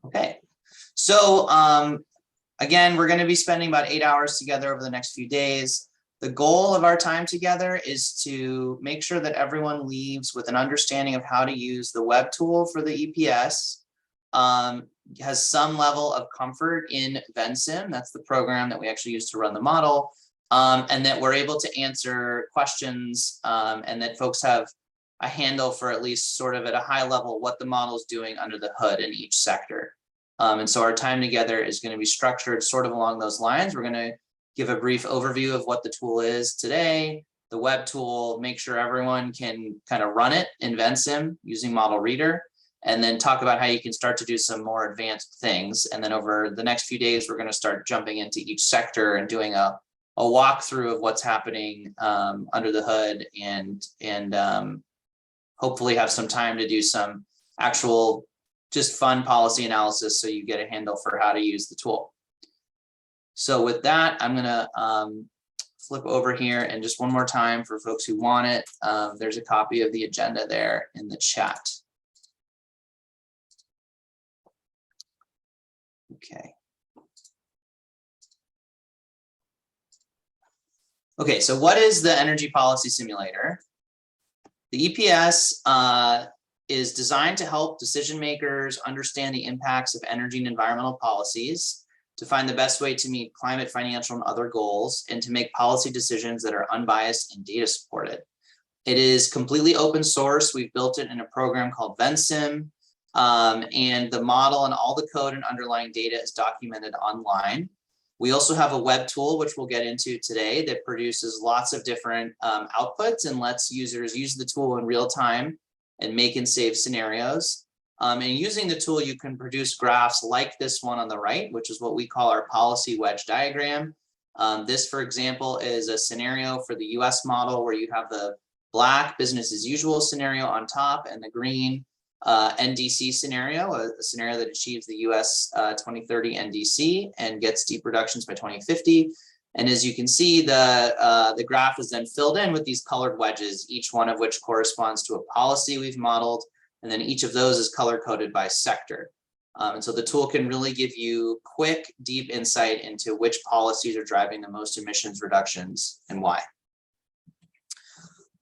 Okay, so again, we're going to be spending about 8 hours together over the next few days. The goal of our time together is to make sure that everyone leaves with an understanding of how to use the web tool for the EPS, has some level of comfort in Vensim, that's the program that we actually use to run the model, and that we're able to answer questions, and that folks have a handle for at least sort of at a high level what the model is doing under the hood in each sector. And so our time together is going to be structured sort of along those lines. We're going to give a brief overview of what the tool is today, the web tool, make sure everyone can kind of run it in Vensim using Model Reader, and then talk about how you can start to do some more advanced things. And then over the next few days, we're going to start jumping into each sector and doing a walkthrough of what's happening under the hood, and hopefully have some time to do some actual just fun policy analysis so you get a handle for how to use the tool. So with that, I'm going to flip over here, and just one more time for folks who want it, there's a copy of the agenda there in the chat. Okay. Okay, so what is the Energy Policy Simulator? The EPS is designed to help decision makers understand the impacts of energy and environmental policies, to find the best way to meet climate, financial, and other goals, and to make policy decisions that are unbiased and data supported. It is completely open source. We've built it in a program called Vensim, and the model and all the code and underlying data is documented online. We also have a web tool, which we'll get into today, that produces lots of different outputs and lets users use the tool in real time and make and save scenarios. And using the tool, you can produce graphs like this one on the right, which is what we call our policy wedge diagram. This, for example, is a scenario for the US model where you have the black business as usual scenario on top and the green NDC scenario, a scenario that achieves the US 2030 NDC and gets deep reductions by 2050. And as you can see, the graph is then filled in with these colored wedges, each one of which corresponds to a policy we've modeled. And then each of those is color coded by sector. And so the tool can really give you quick, deep insight into which policies are driving the most emissions reductions and why.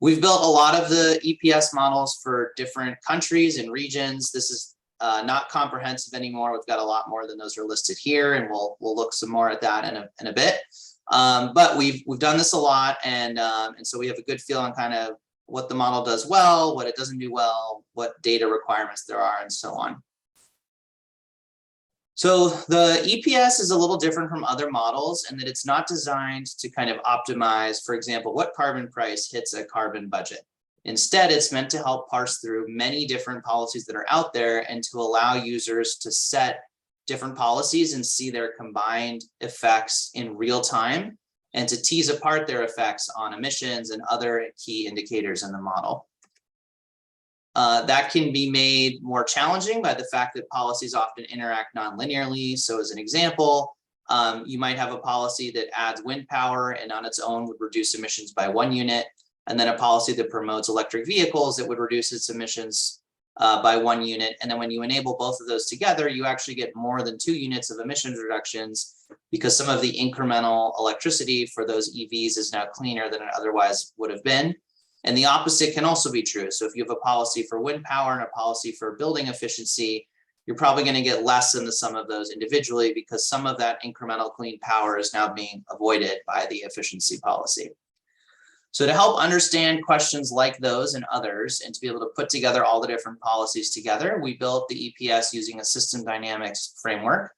We've built a lot of the EPS models for different countries and regions. This is not comprehensive anymore. We've got a lot more than those are listed here, and we'll look some more at that in a bit. But we've done this a lot, and so we have a good feel on kind of what the model does well, what it doesn't do well, what data requirements there are, and so on. So the EPS is a little different from other models in that it's not designed to kind of optimize, for example, what carbon price hits a carbon budget. Instead, it's meant to help parse through many different policies that are out there and to allow users to set different policies and see their combined effects in real time, and to tease apart their effects on emissions and other key indicators in the model. That can be made more challenging by the fact that policies often interact non-linearly. So as an example, you might have a policy that adds wind power and on its own would reduce emissions by 1 unit, and then a policy that promotes electric vehicles that would reduce its emissions by 1 unit. And then when you enable both of those together, you actually get more than 2 units of emissions reductions because some of the incremental electricity for those EVs is now cleaner than it otherwise would have been. And the opposite can also be true. So if you have a policy for wind power and a policy for building efficiency, you're probably going to get less than the sum of those individually because some of that incremental clean power is now being avoided by the efficiency policy. So to help understand questions like those and others, and to be able to put together all the different policies together, we built the EPS using a system dynamics framework,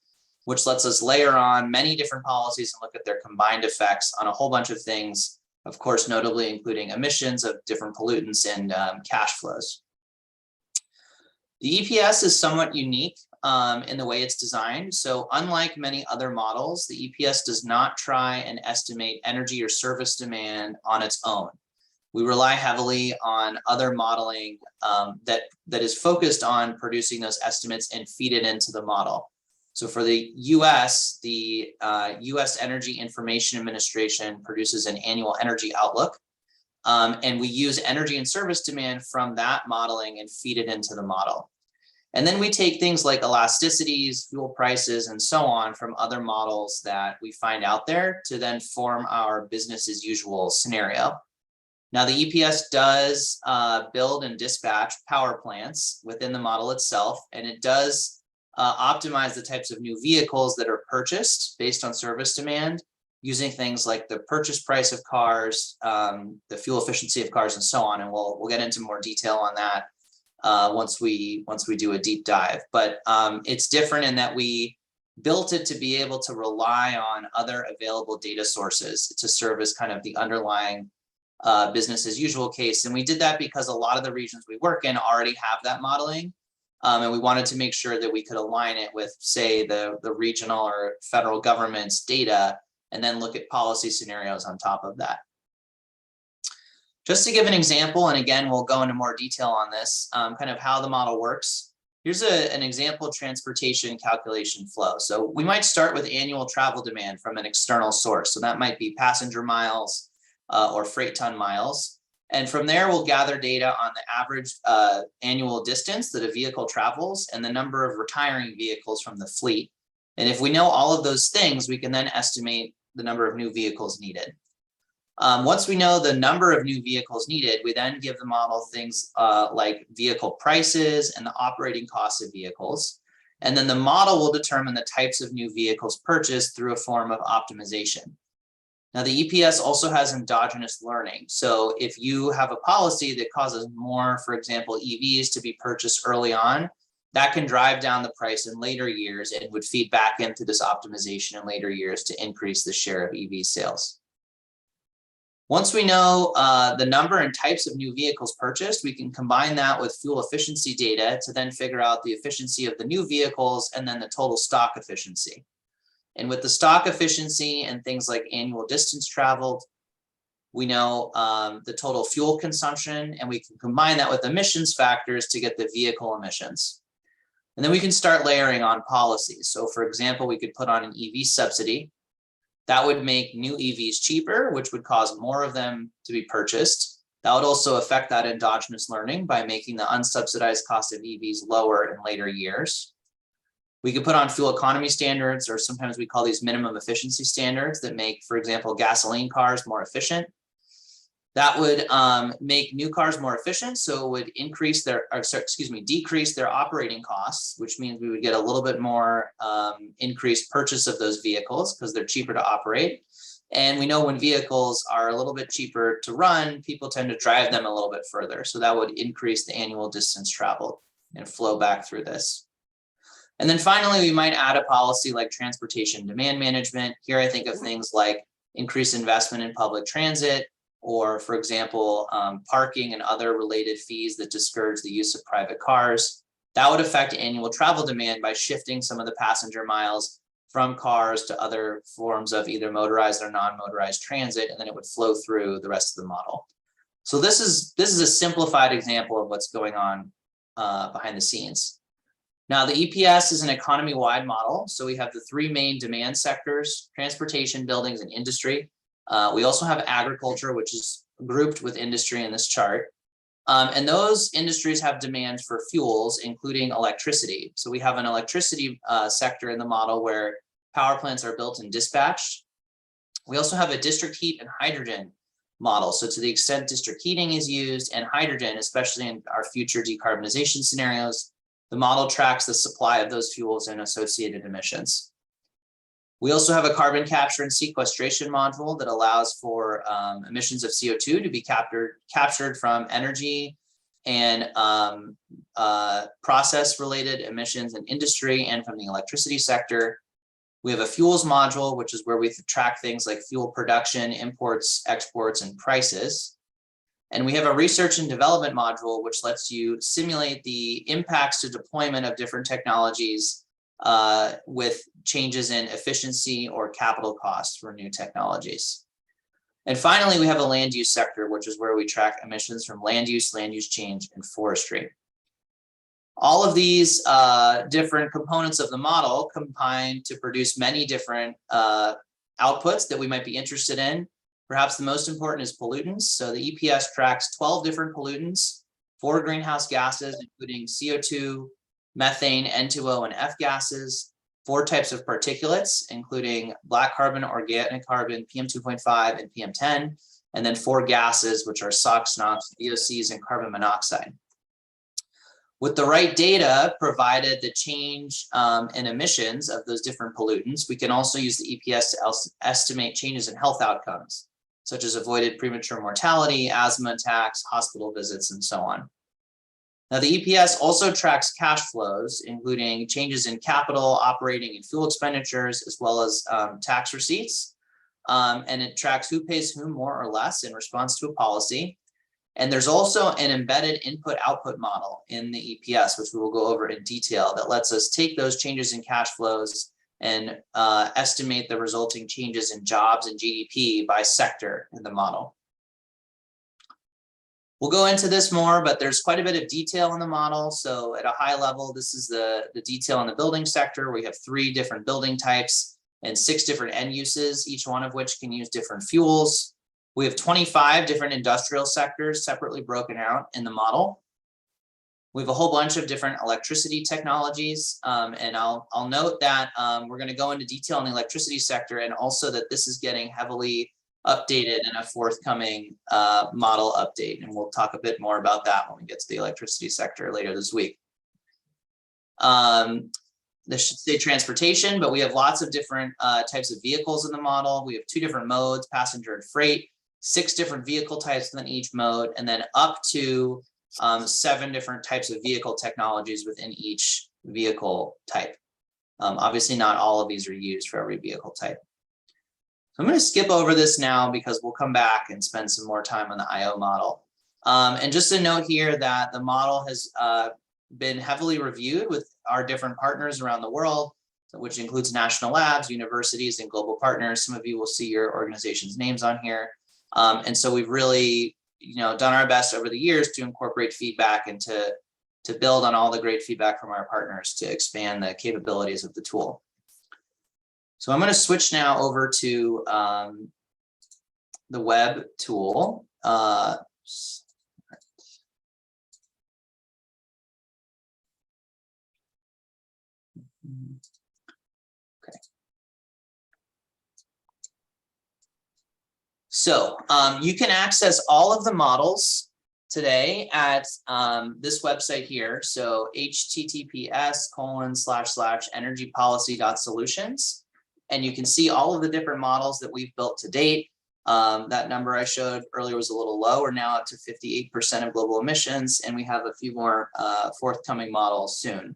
which lets us layer on many different policies and look at their combined effects on a whole bunch of things, of course, notably including emissions of different pollutants and cash flows. The EPS is somewhat unique in the way it's designed. So unlike many other models, the EPS does not try and estimate energy or service demand on its own. We rely heavily on other modeling that is focused on producing those estimates and feed it into the model. So for the US Energy Information Administration produces an annual energy outlook, and we use energy and service demand from that modeling and feed it into the model. And then we take things like elasticities, fuel prices, and so on from other models that we find out there to then form our business as usual scenario. Now, the EPS does build and dispatch power plants within the model itself, and it does optimize the types of new vehicles that are purchased based on service demand, using things like the purchase price of cars, the fuel efficiency of cars, and so on. And we'll get into more detail on that once we do a deep dive. But it's different in that we built it to be able to rely on other available data sources to serve as kind of the underlying business as usual case. And we did that because a lot of the regions we work in already have that modeling. And we wanted to make sure that we could align it with, say, the regional or federal government's data, and then look at policy scenarios on top of that. Just to give an example, and again, we'll go into more detail on this, kind of how the model works. Here's an example transportation calculation flow. So we might start with annual travel demand from an external source. So that might be passenger miles or freight ton miles. And from there, we'll gather data on the average annual distance that a vehicle travels and the number of retiring vehicles from the fleet. And if we know all of those things, we can then estimate the number of new vehicles needed. Once we know the number of new vehicles needed, we then give the model things like vehicle prices and the operating costs of vehicles. And then the model will determine the types of new vehicles purchased through a form of optimization. Now, the EPS also has endogenous learning. So if you have a policy that causes more, for example, EVs to be purchased early on, that can drive down the price in later years and would feed back into this optimization in later years to increase the share of EV sales. Once we know the number and types of new vehicles purchased, we can combine that with fuel efficiency data to then figure out the efficiency of the new vehicles and then the total stock efficiency. And with the stock efficiency and things like annual distance traveled, we know the total fuel consumption, and we can combine that with emissions factors to get the vehicle emissions. And then we can start layering on policies. So for example, we could put on an EV subsidy. That would make new EVs cheaper, which would cause more of them to be purchased. That would also affect that endogenous learning by making the unsubsidized cost of EVs lower in later years. We could put on fuel economy standards, or sometimes we call these minimum efficiency standards that make, for example, gasoline cars more efficient. That would make new cars more efficient, so it would decrease their operating costs, which means we would get a little bit more increased purchase of those vehicles because they're cheaper to operate. And we know when vehicles are a little bit cheaper to run, people tend to drive them a little bit further. So that would increase the annual distance traveled and flow back through this. And then finally, we might add a policy like transportation demand management. Here I think of things like increased investment in public transit, or for example, parking and other related fees that discourage the use of private cars. That would affect annual travel demand by shifting some of the passenger miles from cars to other forms of either motorized or non-motorized transit, and then it would flow through the rest of the model. So this is a simplified example of what's going on behind the scenes. Now, the EPS is an economy-wide model. So we have the three main demand sectors: transportation, buildings, and industry. We also have agriculture, which is grouped with industry in this chart. And those industries have demands for fuels, including electricity. So we have an electricity sector in the model where power plants are built and dispatched. We also have a district heat and hydrogen model. So to the extent district heating is used and hydrogen, especially in our future decarbonization scenarios, the model tracks the supply of those fuels and associated emissions. We also have a carbon capture and sequestration module that allows for emissions of CO2 to be captured from energy and process-related emissions in industry and from the electricity sector. We have a fuels module, which is where we track things like fuel production, imports, exports, and prices. And we have a research and development module, which lets you simulate the impacts to deployment of different technologies with changes in efficiency or capital costs for new technologies. And finally, we have a land use sector, which is where we track emissions from land use change, and forestry. All of these different components of the model combine to produce many different outputs that we might be interested in. Perhaps the most important is pollutants. So the EPS tracks 12 different pollutants, 4 greenhouse gases, including CO2, methane, N2O, and F gases, 4 types of particulates, including black carbon, organic carbon, PM2.5, and PM10, and then 4 gases, which are SOx, NOx, VOCs, and carbon monoxide. With the right data, provided the change in emissions of those different pollutants, we can also use the EPS to estimate changes in health outcomes, such as avoided premature mortality, asthma attacks, hospital visits, and so on. Now, the EPS also tracks cash flows, including changes in capital, operating, and fuel expenditures, as well as tax receipts. And it tracks who pays whom more or less in response to a policy. And there's also an embedded input-output model in the EPS, which we will go over in detail, that lets us take those changes in cash flows and estimate the resulting changes in jobs and GDP by sector in the model. We'll go into this more, but there's quite a bit of detail in the model. So at a high level, this is the detail in the building sector. We have 3 different building types and 6 different end uses, each one of which can use different fuels. We have 25 different industrial sectors separately broken out in the model. We have a whole bunch of different electricity technologies, and I'll note that we're going to go into detail on the electricity sector, and also that this is getting heavily updated in a forthcoming model update, and we'll talk a bit more about that when we get to the electricity sector later this week. This should say transportation, but we have lots of different types of vehicles in the model. We have 2 different modes, passenger and freight, 6 different vehicle types within each mode, and then up to 7 different types of vehicle technologies within each vehicle type. Obviously, not all of these are used for every vehicle type. So I'm going to skip over this now because we'll come back and spend some more time on the IO model. And just a note here that the model has been heavily reviewed with our different partners around the world, which includes national labs, universities, and global partners. Some of you will see your organization's names on here. And so we've really, done our best over the years to incorporate feedback and to build on all the great feedback from our partners to expand the capabilities of the tool. So I'm going to switch now over to the web tool. So you can access all of the models today at this website here. So https://energypolicy.solutions. And you can see all of the different models that we've built to date. That number I showed earlier was a little low. We're now up to 58% of global emissions, and we have a few more forthcoming models soon.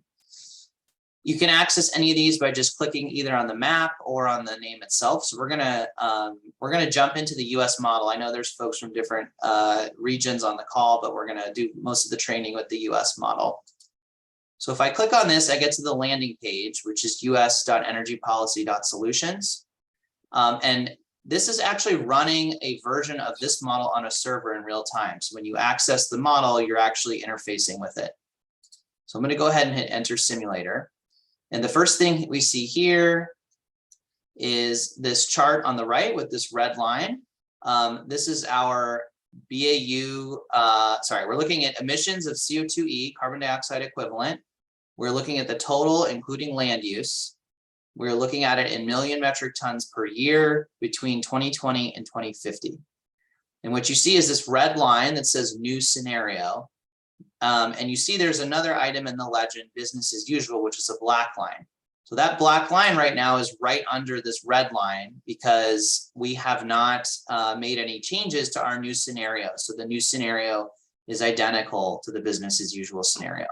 You can access any of these by just clicking either on the map or on the name itself. So we're gonna jump into the US model. I know there's folks from different regions on the call, but we're gonna do most of the training with the US model. So if I click on this, I get to the landing page, which is us.energypolicy.solutions. And this is actually running a version of this model on a server in real time. So when you access the model, you're actually interfacing with it. So I'm going to go ahead and hit enter simulator. And the first thing we see here is this chart on the right with this red line. This is our BAU, we're looking at emissions of CO2e, carbon dioxide equivalent. We're looking at the total, including land use. We're looking at it in million metric tons per year between 2020 and 2050. And what you see is this red line that says new scenario. And you see there's another item in the legend, business as usual, which is a black line. So that black line right now is right under this red line because we have not made any changes to our new scenario. So the new scenario is identical to the business as usual scenario.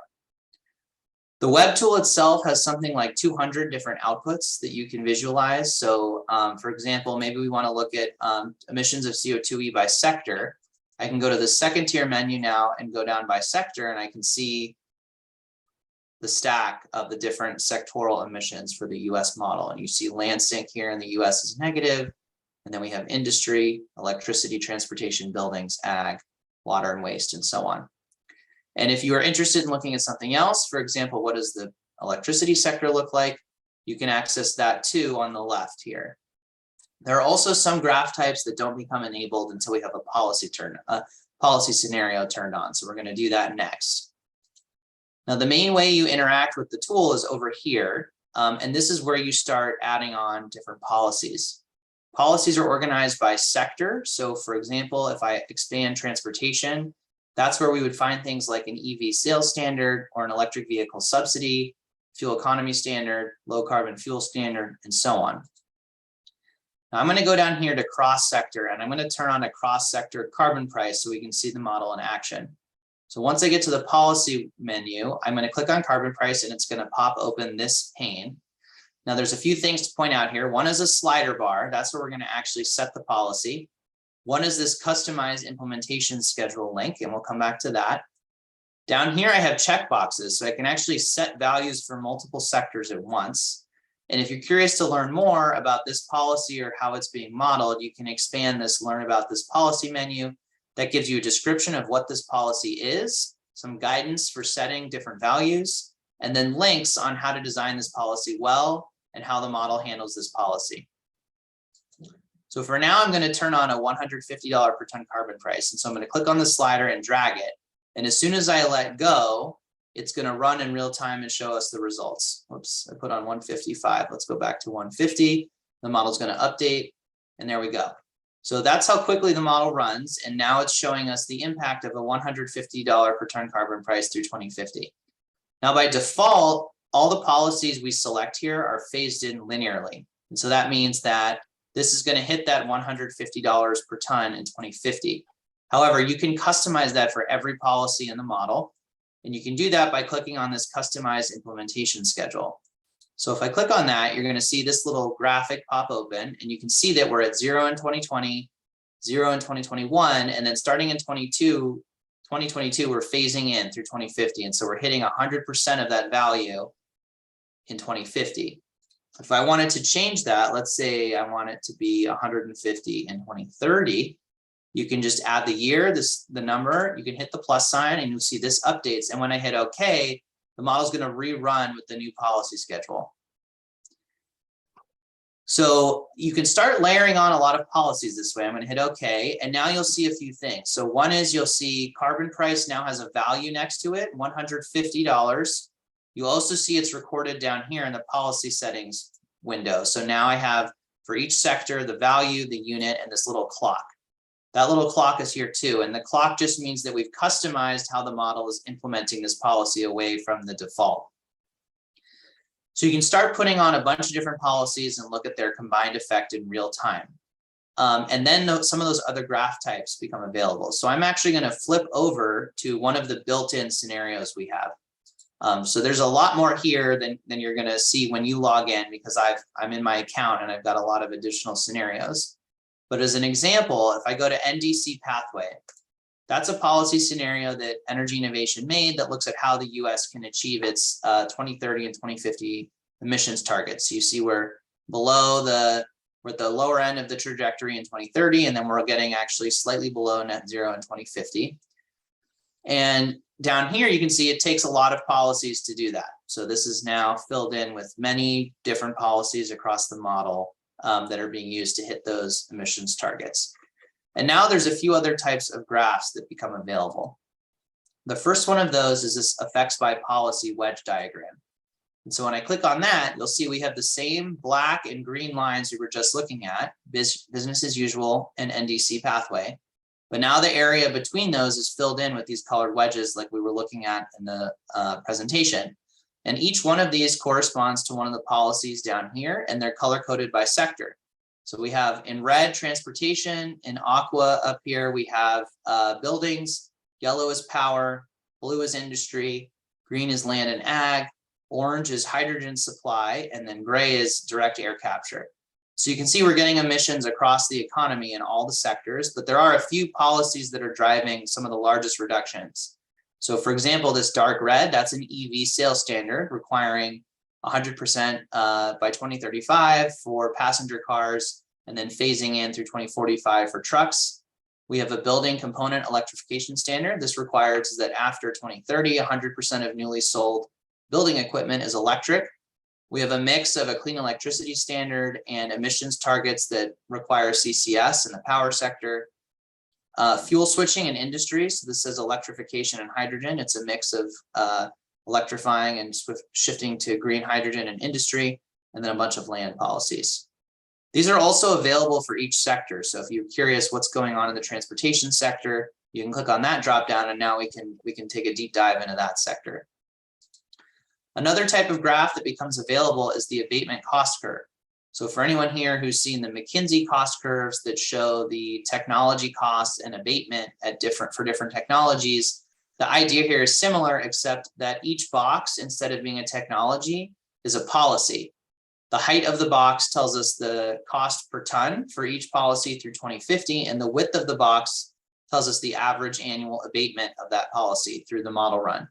The web tool itself has something like 200 different outputs that you can visualize. So for example, maybe we want to look at emissions of CO2e by sector. I can go to the second tier menu now and go down by sector, and I can see the stack of the different sectoral emissions for the US model. And you see land sync here in the US is negative. And then we have industry, electricity, transportation, buildings, ag, water and waste, and so on. And if you are interested in looking at something else, for example, what does the electricity sector look like? You can access that too on the left here. There are also some graph types that don't become enabled until we have a policy scenario turned on. So we're going to do that next. Now, the main way you interact with the tool is over here. And this is where you start adding on different policies. Policies are organized by sector. So for example, if I expand transportation, that's where we would find things like an EV sales standard or an electric vehicle subsidy, fuel economy standard, low carbon fuel standard, and so on. Now I'm going to go down here to cross sector, and I'm going to turn on a cross sector carbon price so we can see the model in action. So once I get to the policy menu, I'm going to click on carbon price and it's going to pop open this pane. Now there's a few things to point out here. One is a slider bar. That's where we're going to actually set the policy. One is this customized implementation schedule link, and we'll come back to that. Down here, I have checkboxes, so I can actually set values for multiple sectors at once. And if you're curious to learn more about this policy or how it's being modeled, you can expand this Learn About This Policy menu. That gives you a description of what this policy is, some guidance for setting different values, and then links on how to design this policy well and how the model handles this policy. So for now, I'm going to turn on a $150 per ton carbon price. And so I'm going to click on the slider and drag it. And as soon as I let go, it's going to run in real time and show us the results. Oops, I put on 155. Let's go back to 150. The model's going to update, and there we go. So that's how quickly the model runs. And now it's showing us the impact of a $150 per ton carbon price through 2050. Now, by default, all the policies we select here are phased in linearly. And so that means that this is going to hit that $150 per ton in 2050. However, you can customize that for every policy in the model. And you can do that by clicking on this customized implementation schedule. So if I click on that, you're going to see this little graphic pop open, and you can see that we're at 0 in 2020, 0 in 2021, and then starting in 2022, we're phasing in through 2050. And so we're hitting 100% of that value in 2050. If I wanted to change that, let's say I want it to be 150 in 2030, you can just add the year, the number, you can hit the plus sign, and you'll see this updates. And when I hit OK, the model's going to rerun with the new policy schedule. So you can start layering on a lot of policies this way. I'm going to hit OK, and now you'll see a few things. So one is you'll see carbon price now has a value next to it, $150. You'll also see it's recorded down here in the policy settings window. So now I have for each sector, the value, the unit, and this little clock. That little clock is here too. And the clock just means that we've customized how the model is implementing this policy away from the default. So you can start putting on a bunch of different policies and look at their combined effect in real time. And then some of those other graph types become available. So I'm actually going to flip over to one of the built-in scenarios we have. So there's a lot more here than you're going to see when you log in, because I'm in my account and I've got a lot of additional scenarios. But as an example, if I go to NDC pathway, that's a policy scenario that Energy Innovation made that looks at how the US can achieve its 2030 and 2050 emissions targets. So you see we're at the lower end of the trajectory in 2030, and then we're getting actually slightly below net zero in 2050. And down here, you can see it takes a lot of policies to do that. So this is now filled in with many different policies across the model that are being used to hit those emissions targets. And now there's a few other types of graphs that become available. The first one of those is this effects by policy wedge diagram. And so when I click on that, you'll see we have the same black and green lines we were just looking at, business as usual and NDC pathway. But now the area between those is filled in with these colored wedges like we were looking at in the presentation. And each one of these corresponds to one of the policies down here, and they're color-coded by sector. So we have in red, transportation, in aqua up here, we have buildings, yellow is power, blue is industry, green is land and ag, orange is hydrogen supply, and then gray is direct air capture. So you can see we're getting emissions across the economy in all the sectors, but there are a few policies that are driving some of the largest reductions. So for example, this dark red, that's an EV sales standard requiring 100% by 2035 for passenger cars, and then phasing in through 2045 for trucks. We have a building component electrification standard. This requires that after 2030, 100% of newly sold building equipment is electric. We have a mix of a clean electricity standard and emissions targets that require CCS in the power sector. Fuel switching in industry, so this says electrification and hydrogen. It's a mix of electrifying and shifting to green hydrogen in industry, and then a bunch of land policies. These are also available for each sector. So if you're curious what's going on in the transportation sector, you can click on that drop down, and now we can take a deep dive into that sector. Another type of graph that becomes available is the abatement cost curve. So for anyone here who's seen the McKinsey cost curves that show the technology costs and abatement at for different technologies, the idea here is similar, except that each box, instead of being a technology, is a policy. The height of the box tells us the cost per ton for each policy through 2050, and the width of the box tells us the average annual abatement of that policy through the model run.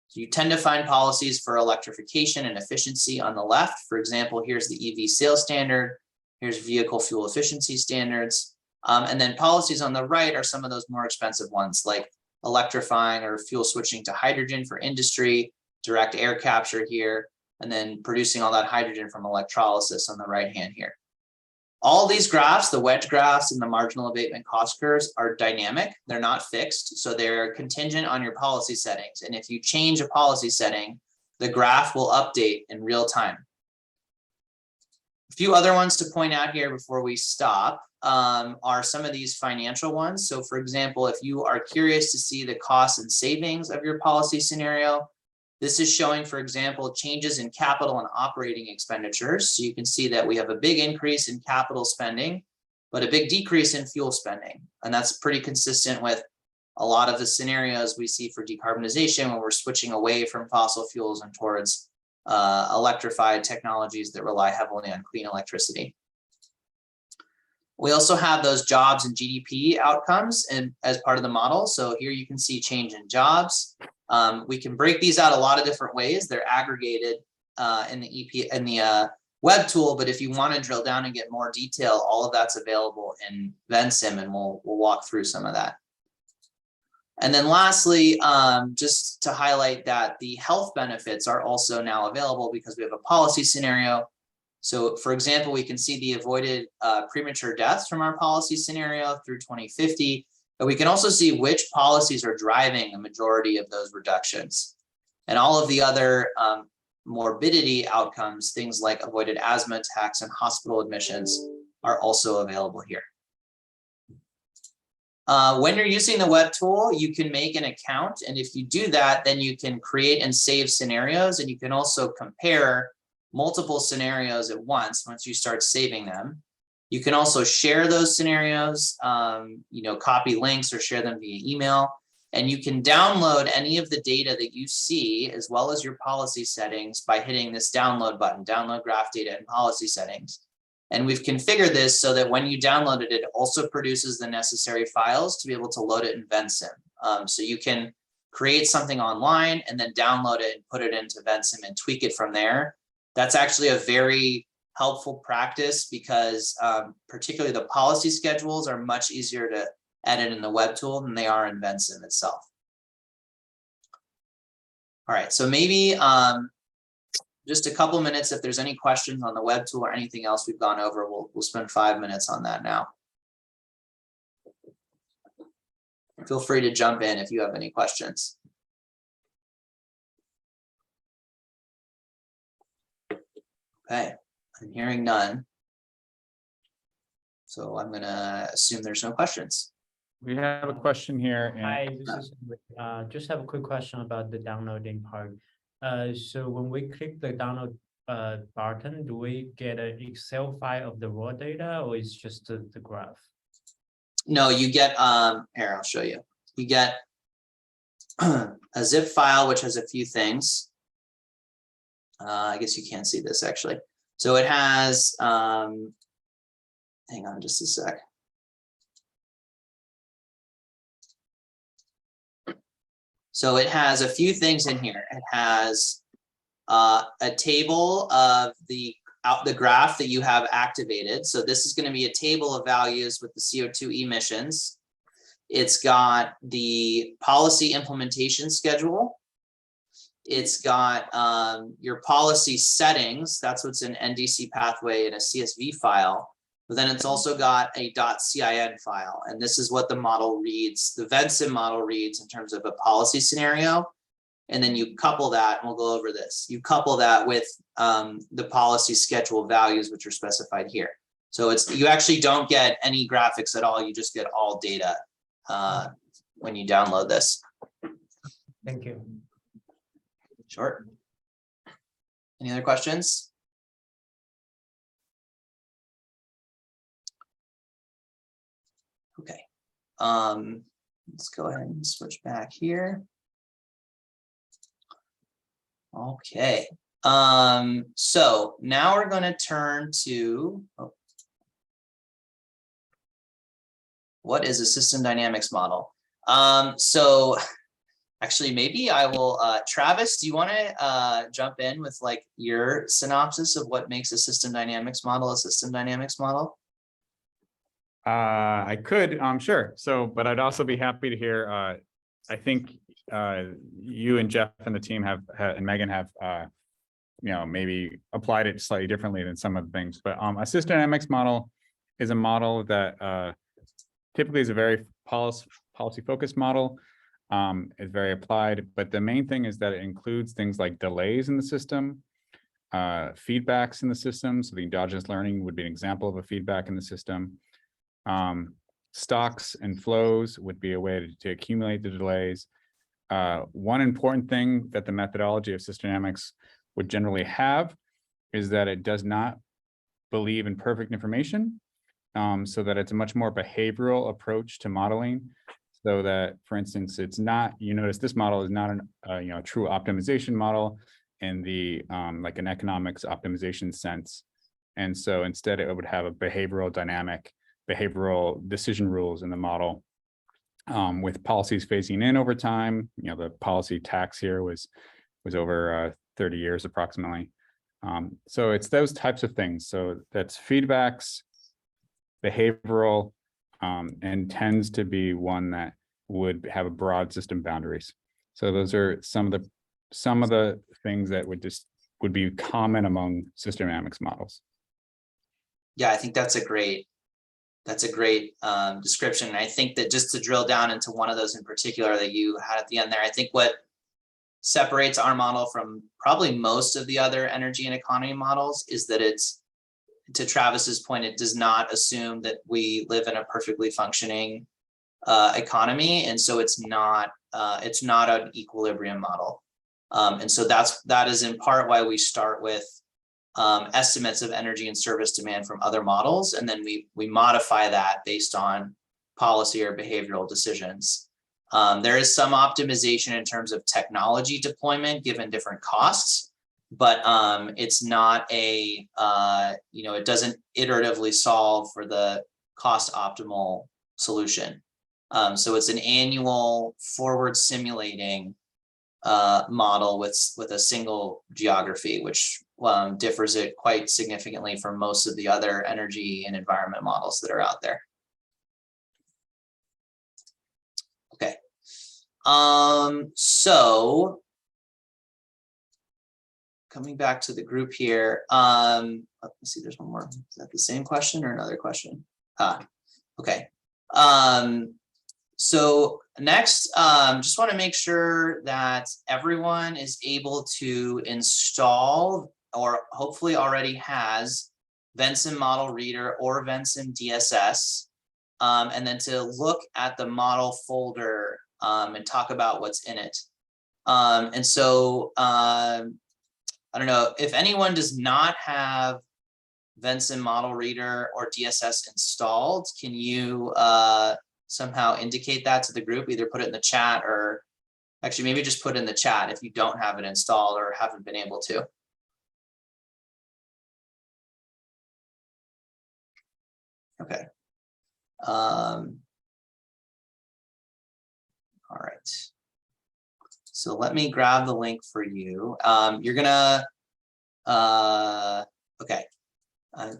So you tend to find policies for electrification and efficiency on the left. For example, here's the EV sales standard, here's vehicle fuel efficiency standards, and then policies on the right are some of those more expensive ones, like electrifying or fuel switching to hydrogen for industry, direct air capture here, and then producing all that hydrogen from electrolysis on the right hand here. All these graphs, the wedge graphs and the marginal abatement cost curves, are dynamic. They're not fixed, so they're contingent on your policy settings. And if you change a policy setting, the graph will update in real time. A few other ones to point out here before we stop are some of these financial ones. So for example, if you are curious to see the costs and savings of your policy scenario, this is showing, for example, changes in capital and operating expenditures. So you can see that we have a big increase in capital spending, but a big decrease in fuel spending. And that's pretty consistent with a lot of the scenarios we see for decarbonization when we're switching away from fossil fuels and towards electrified technologies that rely heavily on clean electricity. We also have those jobs and GDP outcomes as part of the model. So here you can see change in jobs. We can break these out a lot of different ways. They're aggregated in the web tool, but if you want to drill down and get more detail, all of that's available in Vensim, and we'll walk through some of that. And then lastly, just to highlight that the health benefits are also now available because we have a policy scenario. So for example, we can see the avoided premature deaths from our policy scenario through 2050. But we can also see which policies are driving a majority of those reductions. And all of the other morbidity outcomes, things like avoided asthma attacks and hospital admissions, are also available here. When you're using the web tool, you can make an account. And if you do that, then you can create and save scenarios. And you can also compare multiple scenarios at once you start saving them. You can also share those scenarios, copy links or share them via email. And you can download any of the data that you see, as well as your policy settings, by hitting this download button, download graph data and policy settings. And we've configured this so that when you download it, it also produces the necessary files to be able to load it in Vensim. So you can create something online and then download it and put it into Vensim and tweak it from there. That's actually a very helpful practice because particularly the policy schedules are much easier to edit in the web tool than they are in Vensim itself. All right, so maybe just a couple minutes, if there's any questions on the web tool or anything else we've gone over, we'll spend 5 minutes on that now. Feel free to jump in if you have any questions. Okay, I'm hearing none. So I'm gonna assume there's no questions. We have a question here. Hi, this is just have a quick question about the downloading part. So when we click the download button, do we get an Excel file of the raw data, or is just the graph? No, you get here, I'll show you. You get a zip file which has a few things. I guess you can't see this actually. So it has hang on just a sec. So it has a few things in here. It has a table of the graph that you have activated. So this is going to be a table of values with the CO2 emissions. It's got the policy implementation schedule. It's got your policy settings. That's what's in NDC pathway in a CSV file. But then it's also got a .cin file. And this is what the model reads, the Vensim model reads in terms of a policy scenario. And then you couple that, and we'll go over this. You couple that with the policy schedule values, which are specified here. So you actually don't get any graphics at all. You just get all data when you download this. Thank you. Sure. Any other questions? Okay. Let's go ahead and switch back here. Okay. So now we're going to turn to what is a system dynamics model? So actually, maybe I will, Travis, do you want to jump in with like your synopsis of what makes a system dynamics model a system dynamics model? I could, sure. So, but I'd also be happy to hear, I think you and Jeff and the team and Megan have, maybe applied it slightly differently than some of the things, but a system dynamics model is a model that typically is a very policy focused model. Is very applied, but the main thing is that it includes things like delays in the system, feedbacks in the system. So the endogenous learning would be an example of a feedback in the system. Stocks and flows would be a way to accumulate the delays. One important thing that the methodology of system dynamics would generally have is that it does not believe in perfect information, so that it's a much more behavioral approach to modeling. So that, for instance, it's not, you notice this model is not a true optimization model in the like an economics optimization sense. And so instead it would have a behavioral decision rules in the model, with policies phasing in over time. The policy tax here was over 30 years approximately. So it's those types of things. So that's feedbacks, behavioral, and tends to be one that would have a broad system boundaries. So those are some of the things that would be common among system dynamics models. Yeah, I think that's a great description. And I think that just to drill down into one of those in particular that you had at the end there, I think what separates our model from probably most of the other energy and economy models is that it's, to Travis's point, it does not assume that we live in a perfectly functioning economy, and so it's not an equilibrium model, and so that is in part why we start with estimates of energy and service demand from other models, and then we modify that based on policy or behavioral decisions. There is some optimization in terms of technology deployment given different costs, but it's not a, it doesn't iteratively solve for the cost optimal solution. So it's an annual forward simulating model with a single geography, which differs it quite significantly from most of the other energy and environment models that are out there. Okay. So coming back to the group here, let me see, there's one more. Is that the same question or another question? Okay. So next, just want to make sure that everyone is able to install, or hopefully already has, Vensim Model Reader or Vensim DSS, and then to look at the model folder and talk about what's in it. And so I don't know if anyone does not have Vensim Model Reader or DSS installed. Can you somehow indicate that to the group? Either put it in the chat, or actually maybe just put in the chat if you don't have it installed or haven't been able to. Okay. All right. So let me grab the link for you. You're gonna, okay.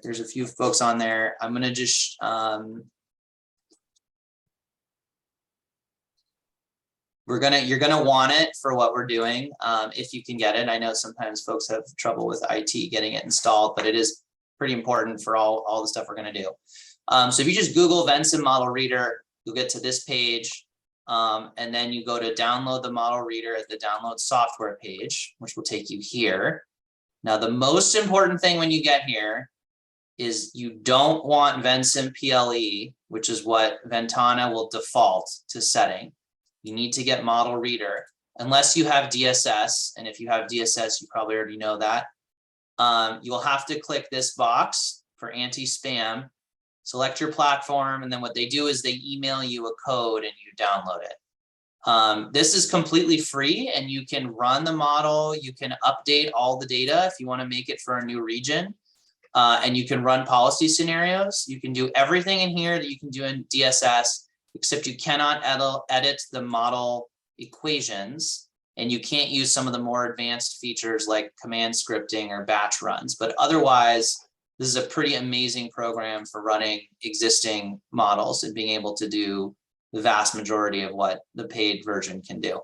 There's a few folks on there. I'm gonna just, you're gonna want it for what we're doing, if you can get it. I know sometimes folks have trouble with IT getting it installed, but it is pretty important for all the stuff we're gonna do. So if you just Google Vensim Model Reader, you'll get to this page. And then you go to download the model reader at the download software page, which will take you here. Now, the most important thing when you get here is you don't want Vensim PLE, which is what Ventana will default to setting. You need to get model reader unless you have DSS. And if you have DSS, you probably already know that. You'll have to click this box for anti-spam, select your platform, and then what they do is they email you a code and you download it. This is completely free and you can run the model. You can update all the data if you want to make it for a new region. And you can run policy scenarios. You can do everything in here that you can do in DSS, except you cannot edit the model equations, and you can't use some of the more advanced features like command scripting or batch runs. But otherwise, this is a pretty amazing program for running existing models and being able to do the vast majority of what the paid version can do.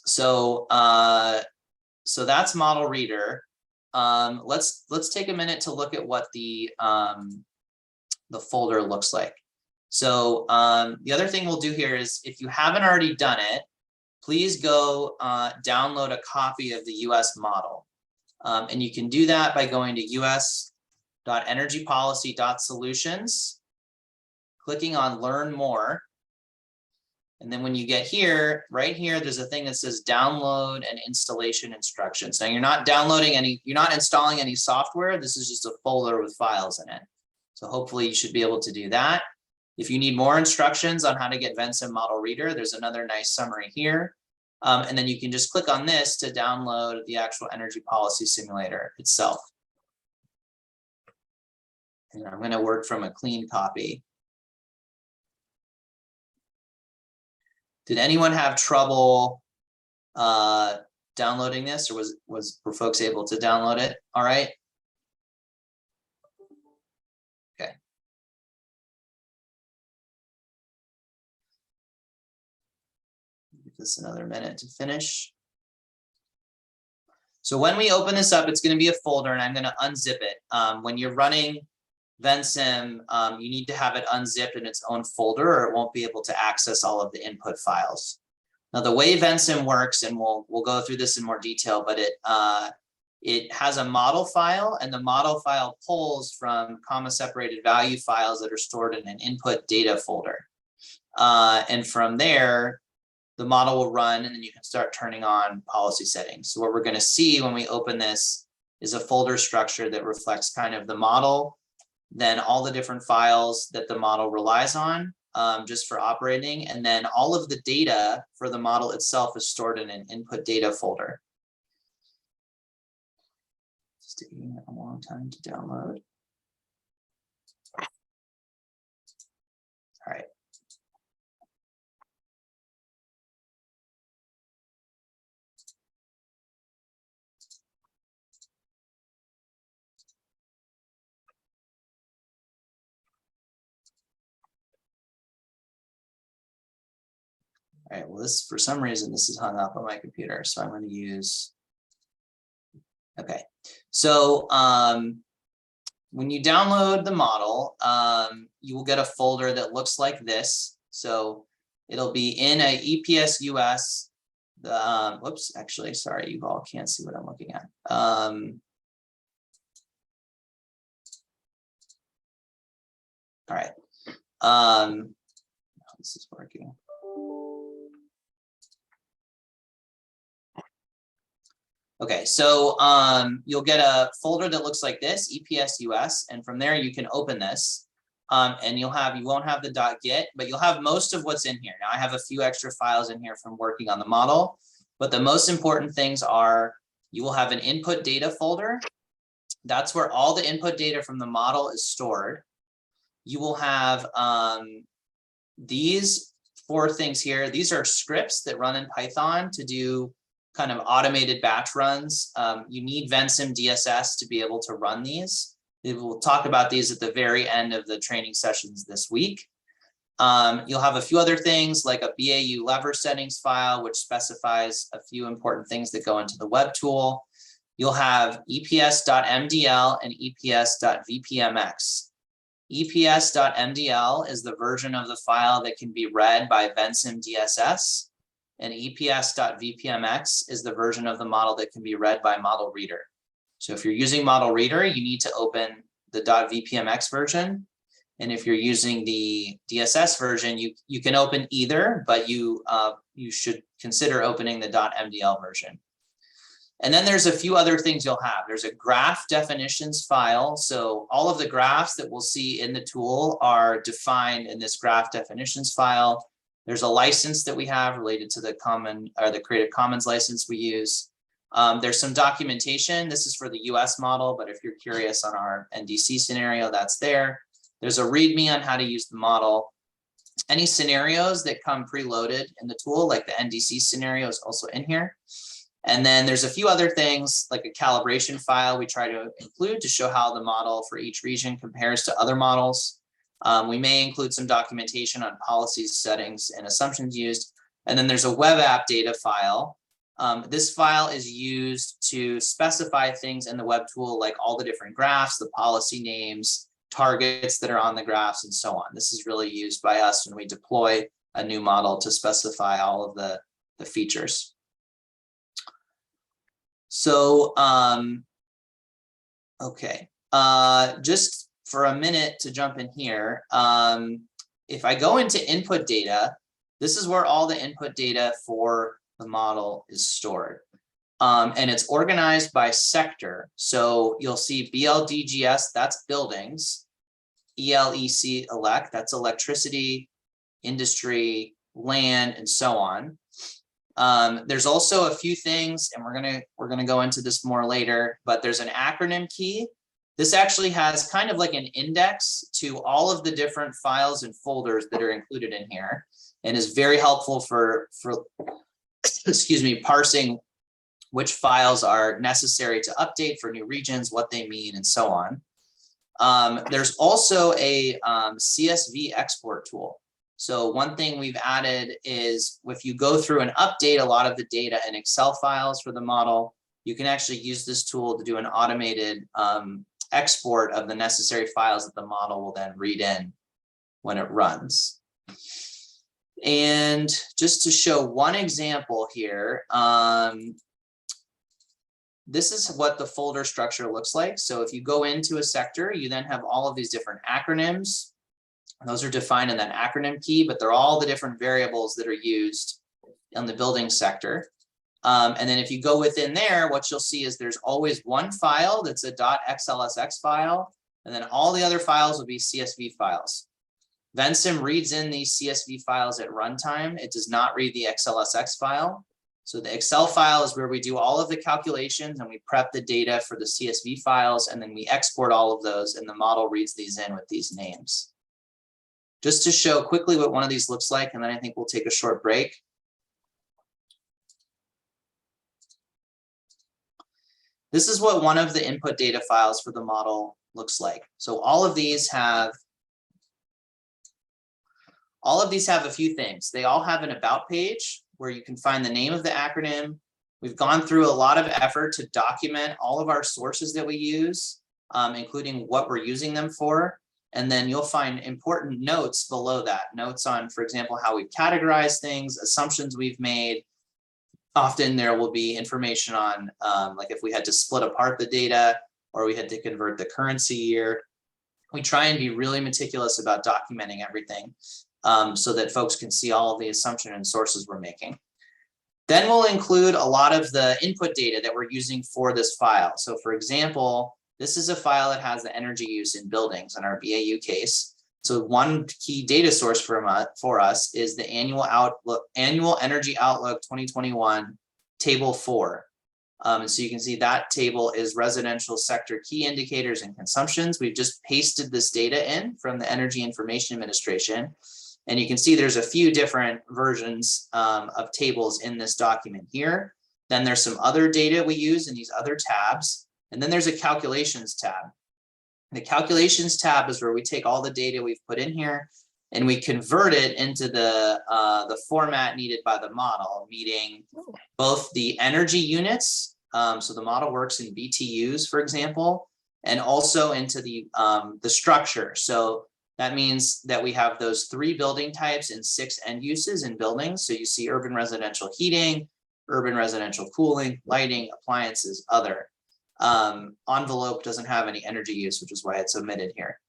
So that's model reader. Let's take a minute to look at what the folder looks like. So the other thing we'll do here is, if you haven't already done it, please go download a copy of the US model. And you can do that by going to us.energypolicy.solutions, clicking on learn more. And then when you get here, right here, there's a thing that says download and installation instructions. Now you're not installing any software. This is just a folder with files in it. So hopefully you should be able to do that. If you need more instructions on how to get Vensim Model Reader, there's another nice summary here. And then you can just click on this to download the actual energy policy simulator itself. And I'm going to work from a clean copy. Did anyone have trouble downloading this, or were folks able to download it? All right. Okay. Give this another minute to finish. So when we open this up, it's going to be a folder, and I'm going to unzip it. When you're running Vensim, you need to have it unzipped in its own folder, or it won't be able to access all of the input files. Now, the way Vensim works, and we'll go through this in more detail, but it has a model file, and the model file pulls from comma separated value files that are stored in an input data folder. And from there, the model will run, and then you can start turning on policy settings. So what we're going to see when we open this is a folder structure that reflects kind of the model, then all the different files that the model relies on just for operating, and then all of the data for the model itself is stored in an input data folder. It's taking a long time to download. All right. All right, well, this, for some reason, this is hung up on my computer, so I'm going to use, okay. So when you download the model, you will get a folder that looks like this. So it'll be in a EPS US, whoops, actually, sorry, you all can't see what I'm looking at. All right, this is working. Okay, so you'll get a folder that looks like this, EPS US, and from there you can open this, and you won't have the .git, but you'll have most of what's in here. Now I have a few extra files in here from working on the model, but the most important things are you will have an input data folder. That's where all the input data from the model is stored. You will have these 4 things here. These are scripts that run in Python to do kind of automated batch runs. You need Vensim DSS to be able to run these. We'll talk about these at the very end of the training sessions this week. You'll have a few other things like a BAU lever settings file, which specifies a few important things that go into the web tool. You'll have eps.mdl and eps.vpmx. EPS.mdl is the version of the file that can be read by Vensim DSS, and EPS.vpmx is the version of the model that can be read by Model Reader. So if you're using Model Reader, you need to open the .vpmx version. And if you're using the DSS version, you can open either, but you should consider opening the .mdl version. And then there's a few other things you'll have. There's a graph definitions file. So all of the graphs that we'll see in the tool are defined in this graph definitions file. There's a license that we have related to the Creative Commons license we use. There's some documentation. This is for the US model, but if you're curious on our NDC scenario, that's there. There's a README on how to use the model. Any scenarios that come preloaded in the tool, like the NDC scenario, is also in here. And then there's a few other things like a calibration file we try to include to show how the model for each region compares to other models. We may include some documentation on policies, settings, and assumptions used. And then there's a web app data file. This file is used to specify things in the web tool, like all the different graphs, the policy names, targets that are on the graphs, and so on. This is really used by us when we deploy a new model to specify all of the features. So, okay, just for a minute to jump in here, if I go into input data, this is where all the input data for the model is stored. And it's organized by sector. So you'll see BLDGS, that's buildings, ELEC, elect, that's electricity, industry, land, and so on. There's also a few things, and we're gonna go into this more later, but there's an acronym key. This actually has kind of like an index to all of the different files and folders that are included in here, and is very helpful for excuse me, parsing which files are necessary to update for new regions, what they mean, and so on. There's also a CSV export tool. So one thing we've added is if you go through and update a lot of the data in Excel files for the model, you can actually use this tool to do an automated export of the necessary files that the model will then read in when it runs. And just to show one example here, this is what the folder structure looks like. So if you go into a sector, you then have all of these different acronyms. Those are defined in that acronym key, but they're all the different variables that are used in the building sector. And then if you go within there, what you'll see is there's always one file that's a .xlsx file, and then all the other files will be CSV files. Vensim reads in these CSV files at runtime. It does not read the XLSX file. So the Excel file is where we do all of the calculations and we prep the data for the CSV files, and then we export all of those, and the model reads these in with these names. Just to show quickly what one of these looks like, and then I think we'll take a short break. This is what one of the input data files for the model looks like. So all of these have a few things. They all have an about page where you can find the name of the acronym. We've gone through a lot of effort to document all of our sources that we use, including what we're using them for. And then you'll find important notes below that. Notes on, for example, how we've categorized things, assumptions we've made. Often there will be information on like if we had to split apart the data or we had to convert the currency year. We try and be really meticulous about documenting everything so that folks can see all of the assumption and sources we're making. Then we'll include a lot of the input data that we're using for this file. So for example, this is a file that has the energy use in buildings in our BAU case. So one key data source for us is the annual energy outlook 2021 table 4. And so you can see that table is residential sector key indicators and consumptions. We've just pasted this data in from the Energy Information Administration. And you can see there's a few different versions of tables in this document here. Then there's some other data we use in these other tabs. And then there's a calculations tab. The calculations tab is where we take all the data we've put in here and we convert it into the format needed by the model, meaning both the energy units. So the model works in BTUs, for example, and also into the structure. So that means that we have those 3 building types and 6 end uses in buildings. So you see urban residential heating, urban residential cooling, lighting, appliances, other. Envelope doesn't have any energy use, which is why it's omitted here.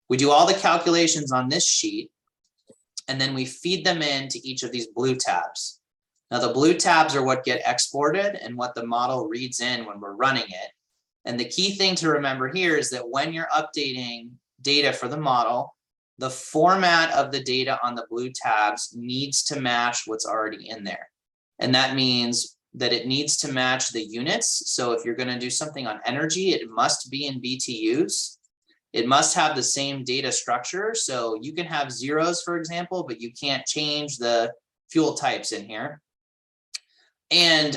We do all the calculations on this sheet, and then we feed them into each of these blue tabs. Now the blue tabs are what get exported and what the model reads in when we're running it. And the key thing to remember here is that when you're updating data for the model, the format of the data on the blue tabs needs to match what's already in there. And that means that it needs to match the units. So if you're going to do something on energy, it must be in BTUs. It must have the same data structure. So you can have zeros, for example, but you can't change the fuel types in here. And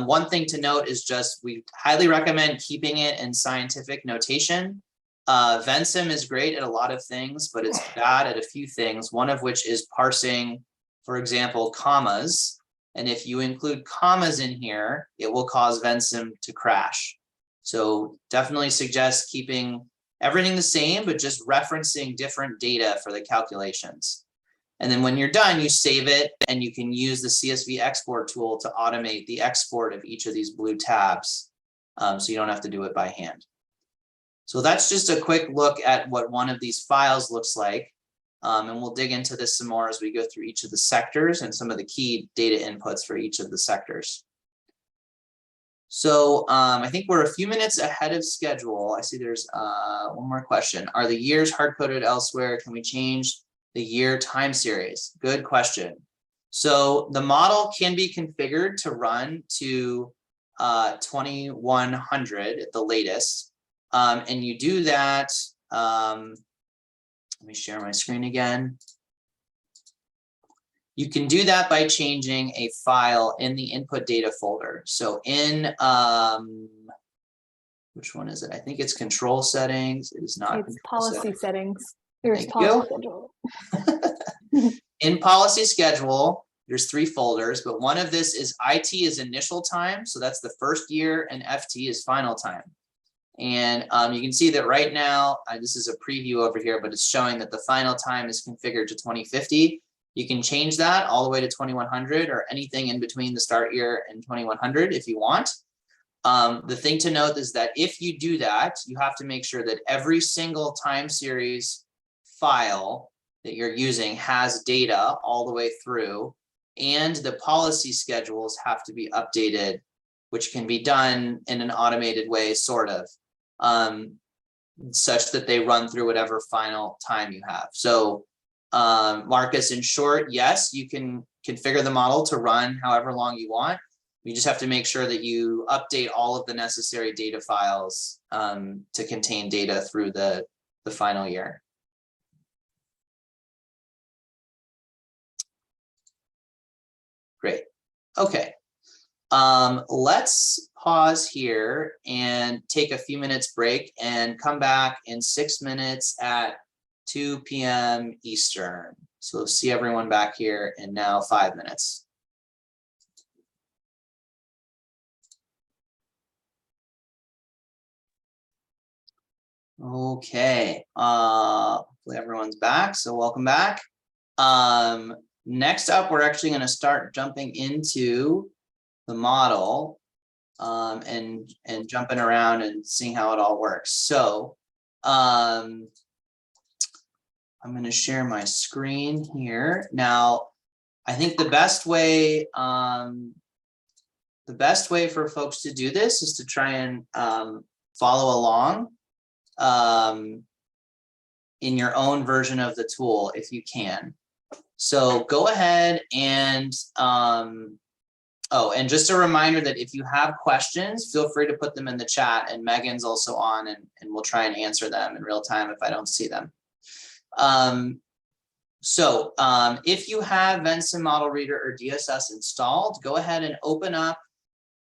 one thing to note is just, we highly recommend keeping it in scientific notation. Vensim is great at a lot of things, but it's bad at a few things, one of which is parsing, for example, commas. And if you include commas in here, it will cause Vensim to crash. So definitely suggest keeping everything the same, but just referencing different data for the calculations. And then when you're done, you save it, and you can use the CSV export tool to automate the export of each of these blue tabs. So you don't have to do it by hand. So that's just a quick look at what one of these files looks like. And we'll dig into this some more as we go through each of the sectors and some of the key data inputs for each of the sectors. So I think we're a few minutes ahead of schedule. I see there's one more question. Are the years hard-coded elsewhere? Can we change the year time series? Good question. So the model can be configured to run to 2100 at the latest. And you do that, let me share my screen again. You can do that by changing a file in the input data folder. So in, which one is it? I think it's control settings. It is not. It's policy settings. There's Thank policy you. schedule. In policy schedule, there's 3 folders, but one of this is IT is initial time. So that's the first year, and FT is final time. And you can see that right now, this is a preview over here, but it's showing that the final time is configured to 2050. You can change that all the way to 2100 or anything in between the start year and 2100 if you want. The thing to note is that if you do that, you have to make sure that every single time series file that you're using has data all the way through, and the policy schedules have to be updated, which can be done in an automated way, sort of, such that they run through whatever final time you have. So Marcus, in short, yes, you can configure the model to run however long you want. You just have to make sure that you update all of the necessary data files to contain data through the final year. Great. Okay. Let's pause here and take a few minutes break and come back in 6 minutes at 2 p.m. Eastern. So see everyone back here in now 5 minutes. Okay, hopefully everyone's back, so welcome back. Next up, we're actually going to start jumping into the model and jumping around and seeing how it all works. So I'm going to share my screen here. Now, I think the best way for folks to do this is to try and follow along in your own version of the tool if you can. So go ahead and oh, and just a reminder that if you have questions, feel free to put them in the chat, and Megan's also on, and we'll try and answer them in real time if I don't see them. If you have Vensim Model Reader or DSS installed, go ahead and open up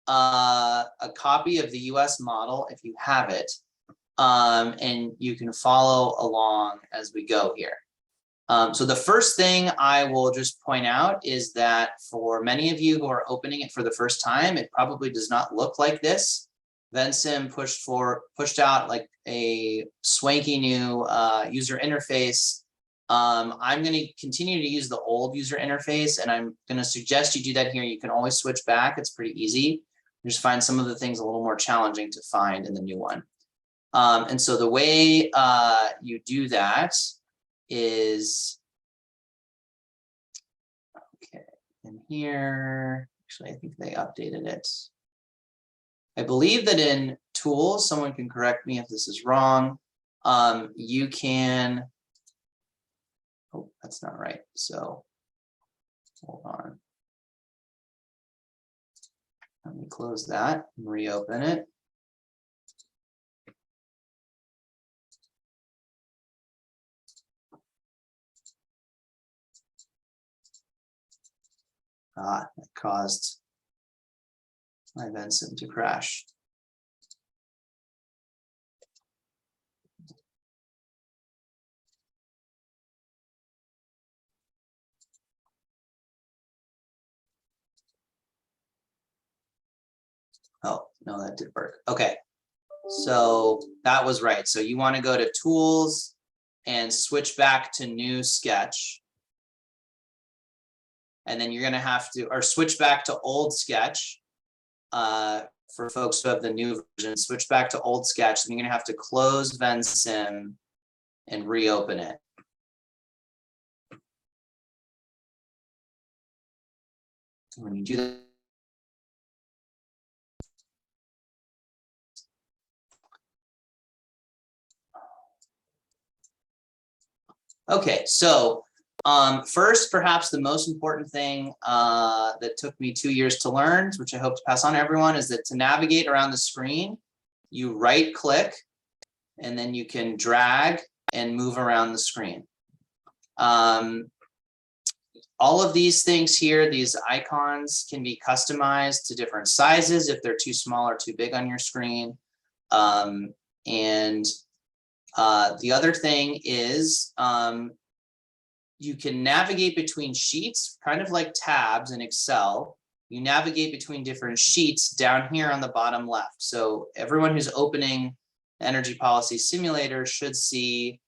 a copy of the US model if you have it, and you can follow along as we go here. So the first thing I will just point out is that for many of you who are opening it for the first time, it probably does not look like this. Vensim pushed out like a swanky new user interface. I'm going to continue to use the old user interface, and I'm going to suggest you do that here. You can always switch back. It's pretty easy. Just find some of the things a little more challenging to find in the new one. And so the way you do that is, okay, in here, actually, I think they updated it. I believe that in tools, someone can correct me if this is wrong. You can, oh, that's not right. So hold on. Let me close that and reopen it. That caused my Vensim to crash. Oh, no, that did work. Okay, so that was right. So you want to go to tools and switch back to new sketch. And then you're going to have to, or switch back to old sketch. For folks who have the new version, switch back to old sketch. Then you're going to have to close Vensim and reopen it. When you do that, okay, so first, perhaps the most important thing that took me 2 years to learn, which I hope to pass on to everyone, is that to navigate around the screen, you right click and then you can drag and move around the screen. All of these things here, these icons, can be customized to different sizes if they're too small or too big on your screen. The other thing is you can navigate between sheets, kind of like tabs in Excel. You navigate between different sheets down here on the bottom left. So everyone who's opening the Energy Policy Simulator should see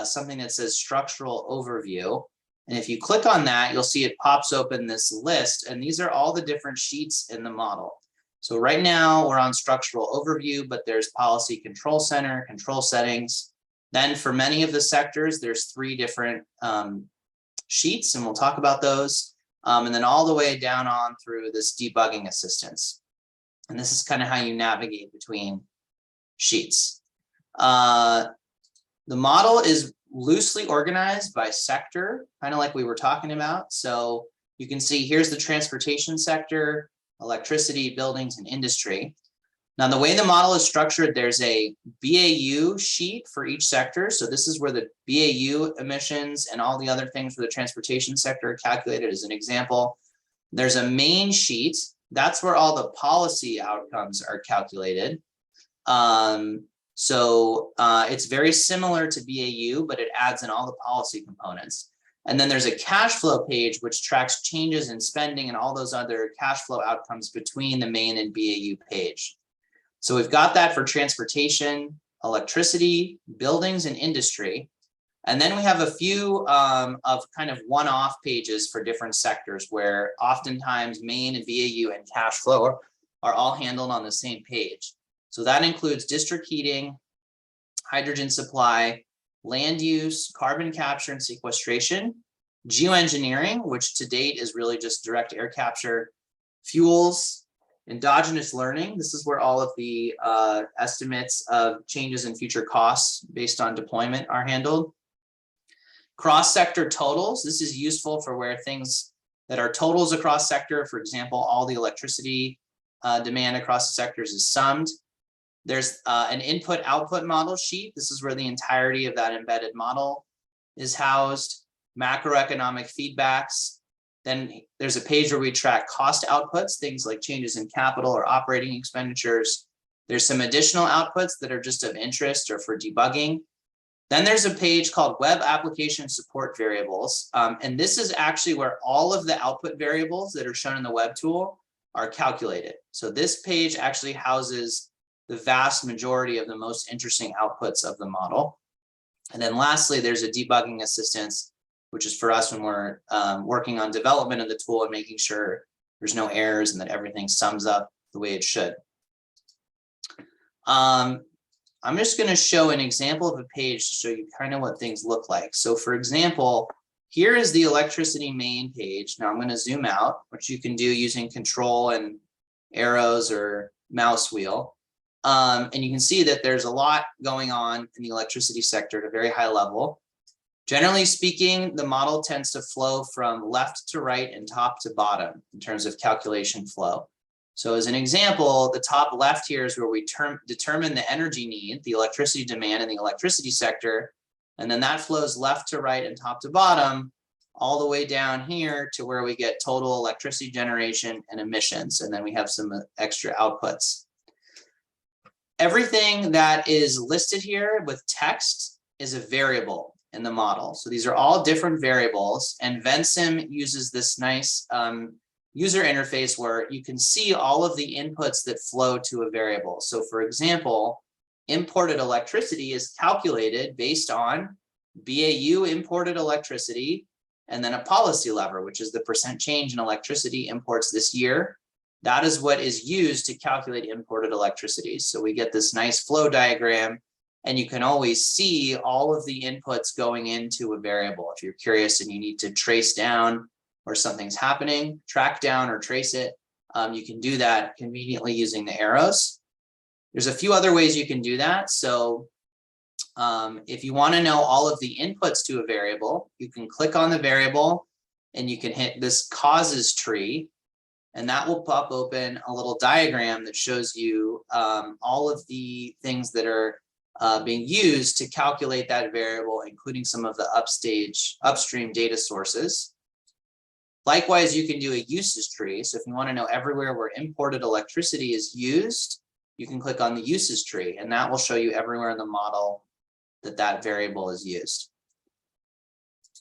something that says Structural Overview. And if you click on that, you'll see it pops open this list, and these are all the different sheets in the model. So right now we're on Structural Overview, but there's Policy Control Center, Control Settings. Then for many of the sectors, there's 3 different sheets, and we'll talk about those. And then all the way down on through this debugging assistance. And this is kind of how you navigate between sheets. The model is loosely organized by sector, kind of like we were talking about. So you can see here's the transportation sector, electricity, buildings, and industry. Now, the way the model is structured, there's a BAU sheet for each sector. So this is where the BAU emissions and all the other things for the transportation sector are calculated as an example. There's a main sheet. That's where all the policy outcomes are calculated. It's very similar to BAU, but it adds in all the policy components. And then there's a cash flow page, which tracks changes in spending and all those other cash flow outcomes between the main and BAU page. So we've got that for transportation, electricity, buildings, and industry. And then we have a few of kind of one-off pages for different sectors where oftentimes main and BAU and cash flow are all handled on the same page. So that includes district heating, hydrogen supply, land use, carbon capture and sequestration, geoengineering, which to date is really just direct air capture, fuels, endogenous learning. This is where all of the estimates of changes in future costs based on deployment are handled. Cross-sector totals. This is useful for where things that are totals across sector, for example, all the electricity demand across the sectors is summed. There's an input-output model sheet. This is where the entirety of that embedded model is housed. Macroeconomic feedbacks. Then there's a page where we track cost outputs, things like changes in capital or operating expenditures. There's some additional outputs that are just of interest or for debugging. Then there's a page called Web Application Support Variables. And this is actually where all of the output variables that are shown in the web tool are calculated. So this page actually houses the vast majority of the most interesting outputs of the model. And then lastly, there's a debugging assistance, which is for us when we're working on development of the tool and making sure there's no errors and that everything sums up the way it should. I'm just going to show an example of a page to show you kind of what things look like. So for example, here is the electricity main page. Now I'm going to zoom out, which you can do using control and arrows or mouse wheel. And you can see that there's a lot going on in the electricity sector at a very high level. Generally speaking, the model tends to flow from left to right and top to bottom in terms of calculation flow. So as an example, the top left here is where we determine the energy need, the electricity demand in the electricity sector. And then that flows left to right and top to bottom, all the way down here to where we get total electricity generation and emissions. And then we have some extra outputs. Everything that is listed here with text is a variable in the model. So these are all different variables, and Vensim uses this nice user interface where you can see all of the inputs that flow to a variable. So for example, imported electricity is calculated based on BAU imported electricity, and then a policy lever, which is the percent change in electricity imports this year. That is what is used to calculate imported electricity. So we get this nice flow diagram, and you can always see all of the inputs going into a variable. If you're curious and you need to trace down or something's happening, track down or trace it, you can do that conveniently using the arrows. There's a few other ways you can do that. So if you want to know all of the inputs to a variable, you can click on the variable and you can hit this causes tree, and that will pop open a little diagram that shows you all of the things that are being used to calculate that variable, including some of the upstream data sources. Likewise, you can do a uses tree. So if you want to know everywhere where imported electricity is used, you can click on the uses tree, and that will show you everywhere in the model that variable is used.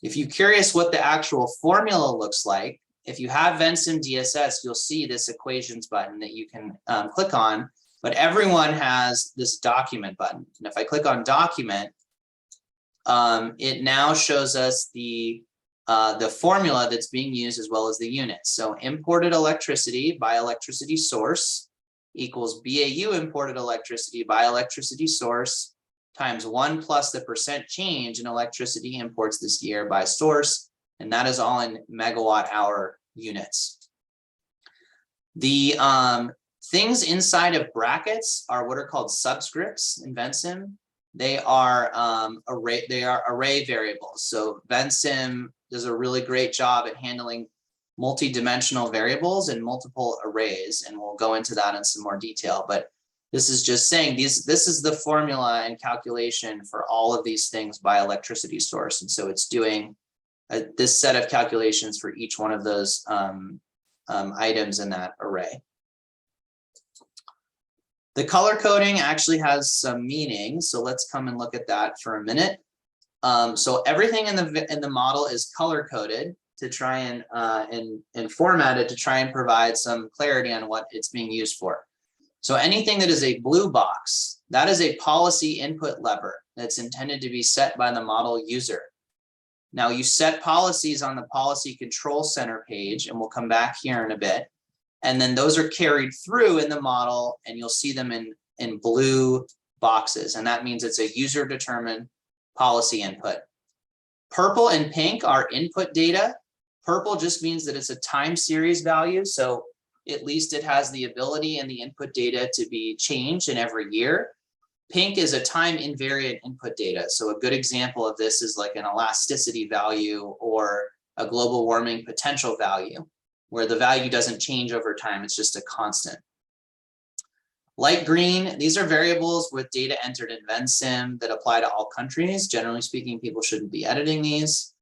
If you're curious what the actual formula looks like, if you have Vensim DSS, you'll see this equations button that you can click on, but everyone has this document button. And if I click on document, it now shows us the formula that's being used as well as the units. So imported electricity by electricity source equals BAU imported electricity by electricity source times 1 plus the percent change in electricity imports this year by source, and that is all in megawatt hour units. The things inside of brackets are what are called subscripts in Vensim. They are array variables. So Vensim does a really great job at handling multi-dimensional variables and multiple arrays, and we'll go into that in some more detail. But this is just saying this is the formula and calculation for all of these things by electricity source, and so it's doing this set of calculations for each one of those items in that array. The color coding actually has some meaning, so let's come and look at that for a minute. So everything in the model is color coded to try and formatted to try and provide some clarity on what it's being used for. So anything that is a blue box, that is a policy input lever that's intended to be set by the model user. Now you set policies on the policy control center page, and we'll come back here in a bit. And then those are carried through in the model, and you'll see them in blue boxes. And that means it's a user determined policy input. Purple and pink are input data. Purple just means that it's a time series value. So at least it has the ability and the input data to be changed in every year. Pink is a time invariant input data. So a good example of this is like an elasticity value or a global warming potential value, where the value doesn't change over time. It's just a constant. Light green, these are variables with data entered in Vensim that apply to all countries. Generally speaking, people shouldn't be editing these.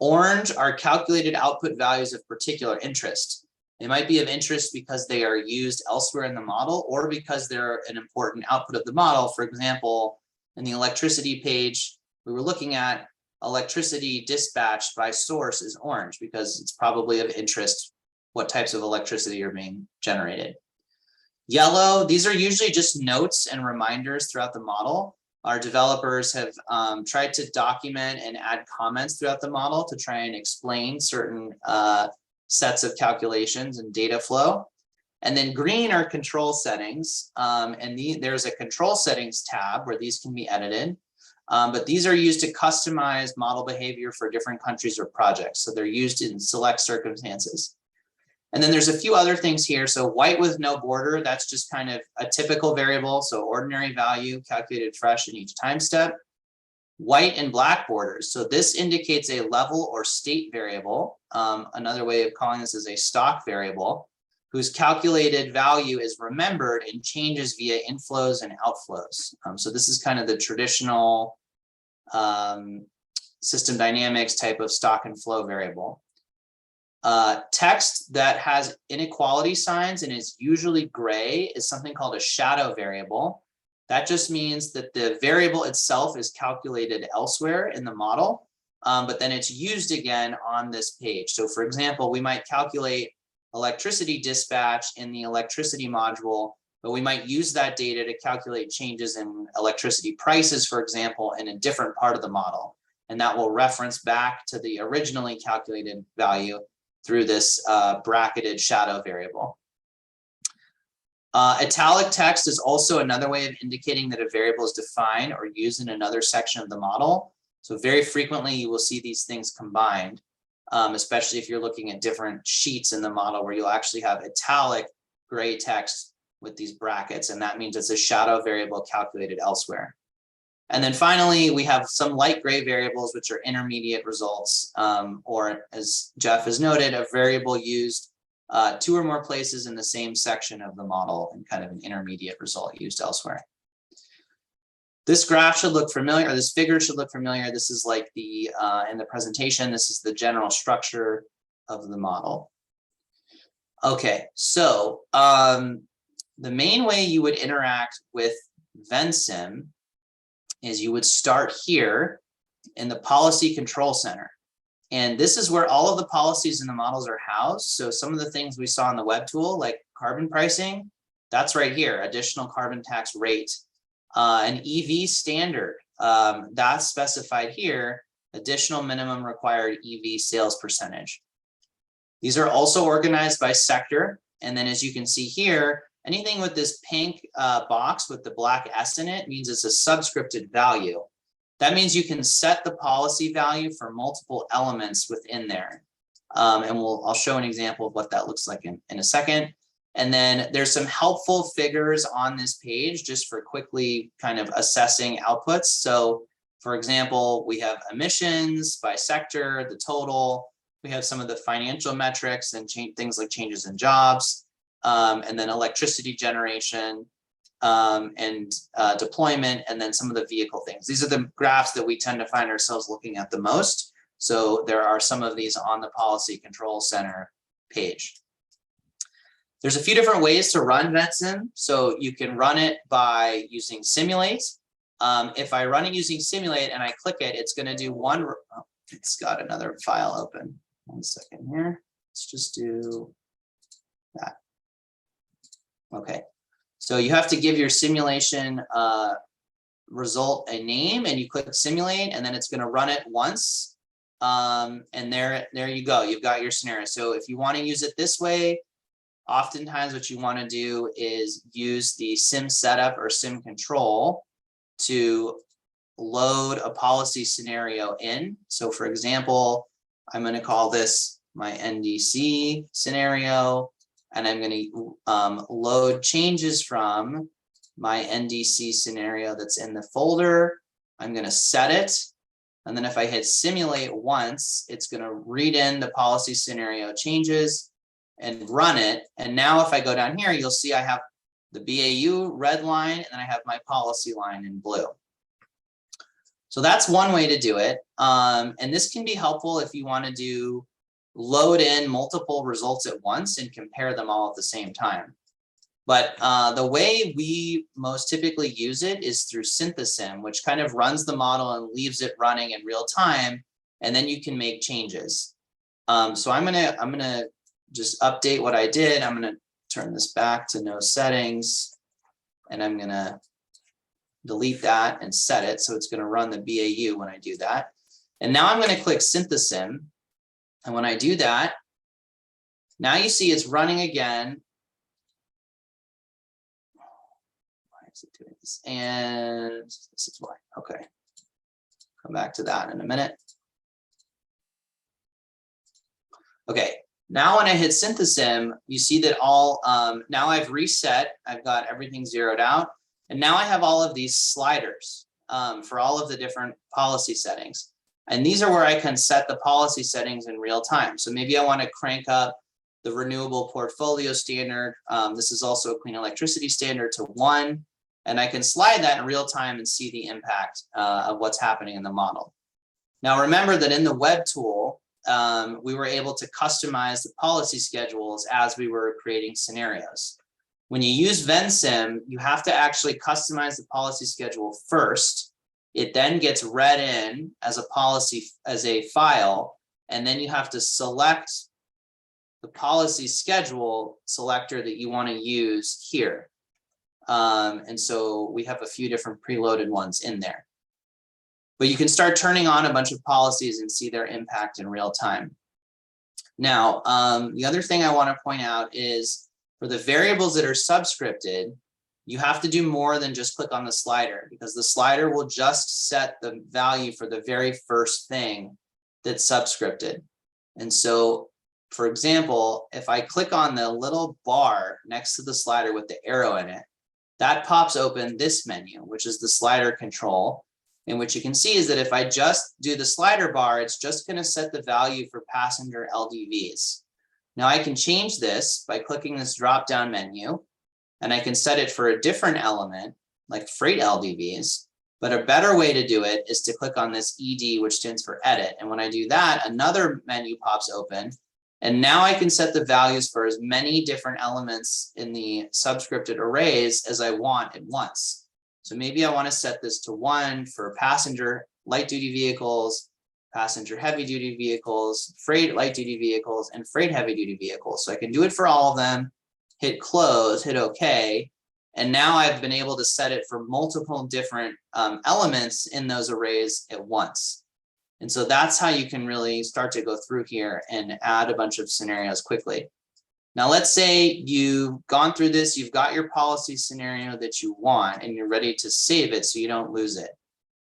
Orange are calculated output values of particular interest. They might be of interest because they are used elsewhere in the model or because they're an important output of the model. For example, in the electricity page, we were looking at electricity dispatched by source is orange because it's probably of interest what types of electricity are being generated. Yellow, these are usually just notes and reminders throughout the model. Our developers have tried to document and add comments throughout the model to try and explain certain sets of calculations and data flow. And then green are control settings. There's a control settings tab where these can be edited. But these are used to customize model behavior for different countries or projects. So they're used in select circumstances. And then there's a few other things here. So white with no border, that's just kind of a typical variable. So ordinary value calculated fresh in each time step. White and black borders. So this indicates a level or state variable. Another way of calling this is a stock variable, whose calculated value is remembered and changes via inflows and outflows. So this is kind of the traditional system dynamics type of stock and flow variable. Text that has inequality signs and is usually gray is something called a shadow variable. That just means that the variable itself is calculated elsewhere in the model, but then it's used again on this page. So for example, we might calculate electricity dispatch in the electricity module, but we might use that data to calculate changes in electricity prices, for example, in a different part of the model. And that will reference back to the originally calculated value through this bracketed shadow variable. Italic text is also another way of indicating that a variable is defined or used in another section of the model. So very frequently you will see these things combined, especially if you're looking at different sheets in the model where you'll actually have italic gray text with these brackets, and that means it's a shadow variable calculated elsewhere. And then finally, we have some light gray variables, which are intermediate results, or as Jeff has noted, a variable used 2 or more places in the same section of the model and kind of an intermediate result used elsewhere. This graph should look familiar, or this figure should look familiar. This is like the, in the presentation, this is the general structure of the model. Okay, so the main way you would interact with Vensim is you would start here in the policy control center. And this is where all of the policies in the models are housed. So some of the things we saw in the web tool, like carbon pricing, that's right here, additional carbon tax rate. An EV standard, that's specified here, additional minimum required EV sales percentage. These are also organized by sector. And then as you can see here, anything with this pink box with the black S in it means it's a subscripted value. That means you can set the policy value for multiple elements within there. And I'll show an example of what that looks like in a second. And then there's some helpful figures on this page just for quickly kind of assessing outputs. So for example, we have emissions by sector, the total, we have some of the financial metrics and things like changes in jobs, and then electricity generation, and deployment, and then some of the vehicle things. These are the graphs that we tend to find ourselves looking at the most. So there are some of these on the policy control center page. There's a few different ways to run Vensim. So you can run it by using simulate. If I run it using simulate and I click it, it's going to do one. Oh, it's got another file open. 1 second here. Let's just do that. Okay. So you have to give your simulation result a name, and you click simulate, and then it's going to run it once. And there you go. You've got your scenario. So if you want to use it this way, oftentimes what you want to do is use the sim setup or sim control to load a policy scenario in. So for example, I'm going to call this my NDC scenario, and I'm going to load changes from my NDC scenario that's in the folder. I'm going to set it. And then if I hit simulate once, it's going to read in the policy scenario changes and run it. And now if I go down here, you'll see I have the BAU red line, and then I have my policy line in blue. So that's one way to do it. And this can be helpful if you want to load in multiple results at once and compare them all at the same time. But the way we most typically use it is through Synthesim, which kind of runs the model and leaves it running in real time, and then you can make changes. So I'm gonna just update what I did. I'm gonna turn this back to no settings. And I'm gonna delete that and set it. So it's gonna run the BAU when I do that. And now I'm gonna click Synthesim. And when I do that, now you see it's running again. Why is it doing this? And this is why, okay. Come back to that in a minute. Okay, now when I hit Synthesim, you see that all, now I've reset, I've got everything zeroed out, and now I have all of these sliders for all of the different policy settings. And these are where I can set the policy settings in real time. So maybe I want to crank up the renewable portfolio standard. This is also a clean electricity standard to 1, and I can slide that in real time and see the impact of what's happening in the model. Now remember that in the web tool, we were able to customize the policy schedules as we were creating scenarios. When you use Vensim, you have to actually customize the policy schedule first. It then gets read in as a policy, as a file, and then you have to select the policy schedule selector that you want to use here. And so we have a few different preloaded ones in there. But you can start turning on a bunch of policies and see their impact in real time. Now, the other thing I want to point out is for the variables that are subscripted, you have to do more than just click on the slider, because the slider will just set the value for the very first thing that's subscripted. And so, for example, if I click on the little bar next to the slider with the arrow in it, that pops open this menu, which is the slider control. And what you can see is that if I just do the slider bar, it's just going to set the value for passenger LDVs. Now I can change this by clicking this drop-down menu, and I can set it for a different element like freight LDVs. But a better way to do it is to click on this ED, which stands for edit. And when I do that, another menu pops open. And now I can set the values for as many different elements in the subscripted arrays as I want at once. So maybe I want to set this to 1 for passenger light duty vehicles, passenger heavy duty vehicles, freight light duty vehicles, and freight heavy duty vehicles. So I can do it for all of them, hit close, hit OK. And now I've been able to set it for multiple different elements in those arrays at once. And so that's how you can really start to go through here and add a bunch of scenarios quickly. Now, let's say you've gone through this, you've got your policy scenario that you want, and you're ready to save it so you don't lose it.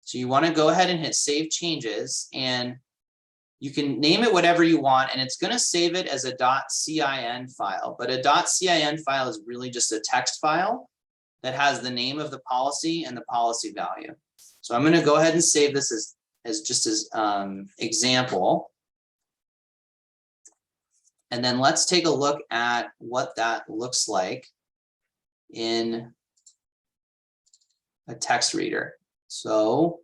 So you want to go ahead and hit Save Changes, and you can name it whatever you want, and it's going to save it as a .cin file. But a .cin file is really just a text file that has the name of the policy and the policy value. So I'm going to go ahead and save this as just as example. And then let's take a look at what that looks like in a text reader. So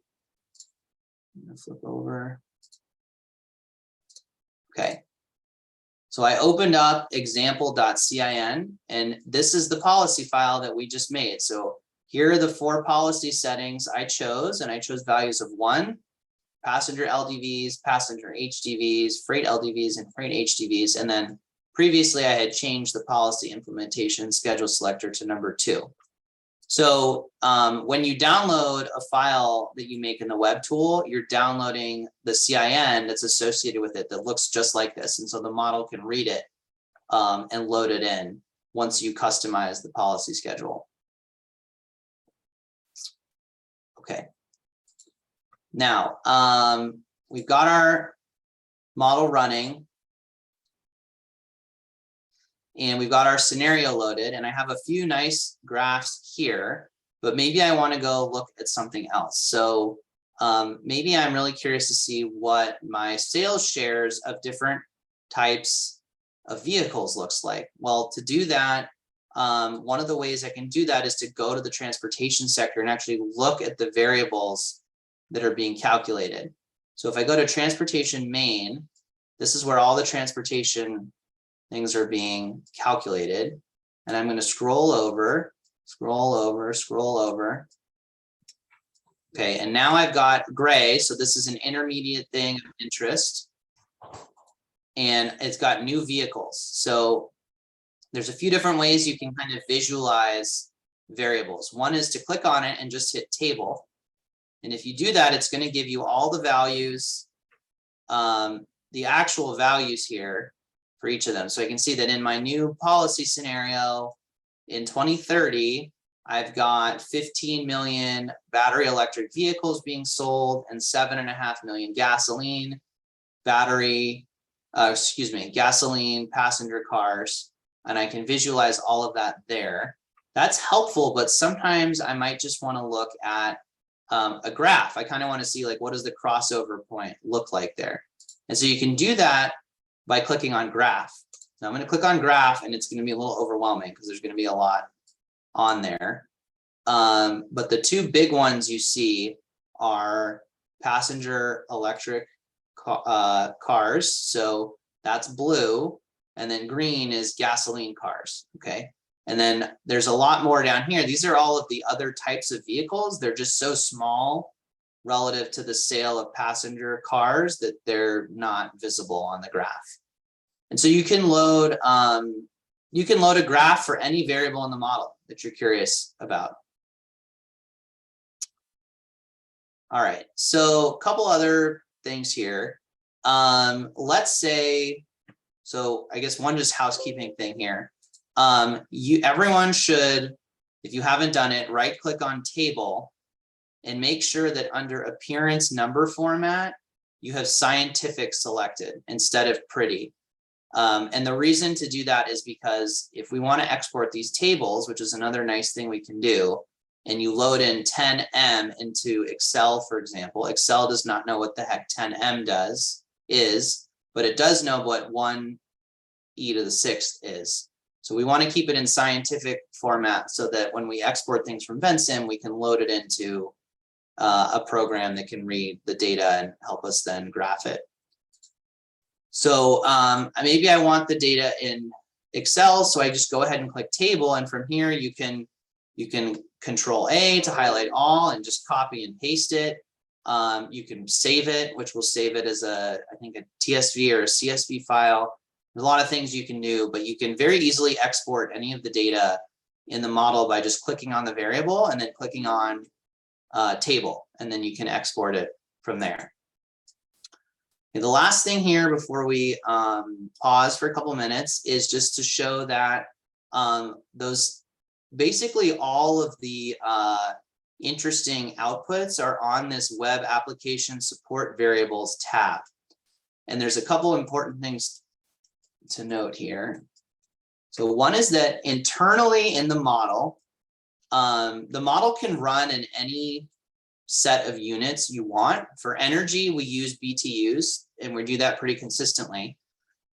I'm going to flip over. Okay. So I opened up example.cin, and this is the policy file that we just made. So here are the 4 policy settings I chose, and I chose values of 1, passenger LDVs, passenger HDVs, freight LDVs, and freight HDVs. And then previously I had changed the policy implementation schedule selector to number 2. So when you download a file that you make in the web tool, you're downloading the CIN that's associated with it that looks just like this. And so the model can read it and load it in once you customize the policy schedule. Okay. Now, we've got our model running, and we've got our scenario loaded, and I have a few nice graphs here, but maybe I want to go look at something else. So maybe I'm really curious to see what my sales shares of different types of vehicles looks like. Well, to do that, one of the ways I can do that is to go to the transportation sector and actually look at the variables that are being calculated. So if I go to transportation main, this is where all the transportation things are being calculated. And I'm going to scroll over. Okay, and now I've got gray. So this is an intermediate thing of interest. And it's got new vehicles. So there's a few different ways you can kind of visualize variables. One is to click on it and just hit table. And if you do that, it's going to give you all the values, the actual values here for each of them. So I can see that in my new policy scenario in 2030, I've got 15 million battery electric vehicles being sold and 7.5 million gasoline gasoline passenger cars. And I can visualize all of that there. That's helpful, but sometimes I might just want to look at a graph. I kind of want to see like, what does the crossover point look like there? And so you can do that by clicking on graph. Now I'm going to click on graph and it's going to be a little overwhelming because there's going to be a lot on there. But the two big ones you see are passenger electric cars. So that's blue, and then green is gasoline cars. Okay. And then there's a lot more down here. These are all of the other types of vehicles. They're just so small relative to the sale of passenger cars that they're not visible on the graph. And so you can load a graph for any variable in the model that you're curious about. All right, so a couple other things here. Let's say, so I guess one just housekeeping thing here. Everyone should, if you haven't done it, right click on table and make sure that under appearance number format, you have scientific selected instead of pretty. And the reason to do that is because if we want to export these tables, which is another nice thing we can do, and you load in 10M into Excel, for example, Excel does not know what the heck 10M is, but it does know what 1e to the 6th is. So we want to keep it in scientific format so that when we export things from Vensim, we can load it into a program that can read the data and help us then graph it. So maybe I want the data in Excel, so I just go ahead and click table, and from here you can Control A to highlight all and just copy and paste it. You can save it, which will save it as I think a TSV or a CSV file. There's a lot of things you can do, but you can very easily export any of the data in the model by just clicking on the variable and then clicking on table, and then you can export it from there. Okay, the last thing here before we pause for a couple minutes is just to show that basically all of the interesting outputs are on this web application support variables tab. And there's a couple important things to note here. So one is that internally in the model can run in any set of units you want. For energy, we use BTUs, and we do that pretty consistently.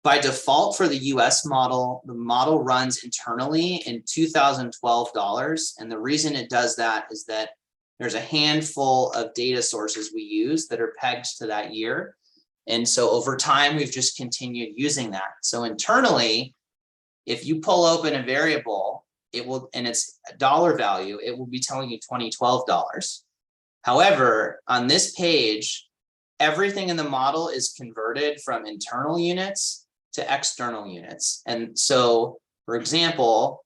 By default for the US model, the model runs internally in 2012 dollars. And the reason it does that is that there's a handful of data sources we use that are pegged to that year. And so over time, we've just continued using that. So internally, if you pull open a variable, it will, and its dollar value, it will be telling you 2012 dollars. However, on this page, everything in the model is converted from internal units to external units. And so, for example,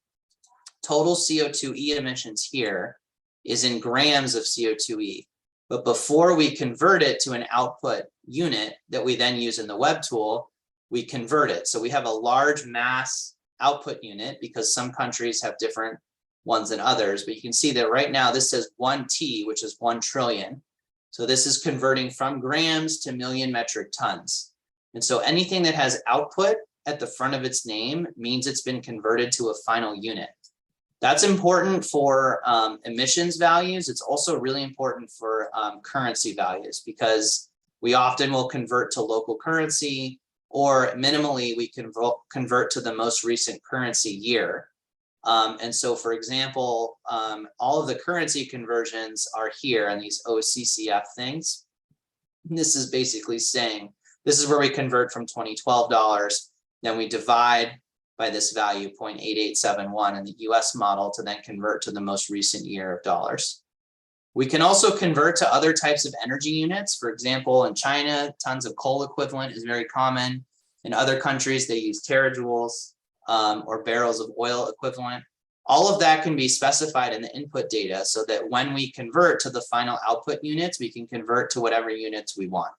total CO2e emissions here is in grams of CO2e. But before we convert it to an output unit that we then use in the web tool, we convert it. So we have a large mass output unit because some countries have different ones than others. But you can see that right now this says 1T, which is 1 trillion. So this is converting from grams to million metric tons. And so anything that has output at the front of its name means it's been converted to a final unit. That's important for emissions values. It's also really important for currency values because we often will convert to local currency, or minimally we can convert to the most recent currency year. And so, for example, all of the currency conversions are here in these OCCF things. And this is basically saying, this is where we convert from 2012 dollars, then we divide by this value 0.8871 in the US model to then convert to the most recent year of dollars. We can also convert to other types of energy units. For example, in China, tons of coal equivalent is very common. In other countries, they use terajoules. or barrels of oil equivalent. All of that can be specified in the input data so that when we convert to the final output units, we can convert to whatever units we want.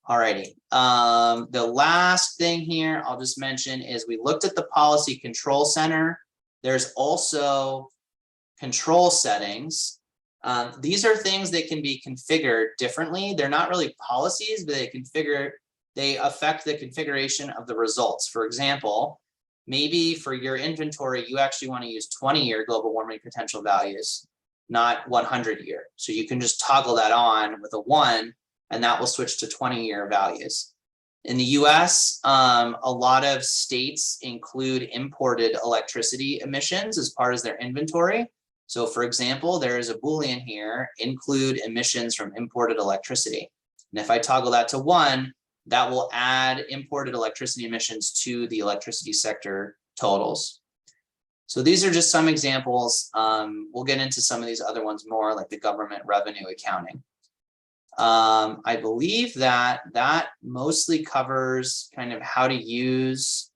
Alrighty, the last thing here I'll just mention is we looked at the policy control center. There's also control settings. These are things that can be configured differently. They're not really policies, but they affect the configuration of the results. For example, maybe for your inventory, you actually want to use 20-year global warming potential values, not 100-year. So you can just toggle that on with a 1, and that will switch to 20-year values. In the US, a lot of states include imported electricity emissions as part of their inventory. So for example, there is a Boolean here, include emissions from imported electricity. And if I toggle that to 1, that will add imported electricity emissions to the electricity sector totals. So these are just some examples. We'll get into some of these other ones more, like the government revenue accounting. I believe that mostly covers kind of how to use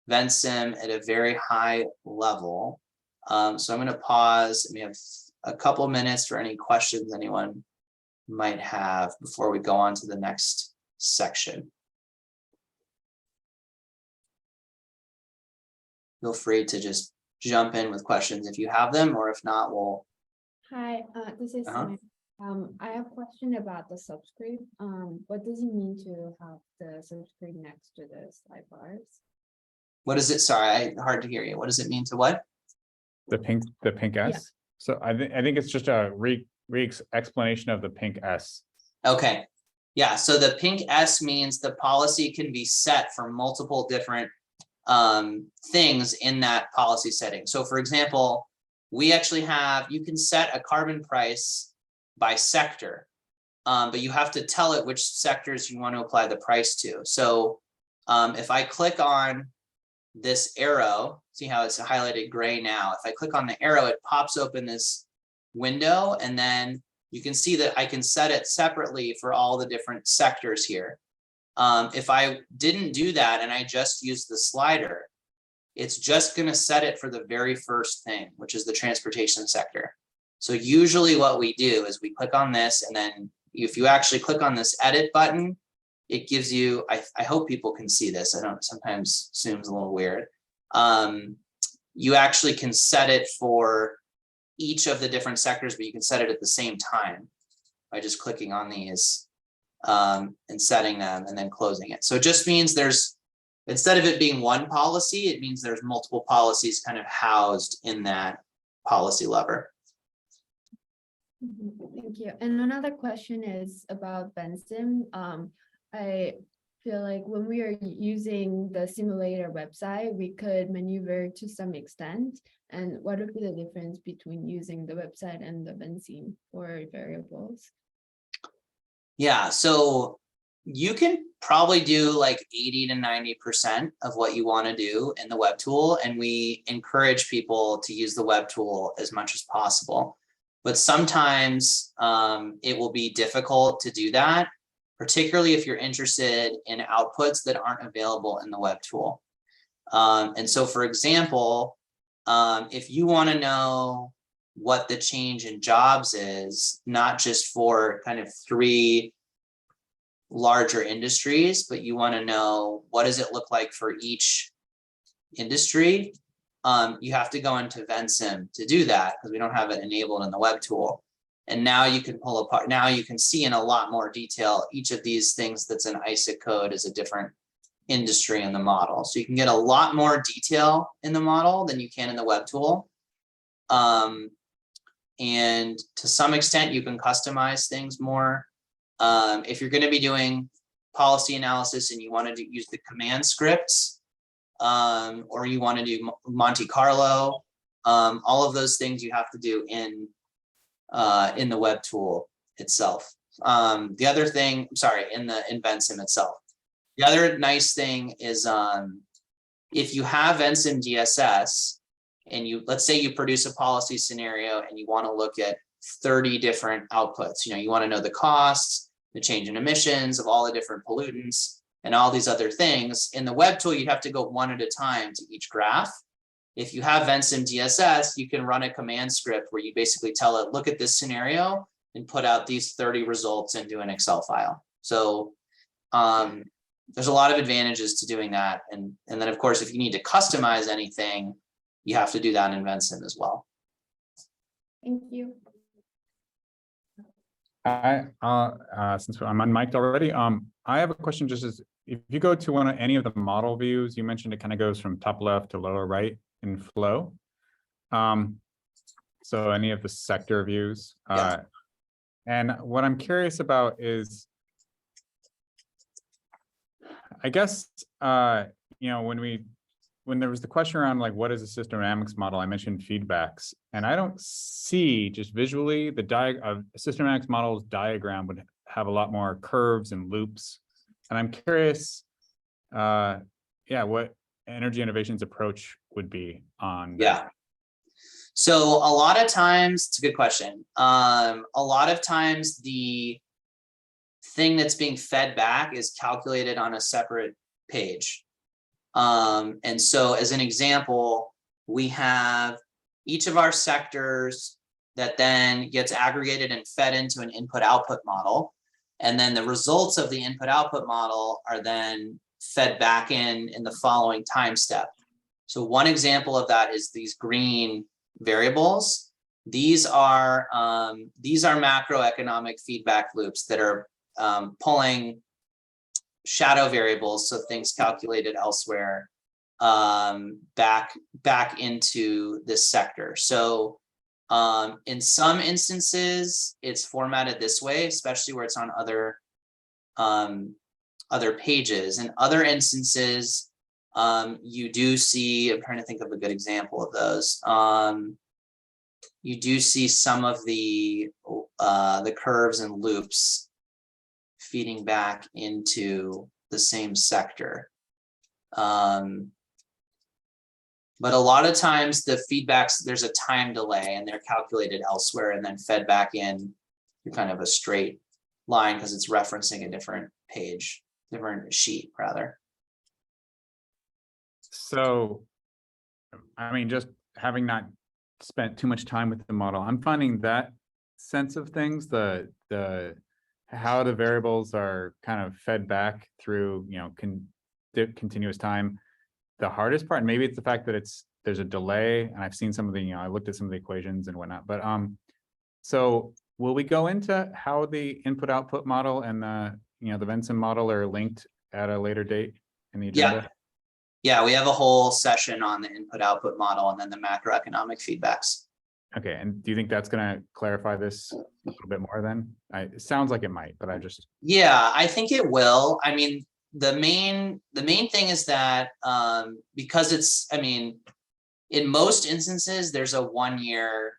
Vensim at a very high level. So I'm going to pause, and we have a couple minutes for any questions anyone might have before we go on to the next section. Feel free to just jump in with questions if you have them, or if not, we'll. Hi, this is Sam. I have a question about the subscript. What does it mean to have the subscript next to the slide bars? What is it? Sorry, hard to hear you. What does it mean to what? The pink S. Yeah. So I think it's just a explanation of the pink S. Okay. Yeah, so the pink S means the policy can be set for multiple different things in that policy setting. So for example, we actually have, you can set a carbon price by sector, but you have to tell it which sectors you want to apply the price to. So if I click on this arrow, see how it's highlighted gray now. If I click on the arrow, it pops open this window, and then you can see that I can set it separately for all the different sectors here. If I didn't do that and I just used the slider, it's just going to set it for the very first thing, which is the transportation sector. So usually what we do is we click on this, and then if you actually click on this edit button, it gives you, I hope people can see this. I don't, sometimes Zoom's a little weird. You actually can set it for each of the different sectors, but you can set it at the same time by just clicking on these and setting them and then closing it. So it just means there's, instead of it being one policy, it means there's multiple policies kind of housed in that policy lever. Thank you. And another question is about Vensim. I feel like when we are using the simulator website, we could maneuver to some extent. And what would be the difference between using the website and the Vensim for variables? Yeah, so you can probably do like 80 to 90% of what you want to do in the web tool. And we encourage people to use the web tool as much as possible. But sometimes it will be difficult to do that, particularly if you're interested in outputs that aren't available in the web tool. And so, for example, if you want to know what the change in jobs is, not just for kind of 3 larger industries, but you want to know what does it look like for each industry, you have to go into Vensim to do that because we don't have it enabled in the web tool. And now you can pull apart, now you can see in a lot more detail each of these things that's an ISIC code is a different industry in the model. So you can get a lot more detail in the model than you can in the web tool. And to some extent, you can customize things more. If you're going to be doing policy analysis and you want to use the command scripts, or you want to do Monte Carlo, all of those things you have to do in the web tool itself. The other thing, sorry, in Vensim itself. The other nice thing is if you have Vensim DSS and let's say you produce a policy scenario and you want to look at 30 different outputs, you know, you want to know the costs, the change in emissions of all the different pollutants, and all these other things. In the web tool, you'd have to go one at a time to each graph. If you have Vensim DSS, you can run a command script where you basically tell it, look at this scenario and put out these 30 results into an Excel file. So there's a lot of advantages to doing that. And then of course, if you need to customize anything, you have to do that in Vensim as well. Thank you. Since I'm unmiked already, I have a question. Just as if you go to any of the model views, you mentioned it kind of goes from top left to lower right in flow. So any of the sector views. Yeah. And what I'm curious about is, I guess, you know, when there was the question around like, what is a system dynamics model? I mentioned feedbacks, and I don't see just visually a system dynamics model's diagram would have a lot more curves and loops. And I'm curious, yeah, what Energy Innovation's approach would be on that. Yeah. So a lot of times, it's a good question. A lot of times the thing that's being fed back is calculated on a separate page. And so as an example, we have each of our sectors that then gets aggregated and fed into an input-output model. And then the results of the input-output model are then fed back in the following time step. So one example of that is these green variables. These are macroeconomic feedback loops that are pulling shadow variables, so things calculated elsewhere, back into this sector. So in some instances, it's formatted this way, especially where it's on other pages. In other instances, you do see, I'm trying to think of a good example of those. You do see some of the curves and loops feeding back into the same sector. But a lot of times the feedbacks, there's a time delay and they're calculated elsewhere and then fed back in through kind of a straight line because it's referencing a different page, different sheet rather. So, I mean, just having not spent too much time with the model, I'm finding that sense of things, the how the variables are kind of fed back through, you know, continuous time, the hardest part. And maybe it's the fact that there's a delay, and I've seen some of the, you know, I looked at some of the equations and whatnot. But so will we go into how the input-output model and the, you know, the Vensim model are linked at a later date in the agenda? Yeah, we have a whole session on the input-output model and then the macroeconomic feedbacks. Okay, and do you think that's going to clarify this a little bit more then? It sounds like it might, but I just... Yeah, I think it will. I mean, the main thing is that because it's, I mean, in most instances, there's a 1-year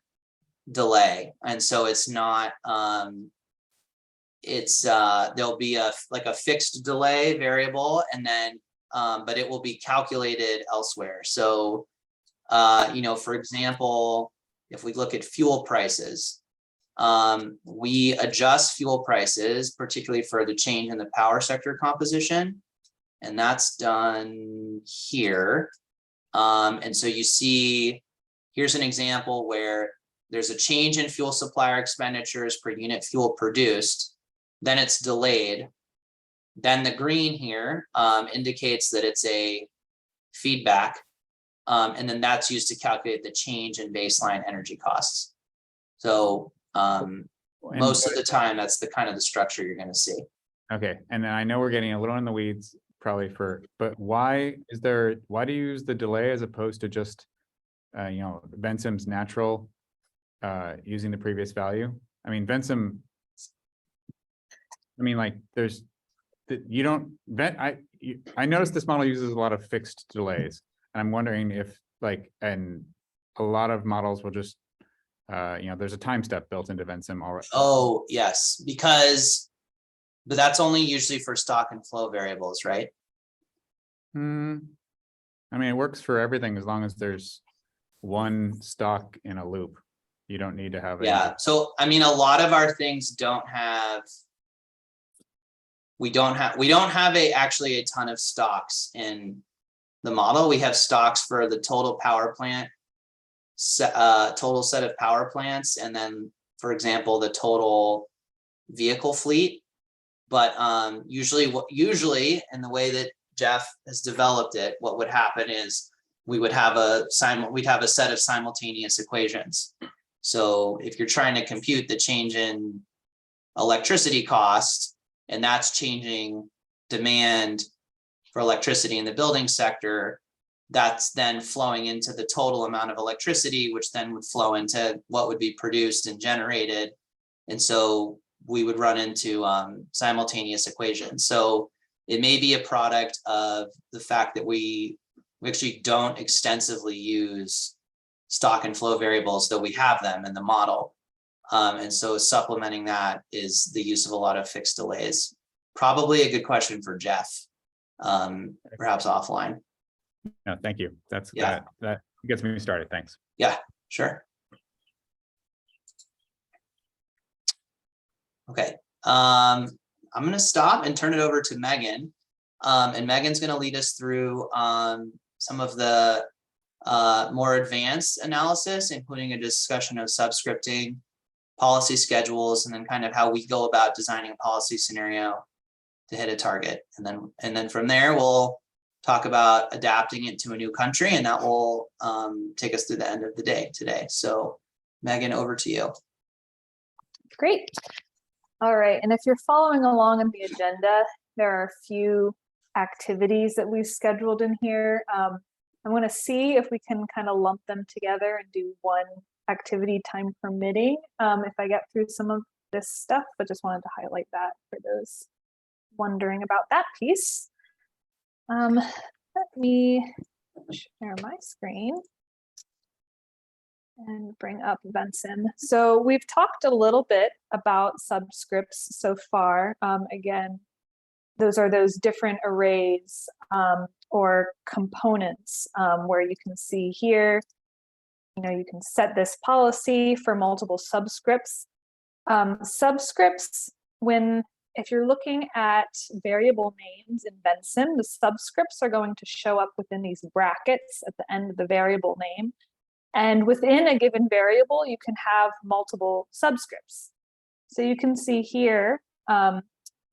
delay. And so it's not, there'll be like a fixed delay variable, and then, but it will be calculated elsewhere. So, you know, for example, if we look at fuel prices, we adjust fuel prices, particularly for the change in the power sector composition, and that's done here. And so you see, here's an example where there's a change in fuel supplier expenditures per unit fuel produced, then it's delayed. Then the green here indicates that it's a feedback. And then that's used to calculate the change in baseline energy costs. So most of the time, that's the kind of the structure you're going to see. Okay, and then I know we're getting a little in the weeds probably but why do you use the delay as opposed to just, you know, Vensim's natural using the previous value? I mean, Vensim, I mean, like I noticed this model uses a lot of fixed delays. And I'm wondering if and a lot of models will just, you know, there's a time step built into Vensim already. Oh, yes, but that's only usually for stock and flow variables, right? I mean, it works for everything as long as there's one stock in a loop. You don't need to have Yeah, so I mean, a lot of our things don't have we don't have actually a ton of stocks in the model. We have stocks for the total power plant, total set of power plants, and then, for example, the total vehicle fleet. But usually in the way that Jeff has developed it, what would happen is we would have we'd have a set of simultaneous equations. So if you're trying to compute the change in electricity cost, and that's changing demand for electricity in the building sector, that's then flowing into the total amount of electricity, which then would flow into what would be produced and generated. And so we would run into simultaneous equations. So it may be a product of the fact that we actually don't extensively use stock and flow variables, though we have them in the model. And so supplementing that is the use of a lot of fixed delays. Probably a good question for Jeff, perhaps offline. No, thank you. That's Yeah. that gets me started. Thanks. Yeah, sure. Okay, I'm going to stop and turn it over to Megan. And Megan's going to lead us through some of the more advanced analysis, including a discussion of subscripting, policy schedules, and then kind of how we go about designing a policy scenario to hit a target. And then from there, we'll talk about adapting it to a new country, and that will take us through the end of the day today. So Megan, over to you. Great. All right, and if you're following along in the agenda, there are a few activities that we've scheduled in here. I'm going to see if we can kind of lump them together and do one activity, time permitting, if I get through some of this stuff, but just wanted to highlight that for those wondering about that piece. Let me share my screen and bring up Vensim. So we've talked a little bit about subscripts so far. Again, those are those different arrays or components where you can see here, you can set this policy for multiple subscripts. Subscripts, if you're looking at variable names in Vensim, the subscripts are going to show up within these brackets at the end of the variable name. And within a given variable, you can have multiple subscripts. So you can see here,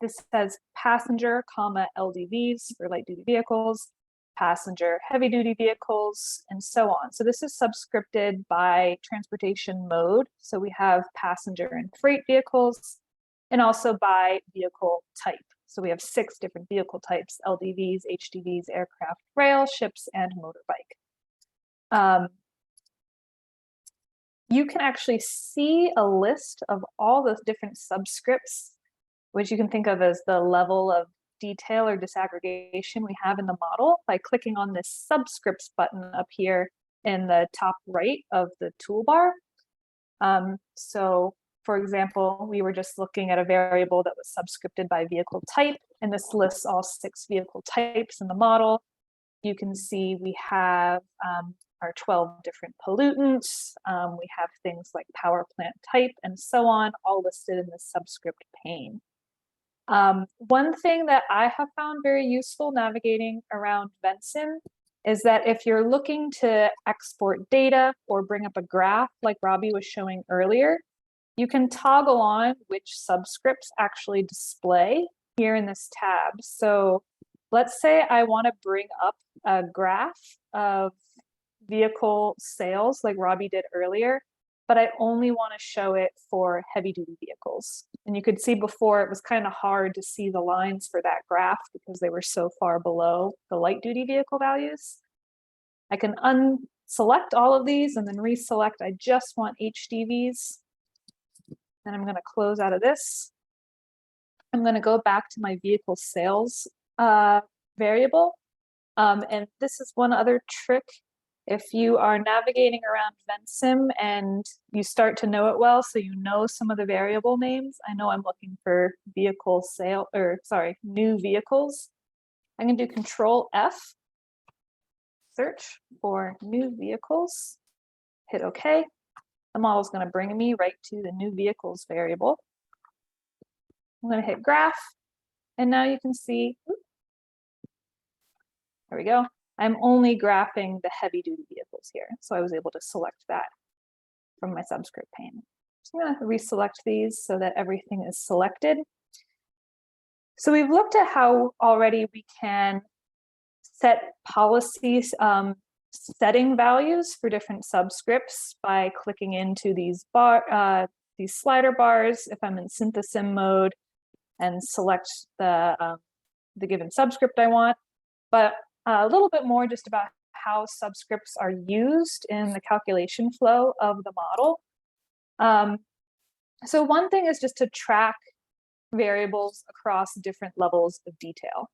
this says passenger, LDVs for light duty vehicles, passenger heavy duty vehicles, and so on. So this is subscripted by transportation mode. So we have passenger and freight vehicles, and also by vehicle type. So we have 6 different vehicle types: LDVs, HDVs, aircraft, rail, ships, and motorbike. You can actually see a list of all those different subscripts, which you can think of as the level of detail or disaggregation we have in the model, by clicking on this subscripts button up here in the top right of the toolbar. So for example, we were just looking at a variable that was subscripted by vehicle type, and this lists all 6 vehicle types in the model. You can see we have our 12 different pollutants. We have things like power plant type and so on, all listed in the subscript pane. One thing that I have found very useful navigating around Vensim is that if you're looking to export data or bring up a graph like Robbie was showing earlier, you can toggle on which subscripts actually display here in this tab. So let's say I want to bring up a graph of vehicle sales like Robbie did earlier, but I only want to show it for heavy duty vehicles. And you could see before it was kind of hard to see the lines for that graph because they were so far below the light duty vehicle values. I can unselect all of these and then reselect, I just want HDVs. Then I'm going to close out of this. I'm going to go back to my vehicle sales variable. And this is one other trick. If you are navigating around Vensim and you start to know it well, so you know some of the variable names, I know I'm looking for vehicle sale, or sorry, new vehicles. I'm going to do Control F, search for new vehicles, hit OK. The model is going to bring me right to the new vehicles variable. I'm going to hit graph. And now you can see, there we go. I'm only graphing the heavy duty vehicles here. So I was able to select that from my subscript pane. So I'm gonna reselect these so that everything is selected. So we've looked at how already we can set policies, setting values for different subscripts by clicking into these slider bars if I'm in synthesim mode and select the given subscript I want. But a little bit more just about how subscripts are used in the calculation flow of the model. So one thing is just to track variables across different levels of detail.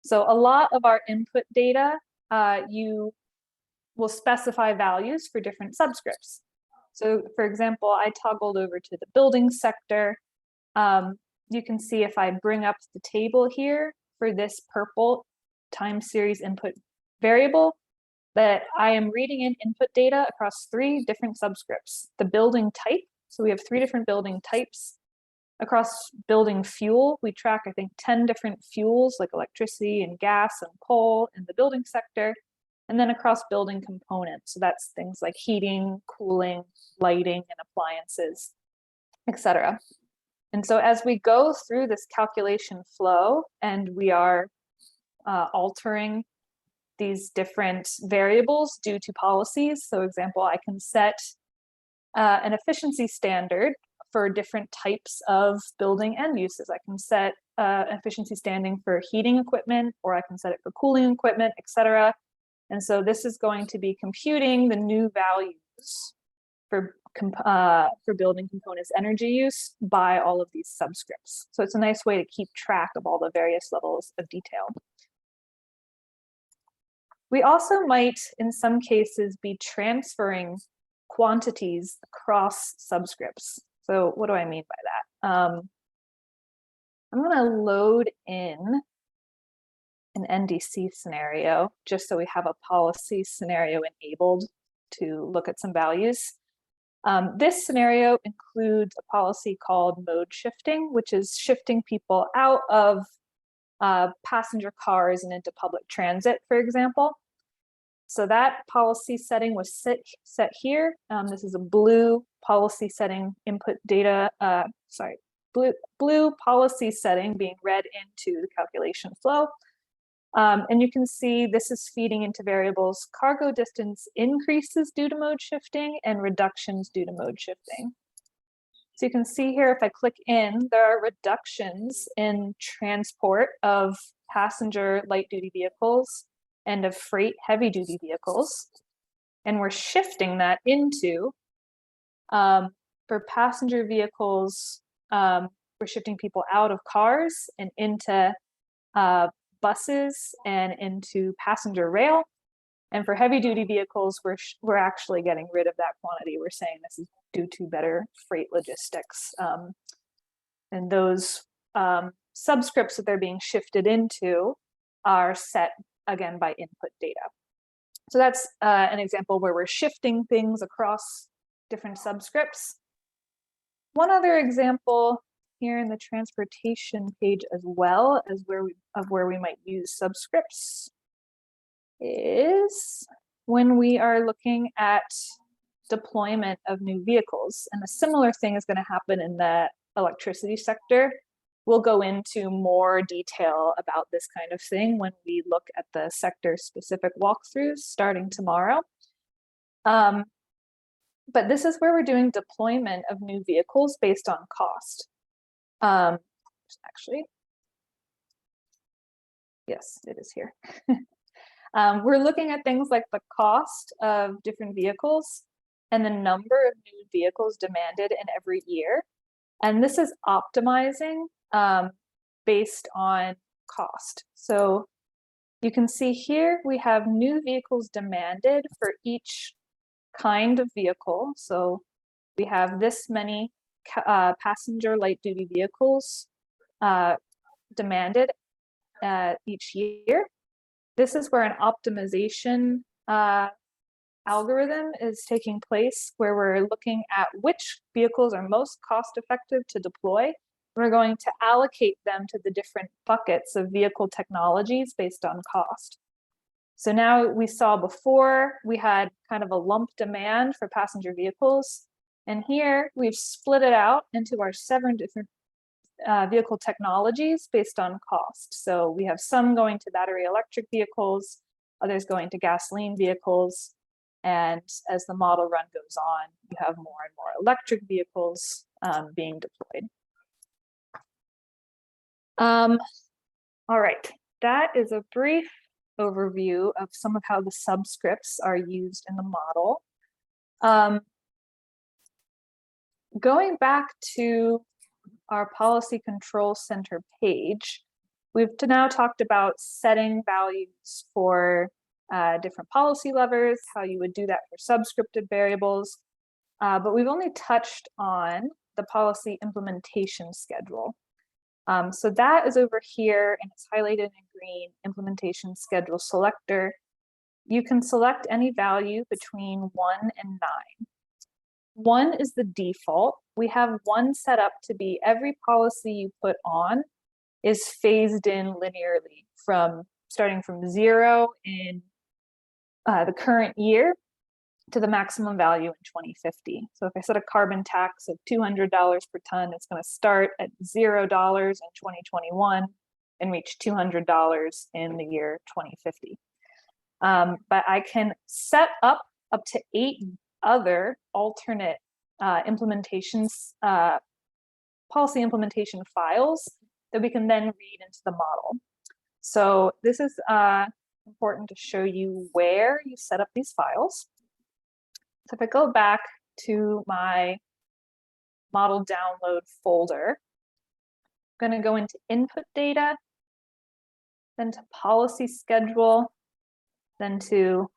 So a lot of our input data, you will specify values for different subscripts. So for example, I toggled over to the building sector. You can see if I bring up the table here for this purple time series input variable, that I am reading in input data across 3 different subscripts. The building type, so we have 3 different building types. Across building fuel, we track, I think, 10 different fuels like electricity and gas and coal in the building sector. And then across building components, so that's things like heating, cooling, lighting, and appliances, etc. And so as we go through this calculation flow and we are altering these different variables due to policies, so example, I can set an efficiency standard for different types of building end uses. I can set efficiency standing for heating equipment, or I can set it for cooling equipment, etc. And so this is going to be computing the new values for building components energy use by all of these subscripts. So it's a nice way to keep track of all the various levels of detail. We also might, in some cases, be transferring quantities across subscripts. So what do I mean by that? I'm going to load in an NDC scenario just so we have a policy scenario enabled to look at some values. This scenario includes a policy called mode shifting, which is shifting people out of passenger cars and into public transit, for example. So that policy setting was set here. This is a blue policy setting input data, blue policy setting being read into the calculation flow. And you can see this is feeding into variables. Cargo distance increases due to mode shifting and reductions due to mode shifting. So you can see here, if I click in, there are reductions in transport of passenger light duty vehicles and of freight heavy duty vehicles. And we're shifting that into, for passenger vehicles, we're shifting people out of cars and into buses and into passenger rail. And for heavy duty vehicles, we're actually getting rid of that quantity. We're saying this is due to better freight logistics. And those subscripts that they're being shifted into are set again by input data. So that's an example where we're shifting things across different subscripts. One other example here in the transportation page as well as where we might use subscripts is when we are looking at deployment of new vehicles. And a similar thing is going to happen in the electricity sector. We'll go into more detail about this kind of thing when we look at the sector specific walkthroughs starting tomorrow. But this is where we're doing deployment of new vehicles based on cost. Actually, yes, it is here. We're looking at things like the cost of different vehicles and the number of new vehicles demanded in every year. And this is optimizing based on cost. So you can see here we have new vehicles demanded for each kind of vehicle. So we have this many passenger light duty vehicles demanded each year. This is where an optimization algorithm is taking place, where we're looking at which vehicles are most cost effective to deploy we're going to allocate them to the different buckets of vehicle technologies based on cost. So now we saw before we had kind of a lump demand for passenger vehicles. And here we've split it out into our 7 different vehicle technologies based on cost. So we have some going to battery electric vehicles, others going to gasoline vehicles. And as the model run goes on, you have more and more electric vehicles being deployed. All right, that is a brief overview of some of how the subscripts are used in the model. Going back to our policy control center page, we've now talked about setting values for different policy levers, how you would do that for subscripted variables, but we've only touched on the policy implementation schedule. So that is over here and it's highlighted in green, implementation schedule selector. You can select any value between 1 and 9. 1 is the default. We have 1 set up to be every policy you put on is phased in linearly from starting from 0 in the current year to the maximum value in 2050. So if I set a carbon tax of $200 per ton, it's going to start at $0 in 2021 and reach $200 in the year 2050. But I can set up to 8 other alternate implementations, policy implementation files that we can then read into the model. So this is important to show you where you set up these files. So if I go back to my model download folder, I'm going to go into input data, then to policy schedule, then to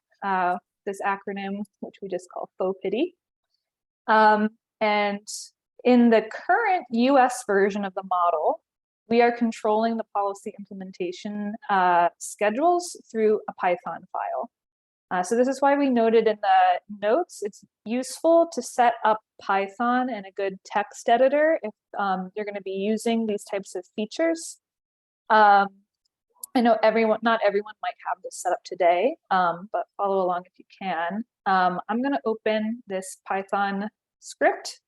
this acronym, which we just call FOPIDI. And in the current US version of the model, we are controlling the policy implementation schedules through a Python file. So this is why we noted in the notes, it's useful to set up Python and a good text editor if you're going to be using these types of features. I know not everyone might have this set up today, but follow along if you can. I'm going to open this Python script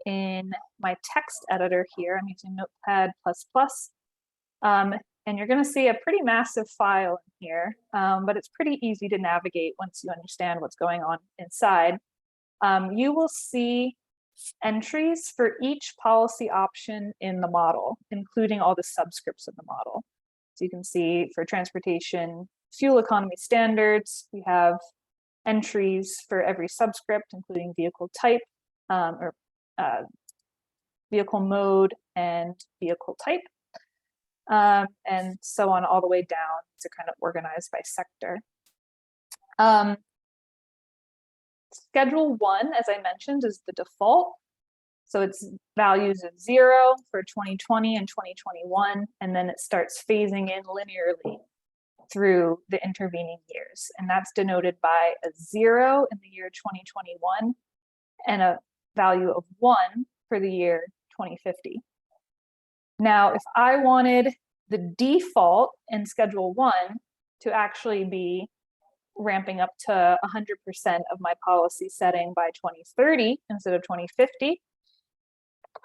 in my text editor here. I'm using Notepad++. And you're going to see a pretty massive file in here, but it's pretty easy to navigate once you understand what's going on inside. You will see entries for each policy option in the model, including all the subscripts of the model. So you can see for transportation fuel economy standards, we have entries for every subscript, including vehicle type, or vehicle mode and vehicle type. And so on all the way down to kind of organized by sector. Schedule 1, as I mentioned, is the default. So it's values of 0 for 2020 and 2021, and then it starts phasing in linearly through the intervening years. And that's denoted by a 0 in the year 2021 and a value of 1 for the year 2050. Now, if I wanted the default in Schedule 1 to actually be ramping up to 100% of my policy setting by 2030 instead of 2050,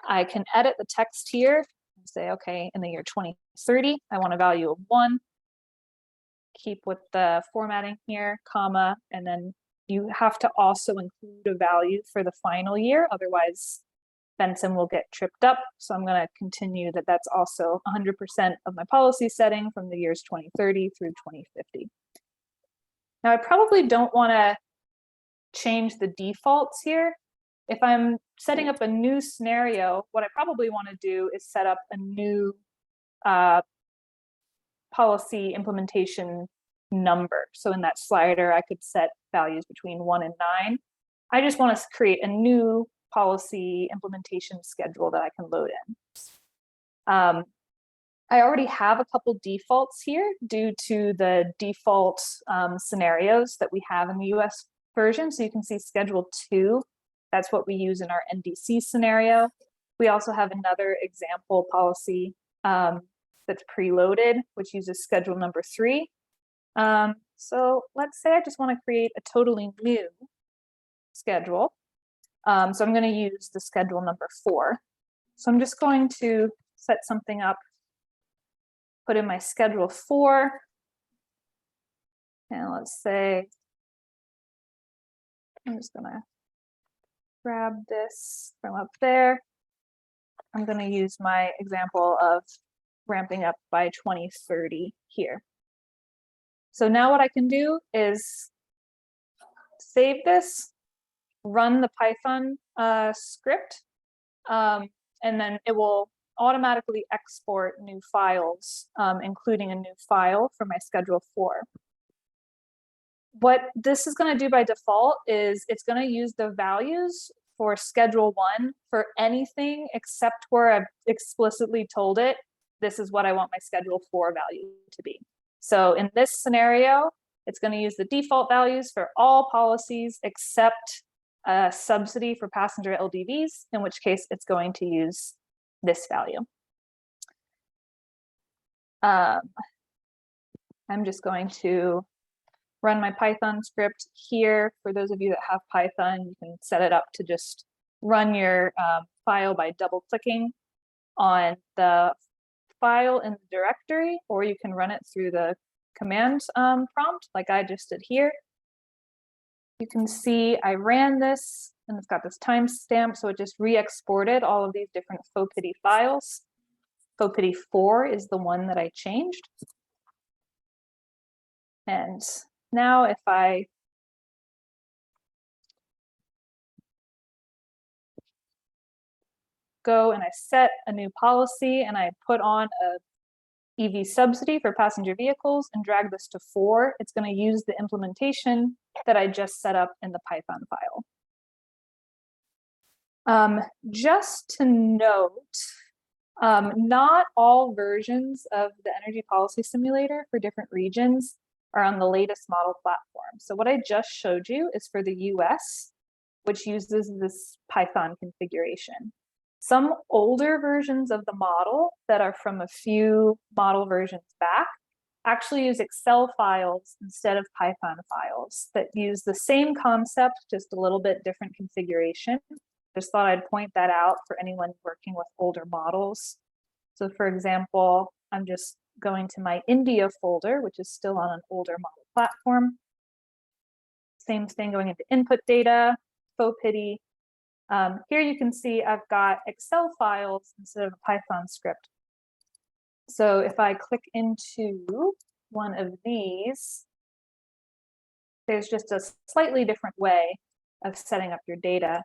I can edit the text here and say, okay, in the year 2030, I want a value of 1. Keep with the formatting here, comma, and then you have to also include a value for the final year, otherwise Vensim will get tripped up. So I'm going to continue that that's also 100% of my policy setting from the years 2030 through 2050. Now I probably don't want to change the defaults here. If I'm setting up a new scenario, what I probably want to do is set up a new policy implementation number. So in that slider, I could set values between 1 and 9. I just want to create a new policy implementation schedule that I can load in. I already have a couple defaults here due to the default scenarios that we have in the US version. So you can see Schedule 2, that's what we use in our NDC scenario. We also have another example policy that's preloaded, which uses schedule number 3. So let's say I just want to create a totally new schedule. So I'm going to use the schedule number 4. So I'm just going to set something up, put in my schedule 4. And let's say, I'm just going to grab this from up there. I'm going to use my example of ramping up by 2030 here. So now what I can do is save this, run the Python script, and then it will automatically export new files, including a new file for my schedule 4. What this is going to do by default is it's going to use the values for schedule 1 for anything except where I've explicitly told it, this is what I want my schedule 4 value to be. So in this scenario, it's going to use the default values for all policies except subsidy for passenger LDVs, in which case it's going to use this value. I'm just going to run my Python script here. For those of you that have Python, you can set it up to just run your file by double clicking on the file in the directory, or you can run it through the command prompt like I just did here. You can see I ran this and it's got this timestamp, so it just re-exported all of these different FOPIDI files. FOPIDI 4 is the one that I changed. And now if I go and I set a new policy and I put on a EV subsidy for passenger vehicles and drag this to 4, it's going to use the implementation that I just set up in the Python file. Just to note, not all versions of the energy policy simulator for different regions are on the latest model platform. So what I just showed you is for the US, which uses this Python configuration. Some older versions of the model that are from a few model versions back actually use Excel files instead of Python files that use the same concept, just a little bit different configuration. Just thought I'd point that out for anyone working with older models. So for example, I'm just going to my India folder, which is still on an older model platform. Same thing going into input data, FOPIDI. Here you can see I've got Excel files instead of a Python script. So if I click into one of these, there's just a slightly different way of setting up your data.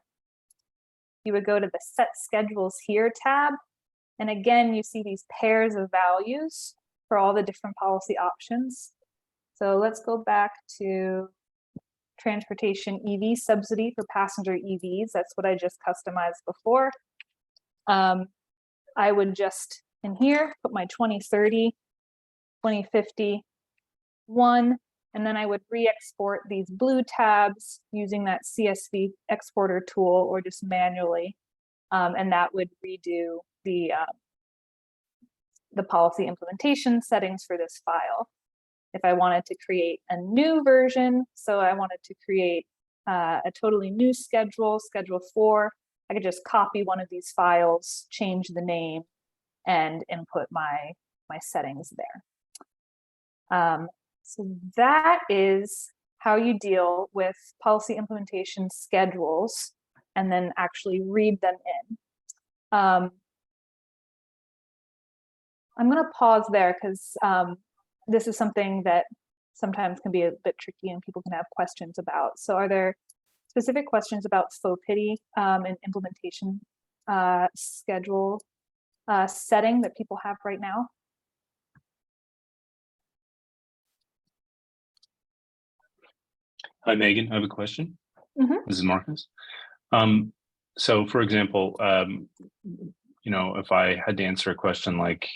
You would go to the Set Schedules Here tab, and again, you see these pairs of values for all the different policy options. So let's go back to transportation EV subsidy for passenger EVs. That's what I just customized before. I would just in here put my 2030, 2050, 1, and then I would re-export these blue tabs using that CSV exporter tool or just manually, and that would redo the policy implementation settings for this file. If I wanted to create a new version, so I wanted to create a totally new schedule, schedule 4, I could just copy one of these files, change the name, and input my settings there. So that is how you deal with policy implementation schedules and then actually read them in. I'm going to pause there because this is something that sometimes can be a bit tricky and people can have questions about. So are there specific questions about FOPIDI and implementation schedule setting that people have right now? Hi, Megan, I have a question. This is Marcus. So for example, you know, if I had to answer a question like,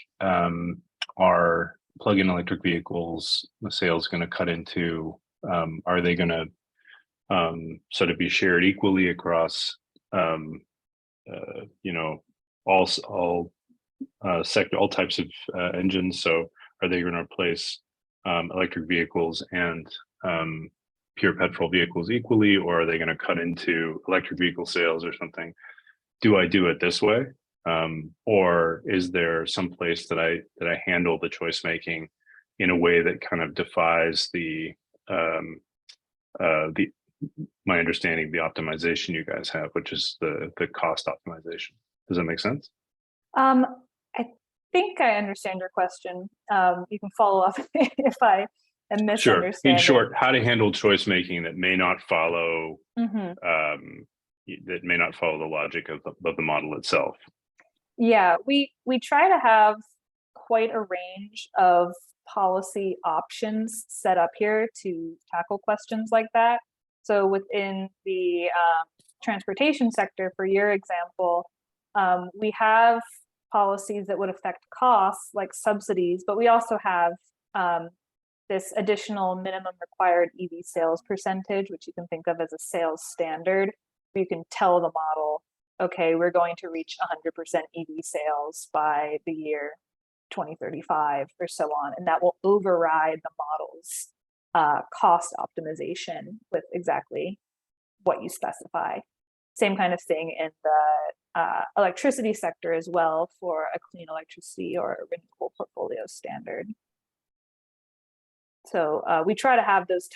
are plug-in electric vehicles, the sales going to cut into, are they going to sort of be shared equally across, you know, all all types of engines. So are they going to replace electric vehicles and pure petrol vehicles equally, or are they going to cut into electric vehicle sales or something? Do I do it this way? Or is there some place that I handle the choice making in a way that kind of defies my understanding of the optimization you guys have, which is the cost optimization? Does that make sense? I think I understand your question. You can follow up if I am Sure. misunderstanding. In short, how to handle choice making that may not follow that may not follow the logic of the model itself. Yeah, we try to have quite a range of policy options set up here to tackle questions like that. So within the transportation sector, for your example, we have policies that would affect costs like subsidies, but we also have this additional minimum required EV sales percentage, which you can think of as a sales standard. You can tell the model, okay, we're going to reach 100% EV sales by the year 2035 or so on, and that will override the model's cost optimization with exactly what you specify. Same kind of thing in the electricity sector as well for a clean electricity or a renewable portfolio standard. So we try to have those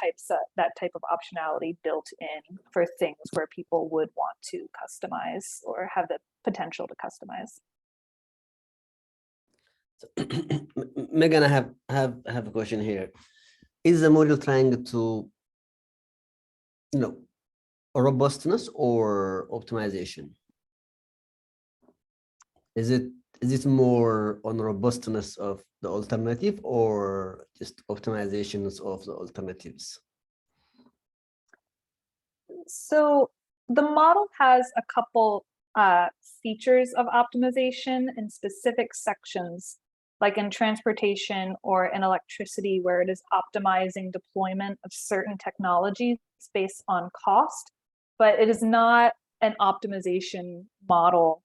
that type of optionality built in for things where people would want to customize or have the potential to customize. Megan, I have a question here. Is the model trying to, robustness or optimization? Is it more on robustness of the alternative or just optimizations of the alternatives? So the model has a couple features of optimization in specific sections, like in transportation or in electricity, where it is optimizing deployment of certain technologies based on cost, but it is not an optimization model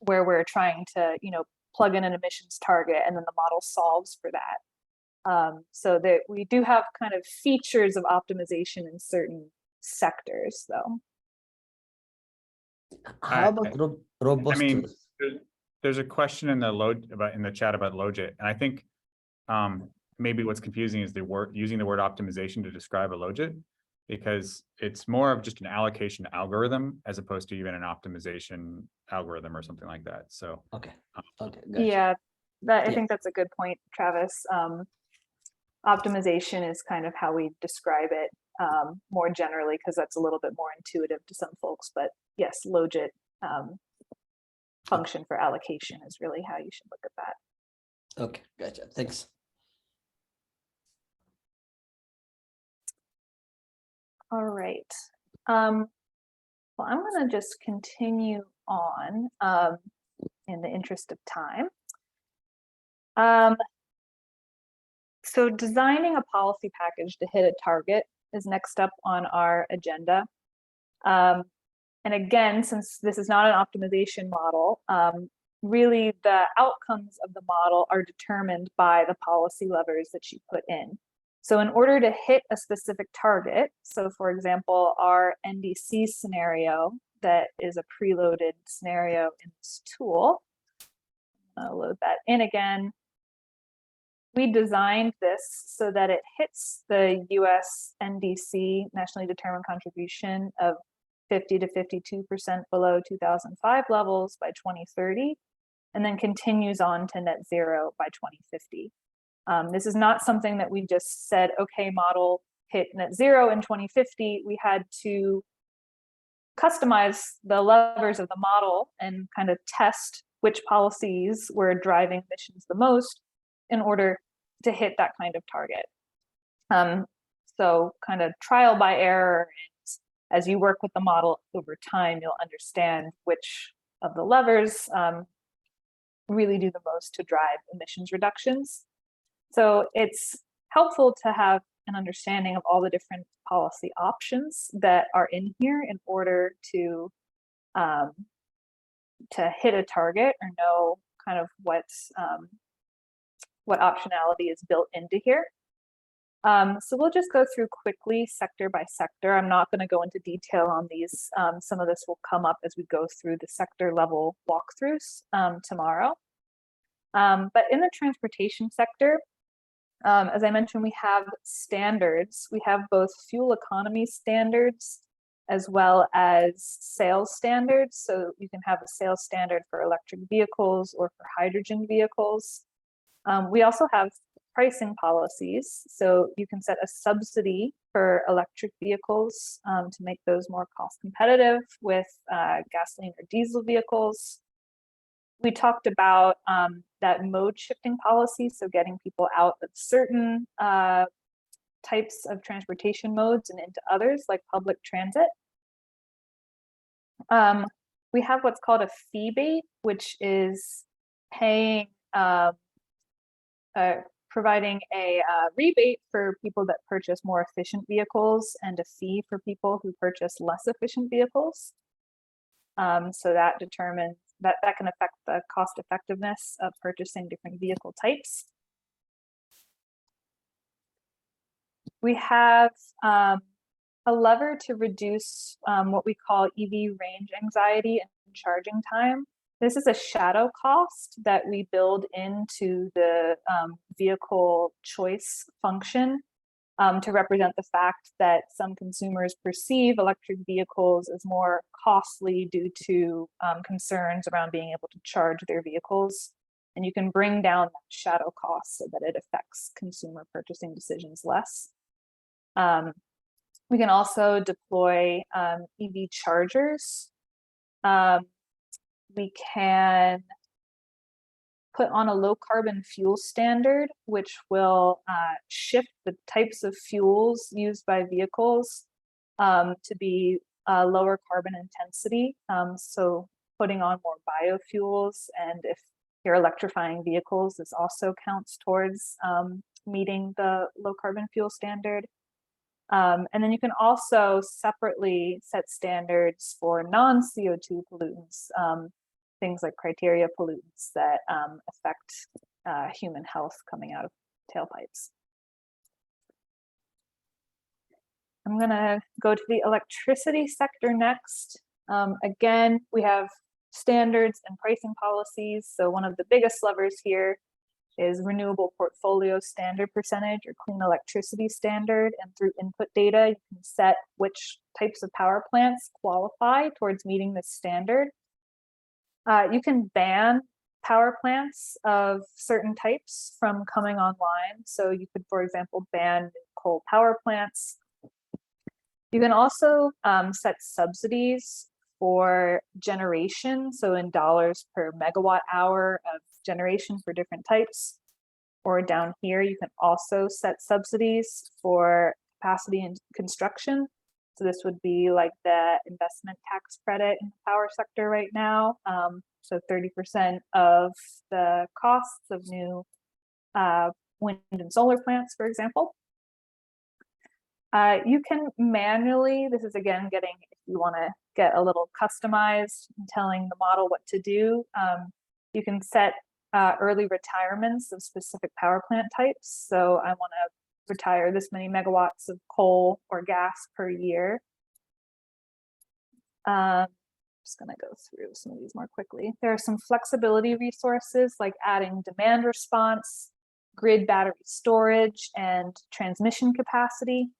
where we're trying to, plug in an emissions target and then the model solves for that. So that we do have kind of features of optimization in certain sectors, though. How about robustness? I mean, there's a question in the chat about logit, and I think maybe what's confusing is using the word optimization to describe a logit, because it's more of just an allocation algorithm as opposed to even an optimization algorithm or something like that. So okay, gotcha. Yeah, I think that's a good point, Travis. Optimization is kind of how we describe it more generally, because that's a little bit more intuitive to some folks. But yes, logit function for allocation is really how you should look at that. Okay, gotcha. Thanks. All right. Well, I'm going to just continue on in the interest of time. So designing a policy package to hit a target is next up on our agenda. And again, since this is not an optimization model, really the outcomes of the model are determined by the policy levers that you put in. So in order to hit a specific target, so for example, our NDC scenario that is a preloaded scenario in this tool, I'll load that in again. We designed this so that it hits the US NDC, nationally determined contribution, of 50 to 52% below 2005 levels by 2030, and then continues on to net zero by 2050. This is not something that we just said, okay, model hit net zero in 2050. We had to customize the levers of the model and kind of test which policies were driving emissions the most in order to hit that kind of target. So kind of trial by error, and as you work with the model over time, you'll understand which of the levers really do the most to drive emissions reductions. So it's helpful to have an understanding of all the different policy options that are in here in order to hit a target or know kind of what optionality is built into here. So we'll just go through quickly sector by sector. I'm not going to go into detail on these. Some of this will come up as we go through the sector level walkthroughs tomorrow. But in the transportation sector, as I mentioned, we have standards. We have both fuel economy standards as well as sales standards. So you can have a sales standard for electric vehicles or for hydrogen vehicles. We also have pricing policies. So you can set a subsidy for electric vehicles to make those more cost competitive with gasoline or diesel vehicles. We talked about that mode shifting policy, so getting people out of certain types of transportation modes and into others like public transit. We have what's called a fee bait, which is paying, providing a rebate for people that purchase more efficient vehicles and a fee for people who purchase less efficient vehicles. So that determines that can affect the cost effectiveness of purchasing different vehicle types. We have a lever to reduce what we call EV range anxiety and charging time. This is a shadow cost that we build into the vehicle choice function to represent the fact that some consumers perceive electric vehicles as more costly due to concerns around being able to charge their vehicles. And you can bring down that shadow cost so that it affects consumer purchasing decisions less. We can also deploy EV chargers. We can put on a low carbon fuel standard, which will shift the types of fuels used by vehicles to be lower carbon intensity. So putting on more biofuels, and if you're electrifying vehicles, this also counts towards meeting the low carbon fuel standard. And then you can also separately set standards for non-CO2 pollutants, things like criteria pollutants that affect human health coming out of tailpipes. I'm gonna go to the electricity sector next. Again, we have standards and pricing policies. So one of the biggest levers here is renewable portfolio standard percentage or clean electricity standard. And through input data, you can set which types of power plants qualify towards meeting this standard. You can ban power plants of certain types from coming online. So you could, for example, ban coal power plants. You can also set subsidies for generation, so in dollars per megawatt hour of generation for different types. Or down here, you can also set subsidies for capacity and construction. So this would be like the investment tax credit in the power sector right now. So 30% of the costs of new wind and solar plants, for example. You can manually, this is again getting, if you want to get a little customized and telling the model what to do, you can set early retirements of specific power plant types. So I want to retire this many megawatts of coal or gas per year. Just going to go through some of these more quickly. There are some flexibility resources like adding demand response, grid battery storage, and transmission capacity.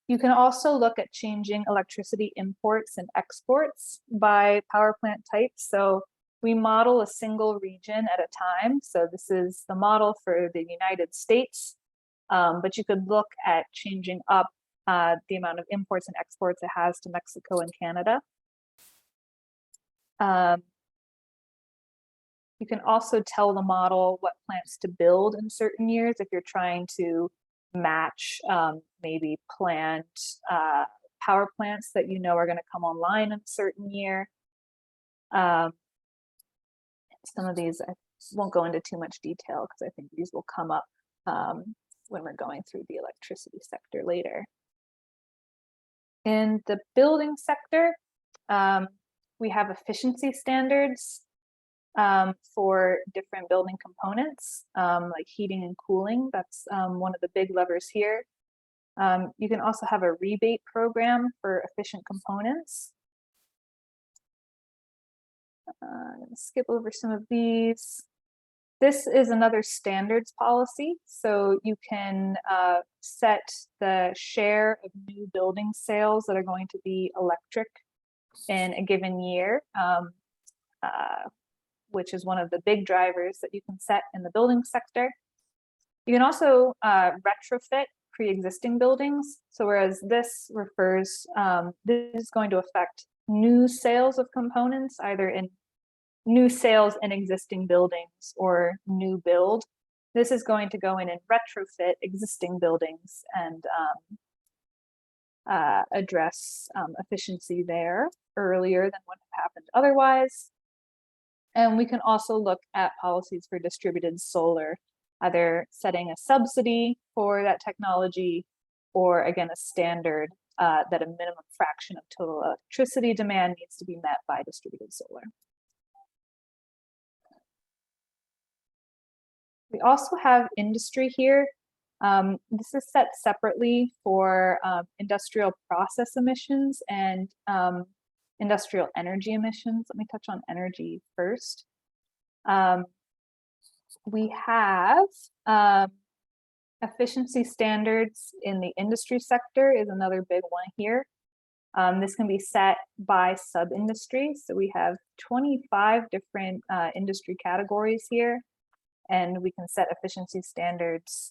You can also look at changing electricity imports and exports by power plant type. So we model a single region at a time. So this is the model for the United States, but you could look at changing up the amount of imports and exports it has to Mexico and Canada. You can also tell the model what plants to build in certain years if you're trying to match maybe planned power plants that you know are going to come online in a certain year. Some of these I won't go into too much detail because I think these will come up when we're going through the electricity sector later. In the building sector, we have efficiency standards for different building components, like heating and cooling. That's one of the big levers here. You can also have a rebate program for efficient components. I'm going to skip over some of these. This is another standards policy. So you can set the share of new building sales that are going to be electric in a given year, which is one of the big drivers that you can set in the building sector. You can also retrofit pre-existing buildings. So whereas this refers, this is going to affect new sales of components, either in new sales in existing buildings or new build. This is going to go in and retrofit existing buildings and address efficiency there earlier than what happened otherwise. And we can also look at policies for distributed solar, either setting a subsidy for that technology or again, a standard that a minimum fraction of total electricity demand needs to be met by distributed solar. We also have industry here. This is set separately for industrial process emissions and industrial energy emissions. Let me touch on energy first. We have efficiency standards in the industry sector is another big one here. This can be set by sub-industry. So we have 25 different industry categories here, and we can set efficiency standards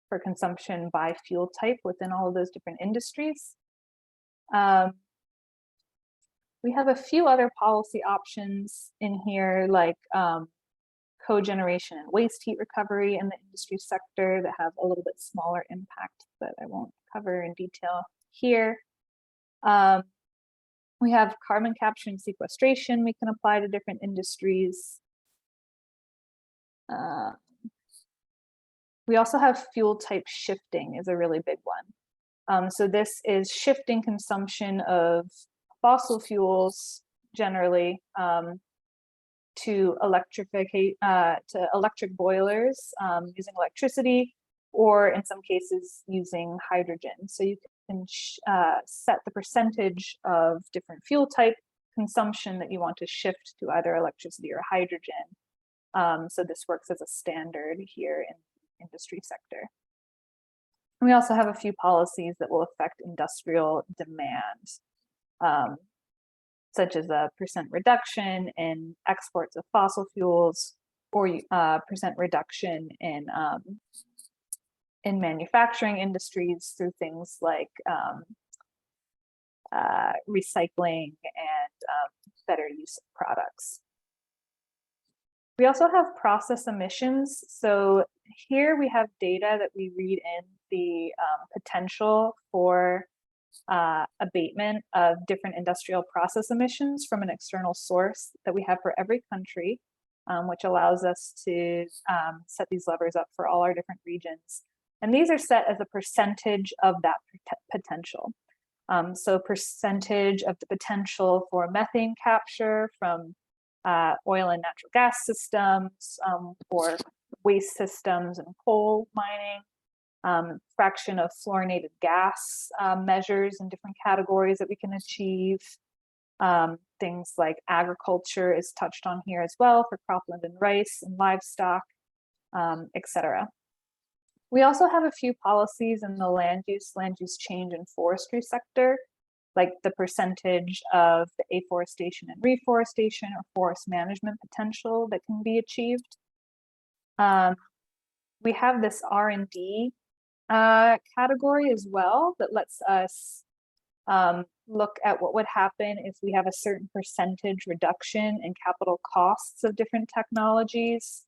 for consumption by fuel type within all of those different industries. We have a few other policy options in here, like cogeneration and waste heat recovery in the industry sector that have a little bit smaller impact that I won't cover in detail here. We have carbon capture and sequestration we can apply to different industries. We also have fuel type shifting is a really big one. So this is shifting consumption of fossil fuels generally to electric boilers using electricity, or in some cases using hydrogen. So you can set the percentage of different fuel type consumption that you want to shift to either electricity or hydrogen. So this works as a standard here in the industry sector. We also have a few policies that will affect industrial demand, such as a % reduction in exports of fossil fuels, or % reduction in manufacturing industries through things like recycling and better use of products. We also have process emissions. So here we have data that we read in the potential for abatement of different industrial process emissions from an external source that we have for every country, which allows us to set these levers up for all our different regions. And these are set as a percentage of that potential. So percentage of the potential for methane capture from oil and natural gas systems, or waste systems and coal mining, fraction of fluorinated gas measures in different categories that we can achieve. Things like agriculture is touched on here as well for cropland and rice and livestock, etc. We also have a few policies in the land use change and forestry sector, like the percentage of the afforestation and reforestation or forest management potential that can be achieved. We have this R&D category as well that lets us look at what would happen if we have a certain percentage reduction in capital costs of different technologies,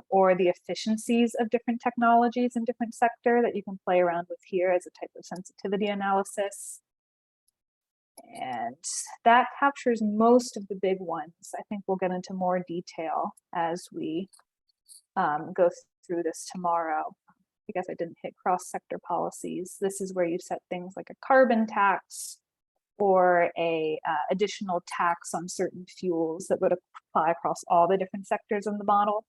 or the efficiencies of different technologies in different sector that you can play around with here as a type of sensitivity analysis. And that captures most of the big ones. I think we'll get into more detail as we go through this tomorrow. I guess I didn't hit cross-sector policies. This is where you set things like a carbon tax or a additional tax on certain fuels that would apply across all the different sectors of the model.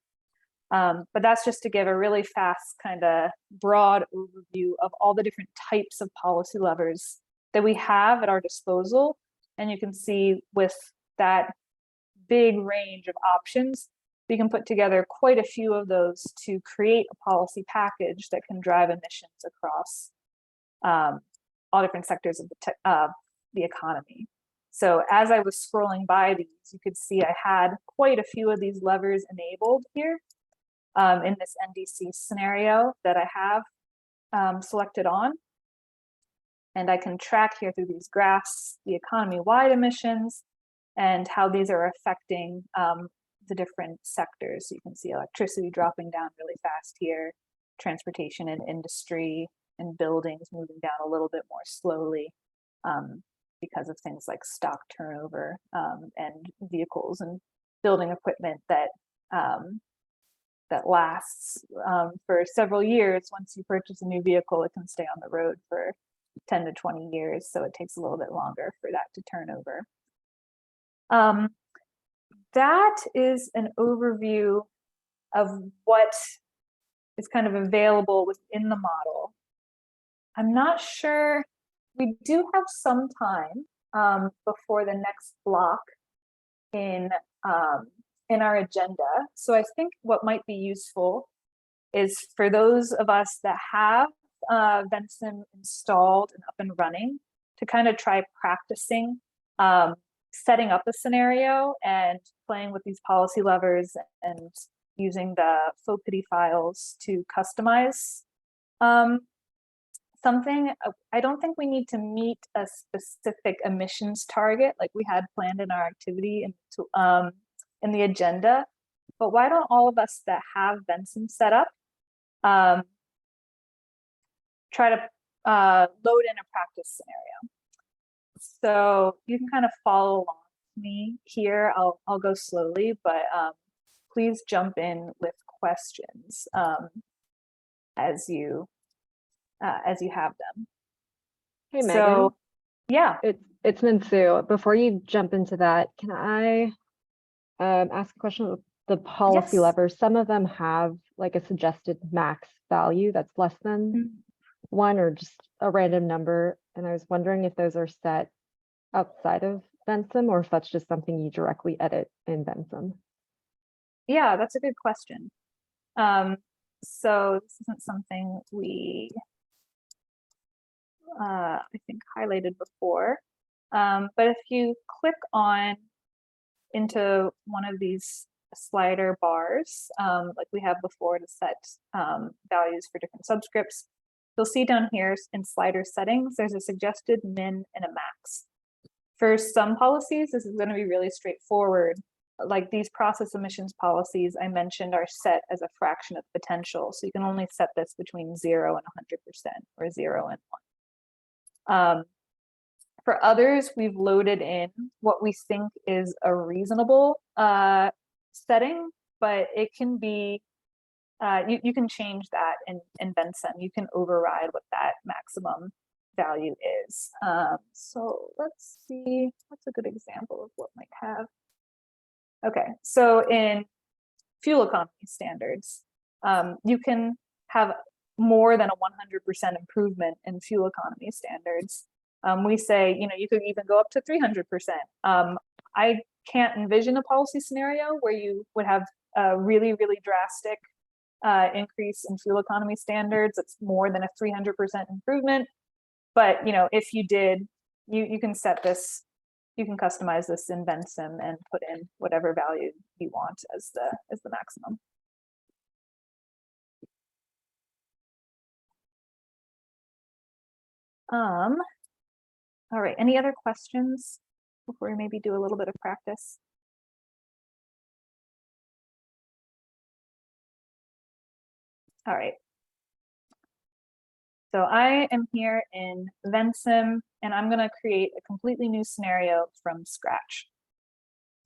But that's just to give a really fast kind of broad overview of all the different types of policy levers that we have at our disposal. And you can see with that big range of options, we can put together quite a few of those to create a policy package that can drive emissions across all different sectors of the economy. So as I was scrolling by these, you could see I had quite a few of these levers enabled here in this NDC scenario that I have selected on. And I can track here through these graphs the economy-wide emissions and how these are affecting the different sectors. So you can see electricity dropping down really fast here, transportation and industry and buildings moving down a little bit more slowly because of things like stock turnover and vehicles and building equipment that that lasts for several years. Once you purchase a new vehicle, it can stay on the road for 10 to 20 years. So it takes a little bit longer for that to turn over. That is an overview of what is kind of available within the model. I'm not sure, we do have some time before the next block in our agenda. So I think what might be useful is for those of us that have Vensim installed and up and running to kind of try practicing setting up a scenario and playing with these policy levers and using the FOPIDI files to customize something. I don't think we need to meet a specific emissions target like we had planned in our activity in the agenda, but why don't all of us that have Vensim set up try to load in a practice scenario. So you can kind of follow along with me here. I'll go slowly, but please jump in with questions as you have them. Hey, Megan. So, yeah. It's Minsu. Before you jump into that, can I ask a question of the policy Yes. levers? Some of them have like a suggested max value that's less than one or just a random number. And I was wondering if those are set outside of Vensim or if that's just something you directly edit in Vensim. Yeah, that's a good question. So this isn't something we, I think, highlighted before. But if you click on into one of these slider bars, like we have before to set values for different subscripts, you'll see down here in slider settings, there's a suggested min and a max. For some policies, this is going to be really straightforward. Like these process emissions policies I mentioned are set as a fraction of potential. So you can only set this between 0 and 100% or 0 and 1. For others, we've loaded in what we think is a reasonable setting, but it can be, you can change that in Vensim. You can override what that maximum value is. So let's see, what's a good example of what might have. Okay, so in fuel economy standards, you can have more than a 100% improvement in fuel economy standards. We say, you could even go up to 300%. I can't envision a policy scenario where you would have a really, really drastic increase in fuel economy standards. It's more than a 300% improvement. But if you did, you can set this, you can customize this in Vensim and put in whatever value you want as the maximum. All right, any other questions before we maybe do a little bit of practice? All right. So I am here in Vensim and I'm going to create a completely new scenario from scratch.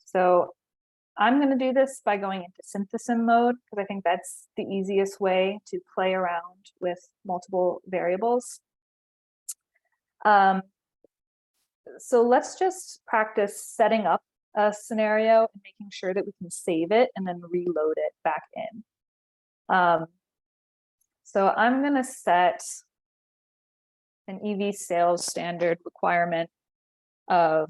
So I'm going to do this by going into synthesis mode because I think that's the easiest way to play around with multiple variables. So let's just practice setting up a scenario and making sure that we can save it and then reload it back in. So I'm going to set an EV sales standard requirement of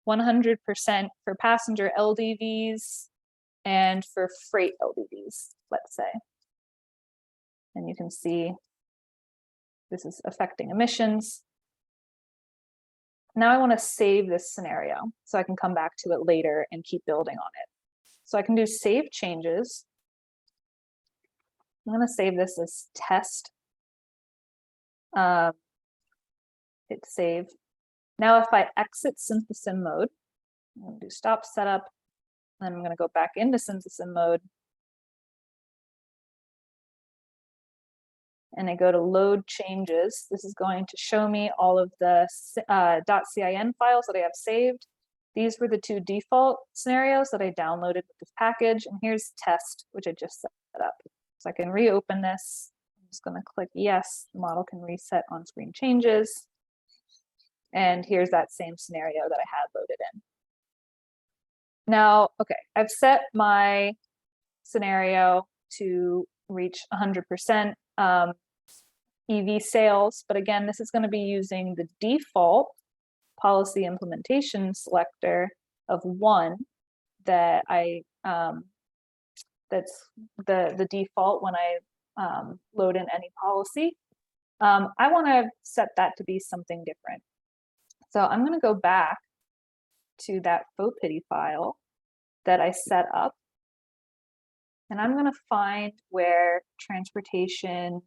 100% for passenger LDVs and for freight LDVs, let's say. And you can see this is affecting emissions. Now I want to save this scenario so I can come back to it later and keep building on it. So I can do save changes. I'm going to save this as test. Hit save. Now if I exit synthesis mode, I'm going to do stop setup, then I'm going to go back into synthesis mode. And I go to load changes. This is going to show me all of the .cin files that I have saved. These were the 2 default scenarios that I downloaded with this package. And here's test, which I just set up. So I can reopen this. I'm just going to click yes. The model can reset on screen changes. And here's that same scenario that I had loaded in. Now, okay, I've set my scenario to reach 100% EV sales, but again, this is going to be using the default policy implementation selector of 1 that I that's the default when I load in any policy. I want to set that to be something different. So I'm going to go back to that faux pity file that I set up. And I'm going to find where transportation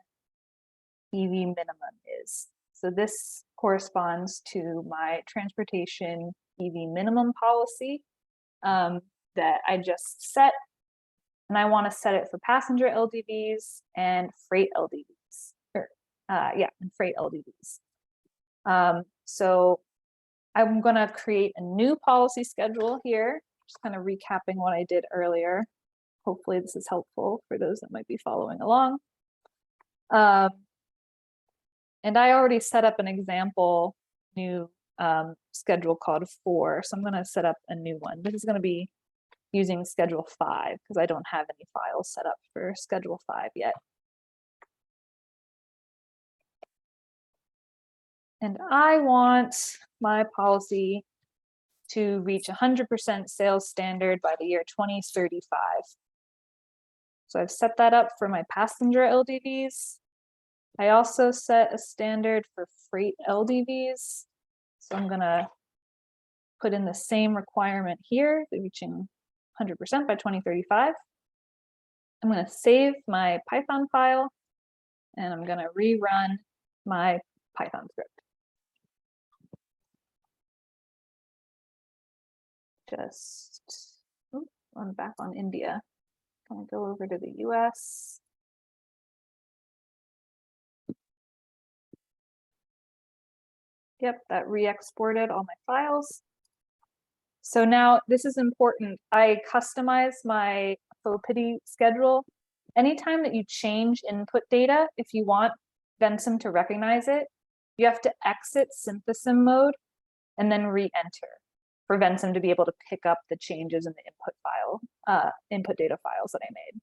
EV minimum is. So this corresponds to my transportation EV minimum policy that I just set. And I want to set it for passenger LDVs and freight LDVs. And freight LDVs. So I'm going to create a new policy schedule here, just kind of recapping what I did earlier. Hopefully this is helpful for those that might be following along. And I already set up an example new schedule called 4. So I'm going to set up a new one. This is going to be using schedule 5 because I don't have any files set up for schedule 5 yet. And I want my policy to reach 100% sales standard by the year 2035. So I've set that up for my passenger LDVs. I also set a standard for freight LDVs. So I'm going to put in the same requirement here, reaching 100% by 2035. I'm going to save my Python file and I'm going to rerun my Python script. I'm back on India. Going to go over to the US. Yep, that re-exported all my files. So now this is important. I customize my faux pity schedule. Anytime that you change input data, if you want Vensim to recognize it, you have to exit synthesis mode and then re-enter for Vensim to be able to pick up the changes in the input data files that I made.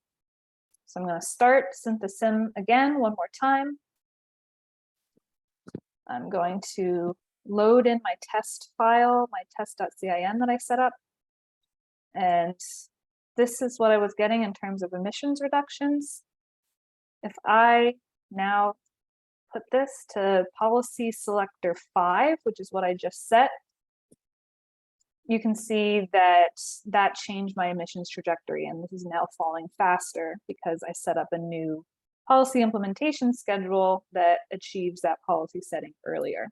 So I'm going to start synthesis again one more time. I'm going to load in my test file, my test.cin that I set up. And this is what I was getting in terms of emissions reductions. If I now put this to policy selector 5, which is what I just set, you can see that that changed my emissions trajectory, and this is now falling faster because I set up a new policy implementation schedule that achieves that policy setting earlier.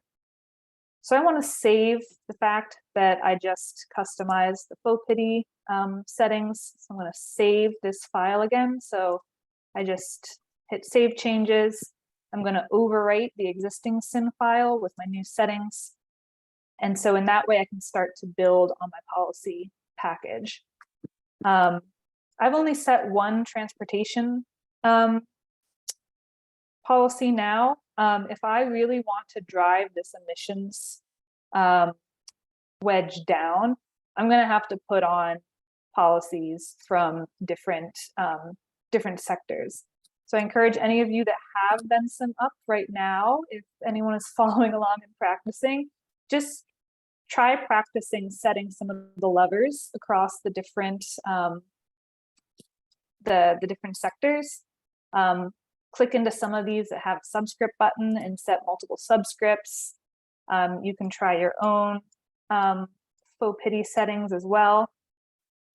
So I want to save the fact that I just customized the faux pity settings. So I'm going to save this file again. So I just hit save changes. I'm going to overwrite the existing SYN file with my new settings. And so in that way, I can start to build on my policy package. I've only set one transportation policy now. If I really want to drive this emissions wedge down, I'm going to have to put on policies from different sectors. So I encourage any of you that have Vensim up right now, if anyone is following along and practicing, just try practicing setting some of the levers across the different different sectors. Click into some of these that have a subscript button and set multiple subscripts. You can try your own faux pity settings as well,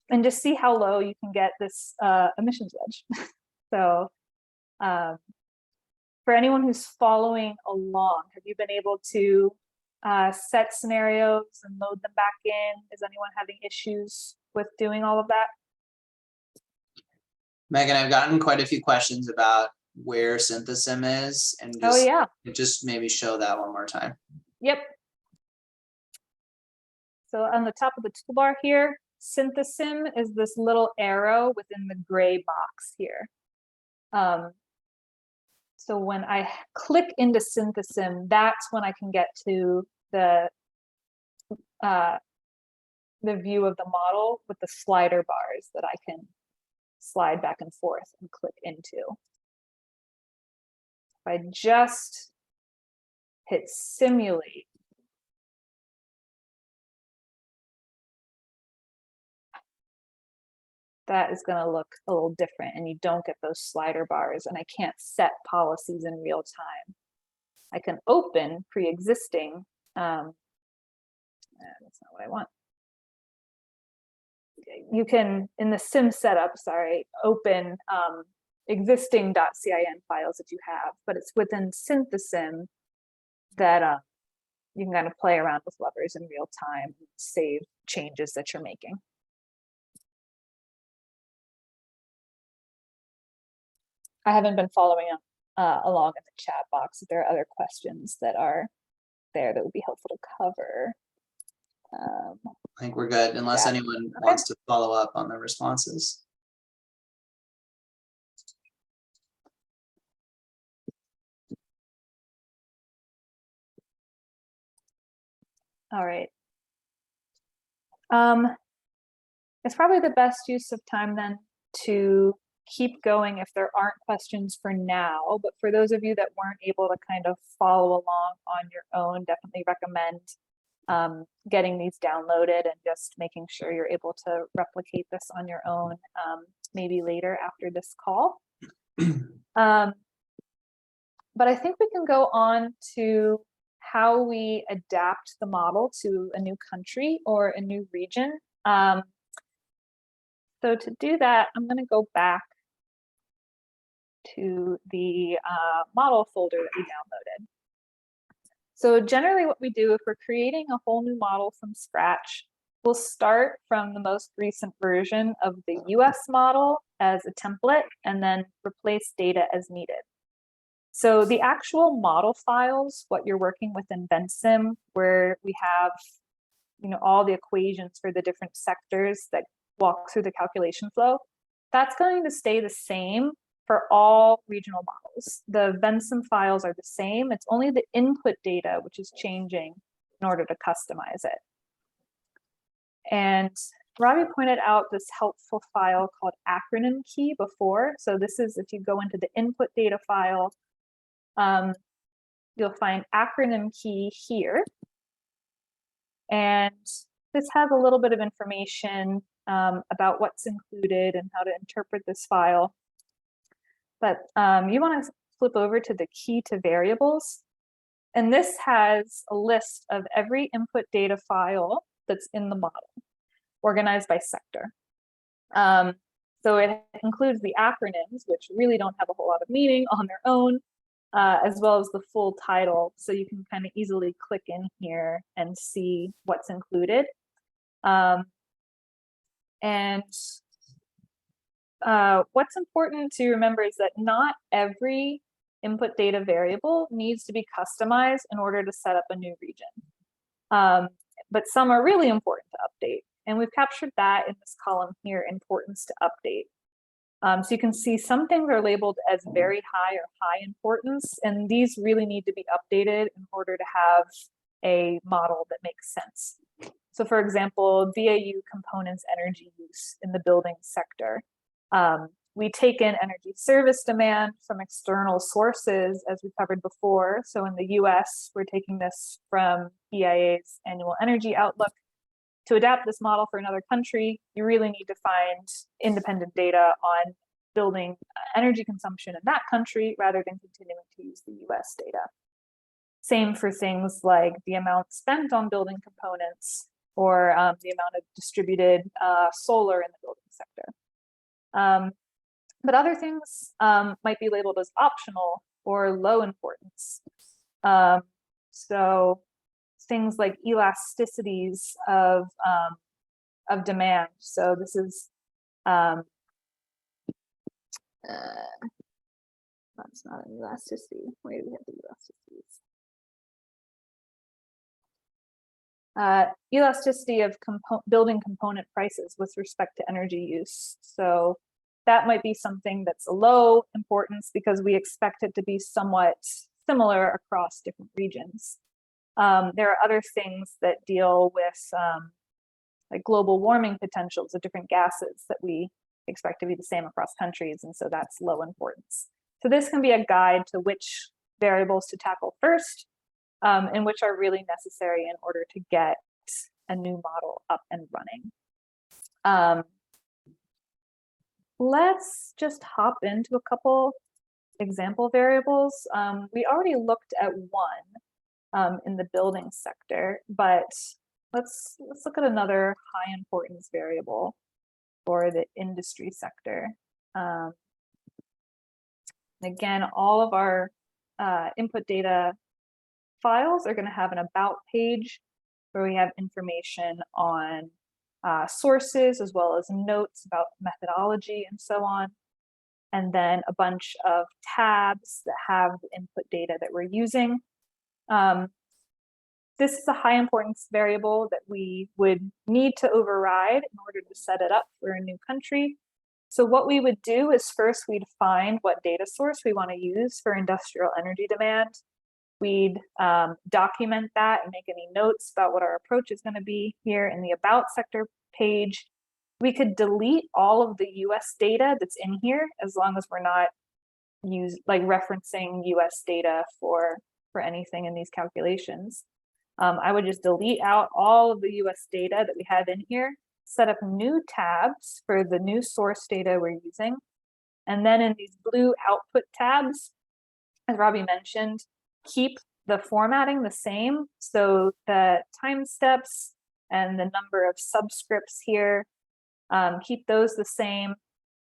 and just see how low you can get this emissions wedge. So for anyone who's following along, have you been able to set scenarios and load them back in? Is anyone having issues with doing all of that? Megan, I've gotten quite a few questions about where Synthesim is, and Oh yeah. just maybe show that one more time. Yep. So on the top of the toolbar here, Synthesim is this little arrow within the gray box here. So when I click into Synthesim, that's when I can get to the view of the model with the slider bars that I can slide back and forth and click into. If I just hit simulate, that is going to look a little different, and you don't get those slider bars, and I can't set policies in real time. I can open pre-existing, that's not what I want. You can, in the sim setup, sorry, open existing .cin files that you have, but it's within Synthesim that you can kind of play around with levers in real time and save changes that you're making. I haven't been following along in the chat box. If there are other questions that are there that would be helpful to cover. I think we're good, unless yeah. anyone wants to follow up on the responses. All right. It's probably the best use of time then to keep going if there aren't questions for now, but for those of you that weren't able to kind of follow along on your own, definitely recommend getting these downloaded and just making sure you're able to replicate this on your own, maybe later after this call. But I think we can go on to how we adapt the model to a new country or a new region. So to do that, I'm going to go back to the model folder that we downloaded. So generally what we do if we're creating a whole new model from scratch, we'll start from the most recent version of the US model as a template and then replace data as needed. So the actual model files, what you're working with in Vensim, where we have, you know, all the equations for the different sectors that walk through the calculation flow, that's going to stay the same for all regional models. The Vensim files are the same. It's only the input data which is changing in order to customize it. And Robbie pointed out this helpful file called acronym key before. So this is if you go into the input data file, you'll find acronym key here. And this has a little bit of information about what's included and how to interpret this file. But you want to flip over to the key to variables. And this has a list of every input data file that's in the model, organized by sector. So it includes the acronyms, which really don't have a whole lot of meaning on their own, as well as the full title. So you can kind of easily click in here and see what's included. What's important to remember is that not every input data variable needs to be customized in order to set up a new region. But some are really important to update. And we've captured that in this column here, importance to update. So you can see some things are labeled as very high or high importance, and these really need to be updated in order to have a model that makes sense. So for example, BAU components energy use in the building sector. We take in energy service demand from external sources, as we covered before. So in the US, we're taking this from EIA's annual energy outlook. To adapt this model for another country, you really need to find independent data on building energy consumption in that country rather than continuing to use the US data. Same for things like the amount spent on building components or the amount of distributed solar in the building sector. But other things might be labeled as optional or low importance. So things like elasticities of demand. So this is that's not an elasticity. Where do we have the elasticities? Elasticity of building component prices with respect to energy use. So that might be something that's a low importance because we expect it to be somewhat similar across different regions. There are other things that deal with like global warming potentials of different gases that we expect to be the same across countries, and so that's low importance. So this can be a guide to which variables to tackle first, and which are really necessary in order to get a new model up and running. Let's just hop into a couple example variables. We already looked at one in the building sector, but let's look at another high importance variable for the industry sector. Again, all of our input data files are going to have an about page where we have information on sources as well as notes about methodology and so on. And then a bunch of tabs that have the input data that we're using. This is a high importance variable that we would need to override in order to set it up for a new country. So what we would do is first we'd find what data source we want to use for industrial energy demand. We'd document that and make any notes about what our approach is going to be here in the about sector page. We could delete all of the US data that's in here as long as we're not referencing US data for anything in these calculations. I would just delete out all of the US data that we have in here, set up new tabs for the new source data we're using. And then in these blue output tabs, as Robbie mentioned, keep the formatting the same. So the time steps and the number of subscripts here, keep those the same.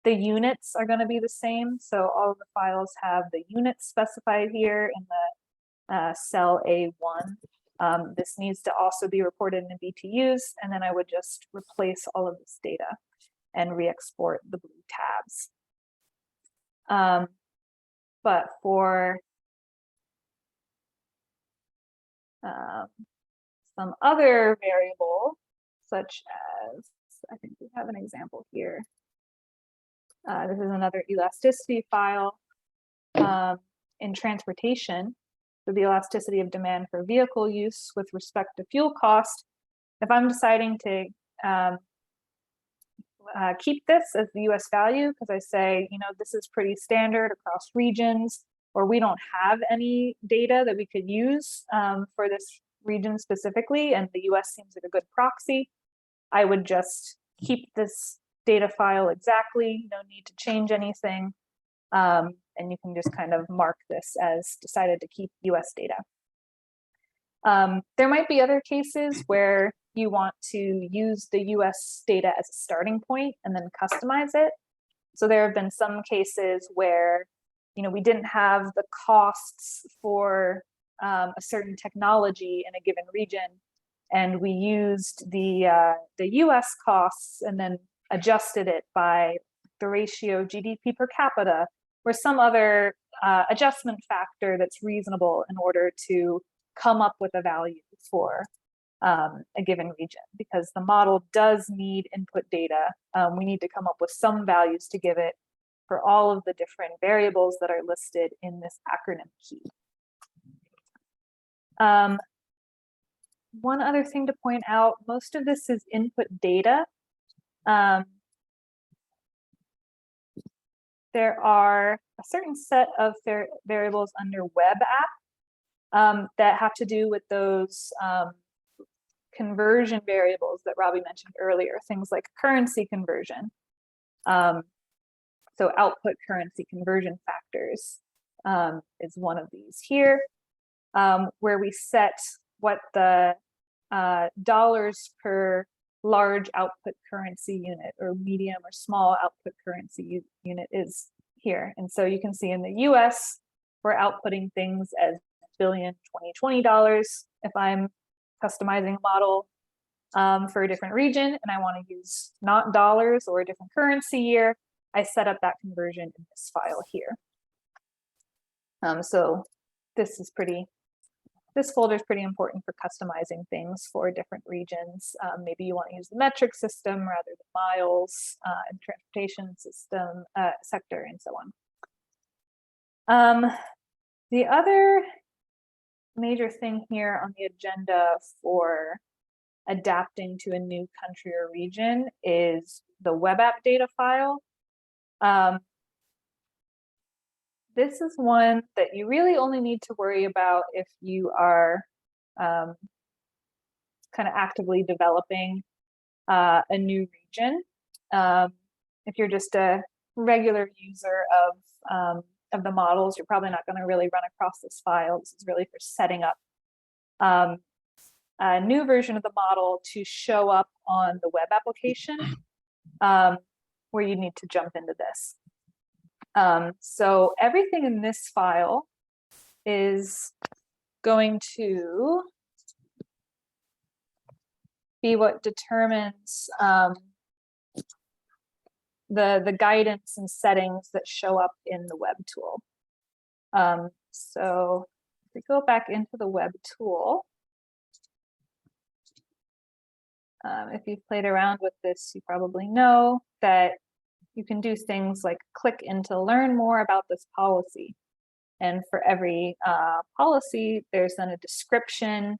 The units are going to be the same. So all of the files have the units specified here in the cell A1. This needs to also be reported in BTUs, and then I would just replace all of this data and re-export the blue tabs. But for some other variable, such as, I think we have an example here. This is another elasticity file in transportation. So the elasticity of demand for vehicle use with respect to fuel cost. If I'm deciding to keep this as the US value, because I say, this is pretty standard across regions, or we don't have any data that we could use for this region specifically, and the US seems like a good proxy, I would just keep this data file exactly, no need to change anything. And you can just kind of mark this as decided to keep US data. There might be other cases where you want to use the US data as a starting point and then customize it. So there have been some cases where we didn't have the costs for a certain technology in a given region, and we used the US costs and then adjusted it by the ratio GDP per capita or some other adjustment factor that's reasonable in order to come up with a value for a given region, because the model does need input data. We need to come up with some values to give it for all of the different variables that are listed in this acronym key. One other thing to point out, most of this is input data. There are a certain set of variables under web app that have to do with those conversion variables that Robbie mentioned earlier, things like currency conversion. So output currency conversion factors is one of these here, where we set what the dollars per large output currency unit or medium or small output currency unit is here. And so you can see in the US, we're outputting things as billion $2020. If I'm customizing a model for a different region and I want to use not dollars or a different currency year, I set up that conversion in this file here. So this folder is pretty important for customizing things for different regions. Maybe you want to use the metric system rather than miles, and transportation system sector, and so on. The other major thing here on the agenda for adapting to a new country or region is the web app data file. This is one that you really only need to worry about if you are kind of actively developing a new region. If you're just a regular user of the models, you're probably not going to really run across this file. This is really for setting up a new version of the model to show up on the web application, where you need to jump into this. So everything in this file is going to be what determines the guidance and settings that show up in the web tool. So if we go back into the web tool, if you've played around with this, you probably know that you can do things like click in to learn more about this policy. And for every policy, there's then a description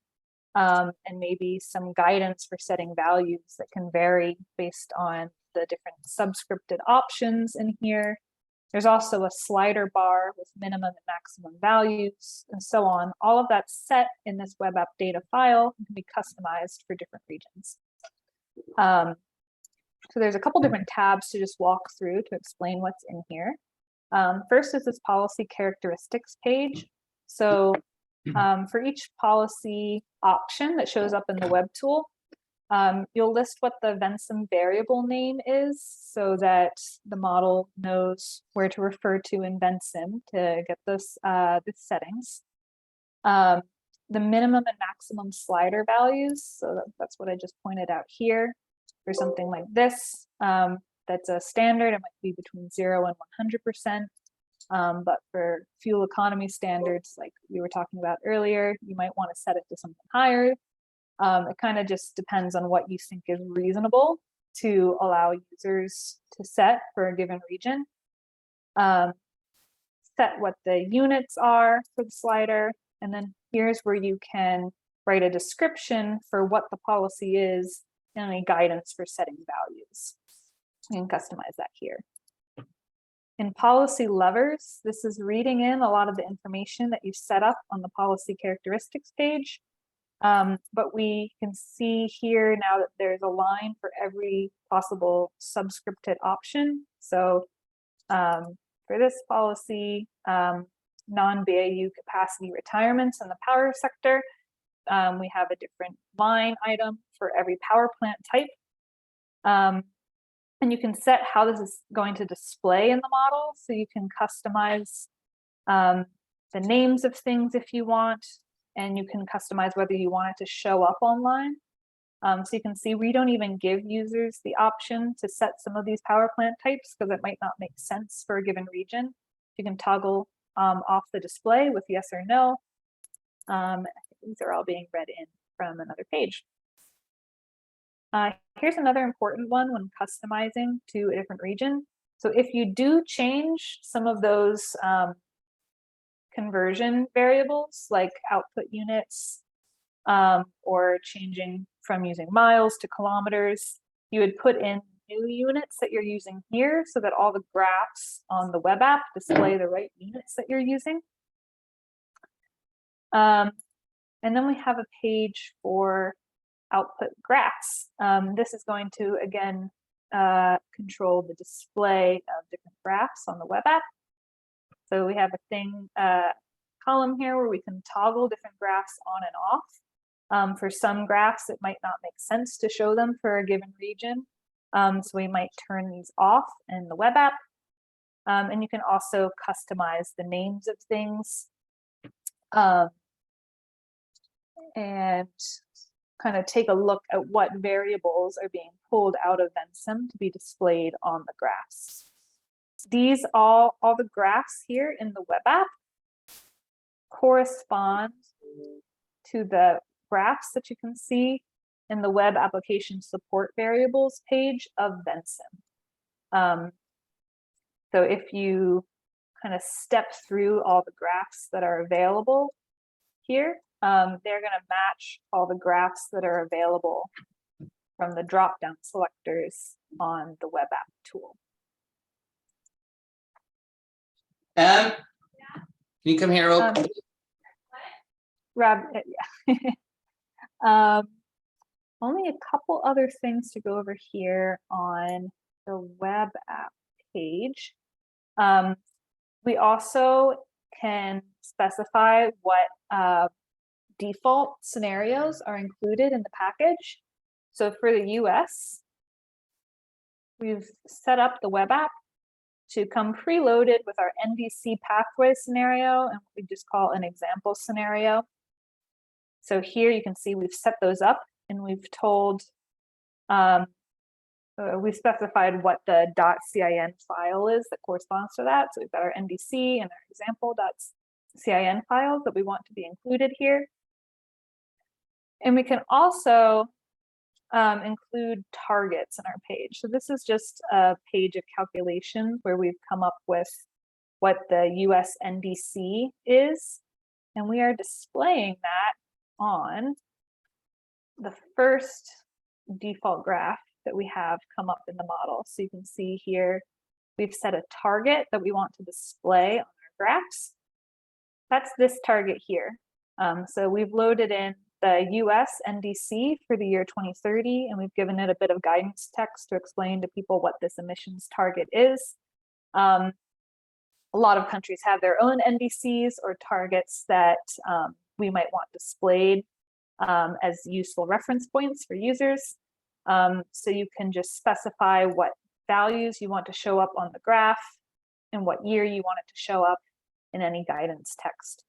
and maybe some guidance for setting values that can vary based on the different subscripted options in here. There's also a slider bar with minimum and maximum values and so on. All of that's set in this web app data file and can be customized for different regions. So there's a couple different tabs to just walk through to explain what's in here. First is this policy characteristics page. So for each policy option that shows up in the web tool, you'll list what the Vensim variable name is so that the model knows where to refer to in Vensim to get this settings. The minimum and maximum slider values, so that's what I just pointed out here. For something like this, that's a standard, it might be between 0 and 100%. But for fuel economy standards, like we were talking about earlier, you might want to set it to something higher. It kind of just depends on what you think is reasonable to allow users to set for a given region. Set what the units are for the slider, and then here's where you can write a description for what the policy is and any guidance for setting values. You can customize that here. In policy levers, this is reading in a lot of the information that you set up on the policy characteristics page. But we can see here now that there's a line for every possible subscripted option. So for this policy, non-BAU capacity retirements in the power sector, we have a different line item for every power plant type. And you can set how this is going to display in the model. So you can customize the names of things if you want, and you can customize whether you want it to show up online. So you can see we don't even give users the option to set some of these power plant types because it might not make sense for a given region. You can toggle off the display with yes or no. These are all being read in from another page. Here's another important one when customizing to a different region. So if you do change some of those conversion variables like output units, or changing from using miles to kilometers, you would put in new units that you're using here so that all the graphs on the web app display the right units that you're using. And then we have a page for output graphs. This is going to, again, control the display of different graphs on the web app. So we have a thing, column here where we can toggle different graphs on and off. For some graphs, it might not make sense to show them for a given region. So we might turn these off in the web app. And you can also customize the names of things. And kind of take a look at what variables are being pulled out of Vensim to be displayed on the graphs. These all the graphs here in the web app correspond to the graphs that you can see in the web application support variables page of Vensim. So if you kind of step through all the graphs that are available here, they're going to match all the graphs that are available from the drop-down selectors on the web app tool. Can you come here? Rob, yeah. Only a couple other things to go over here on the web app page. We also can specify what default scenarios are included in the package. So for the US, we've set up the web app to come preloaded with our NDC pathway scenario and what we just call an example scenario. So here you can see we've set those up and we've told, we specified what the .cin file is that corresponds to that. So we've got our NDC and our example.cin files that we want to be included here. And we can also include targets in our page. So this is just a page of calculations where we've come up with what the US NDC is. And we are displaying that on the first default graph that we have come up in the model. So you can see here, we've set a target that we want to display on our graphs. That's this target here. So we've loaded in the US NDC for the year 2030, and we've given it a bit of guidance text to explain to people what this emissions target is. A lot of countries have their own NDCs or targets that we might want displayed as useful reference points for users. So you can just specify what values you want to show up on the graph and what year you want it to show up in any guidance text.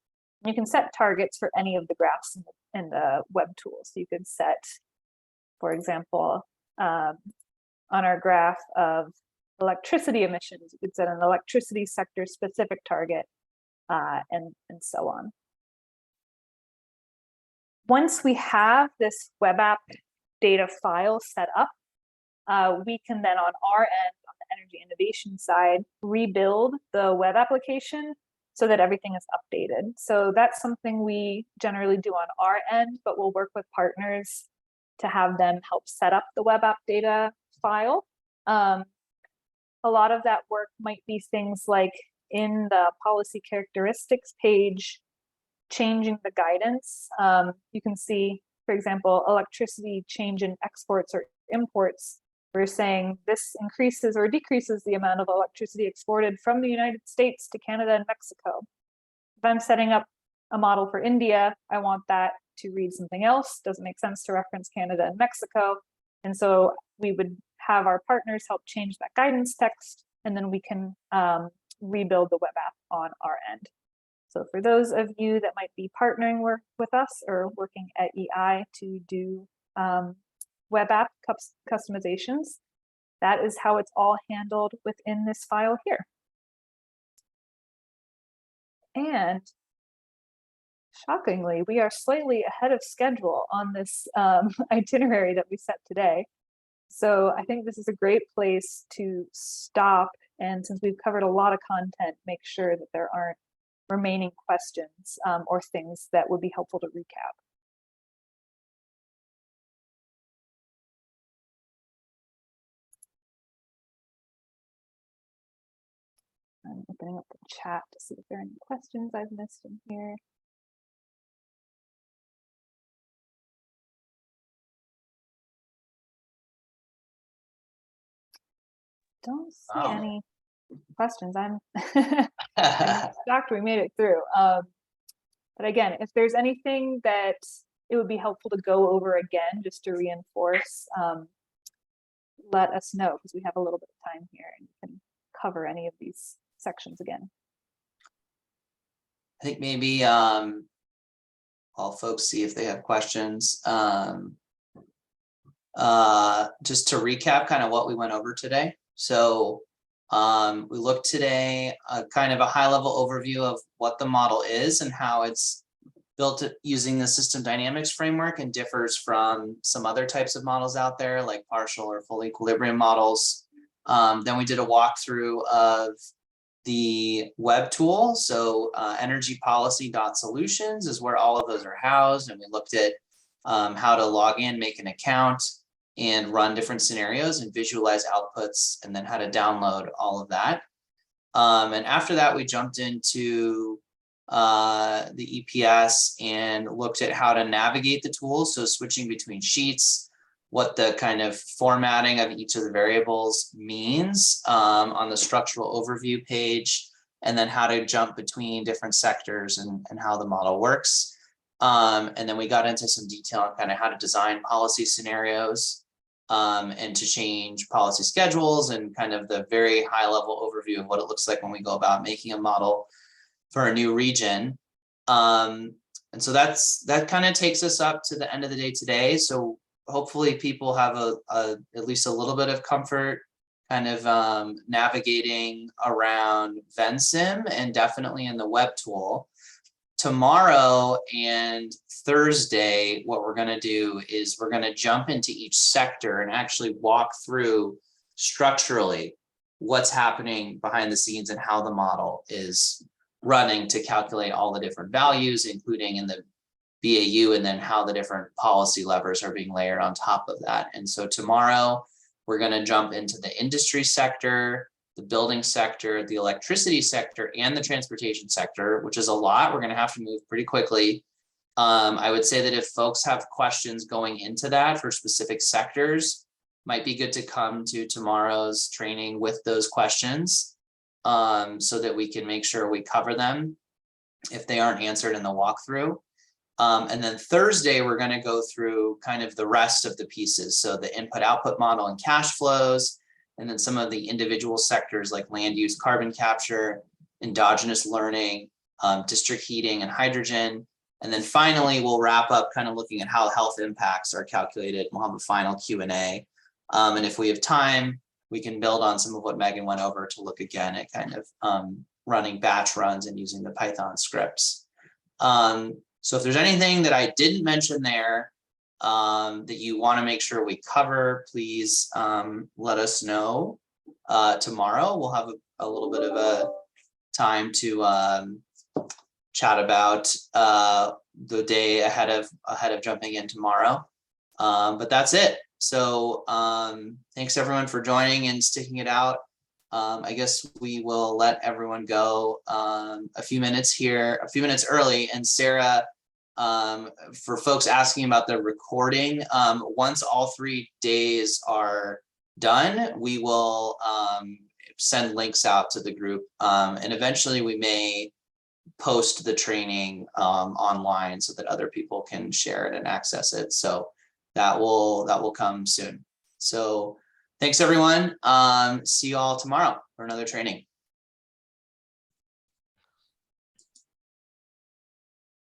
You can set targets for any of the graphs in the web tool. So you could set, for example, on our graph of electricity emissions, you could set an electricity sector specific target and so on. Once we have this web app data file set up, we can then on our end, on the energy innovation side, rebuild the web application so that everything is updated. So that's something we generally do on our end, but we'll work with partners to have them help set up the web app data file. A lot of that work might be things like in the policy characteristics page, changing the guidance. You can see, for example, electricity change in exports or imports. We're saying this increases or decreases the amount of electricity exported from the United States to Canada and Mexico. If I'm setting up a model for India, I want that to read something else. Doesn't make sense to reference Canada and Mexico. And so we would have our partners help change that guidance text, and then we can rebuild the web app on our end. So for those of you that might be partnering with us or working at EI to do web app customizations, that is how it's all handled within this file here. And shockingly, we are slightly ahead of schedule on this itinerary that we set today. So I think this is a great place to stop. And since we've covered a lot of content, make sure that there aren't remaining questions or things that would be helpful to recap. I'm opening up the chat to see if there are any questions I've missed in here. Don't see any questions. I'm shocked we made it through. But again, if there's anything that it would be helpful to go over again, just to reinforce, let us know, because we have a little bit of time here and can cover any of these sections again. I think maybe while folks see if they have questions, just to recap kind of what we went over today. So we looked today kind of a high level overview of what the model is and how it's built using the system dynamics framework and differs from some other types of models out there like partial or full equilibrium models. Then we did a walkthrough of the web tool. So energypolicy.solutions is where all of those are housed. And we looked at how to log in, make an account, and run different scenarios and visualize outputs, and then how to download all of that. And after that, we jumped into the EPS and looked at how to navigate the tool. So switching between sheets, what the kind of formatting of each of the variables means on the structural overview page, and then how to jump between different sectors and how the model works. And then we got into some detail on kind of how to design policy scenarios and to change policy schedules, and kind of the very high level overview of what it looks like when we go about making a model for a new region. And so that kind of takes us up to the end of the day today. So hopefully people have at least a little bit of comfort kind of navigating around Vensim, and definitely in the web tool. Tomorrow and Thursday, what we're going to do is we're going to jump into each sector and actually walk through structurally what's happening behind the scenes and how the model is running to calculate all the different values, including in the BAU, and then how the different policy levers are being layered on top of that. And so tomorrow we're going to jump into the industry sector, the building sector, the electricity sector, and the transportation sector, which is a lot. We're going to have to move pretty quickly. I would say that if folks have questions going into that for specific sectors, might be good to come to tomorrow's training with those questions so that we can make sure we cover them if they aren't answered in the walkthrough. And then Thursday, we're going to go through kind of the rest of the pieces. So the input-output model and cash flows, and then some of the individual sectors like land use, carbon capture, endogenous learning, district heating, and hydrogen. And then finally, we'll wrap up kind of looking at how health impacts are calculated. We'll have a final Q&A. And if we have time, we can build on some of what Megan went over to look again at kind of running batch runs and using the Python scripts. So if there's anything that I didn't mention there that you want to make sure we cover, please let us know. Tomorrow we'll have a little bit of a time to chat about the day ahead of jumping in tomorrow. But that's it. So thanks everyone for joining and sticking it out. I guess we will let everyone go a few minutes early. And Sarah, for folks asking about the recording, once all 3 days are done, we will send links out to the group, and eventually we may post the training online so that other people can share it and access it. So that will come soon. So thanks everyone. See you all tomorrow for another training.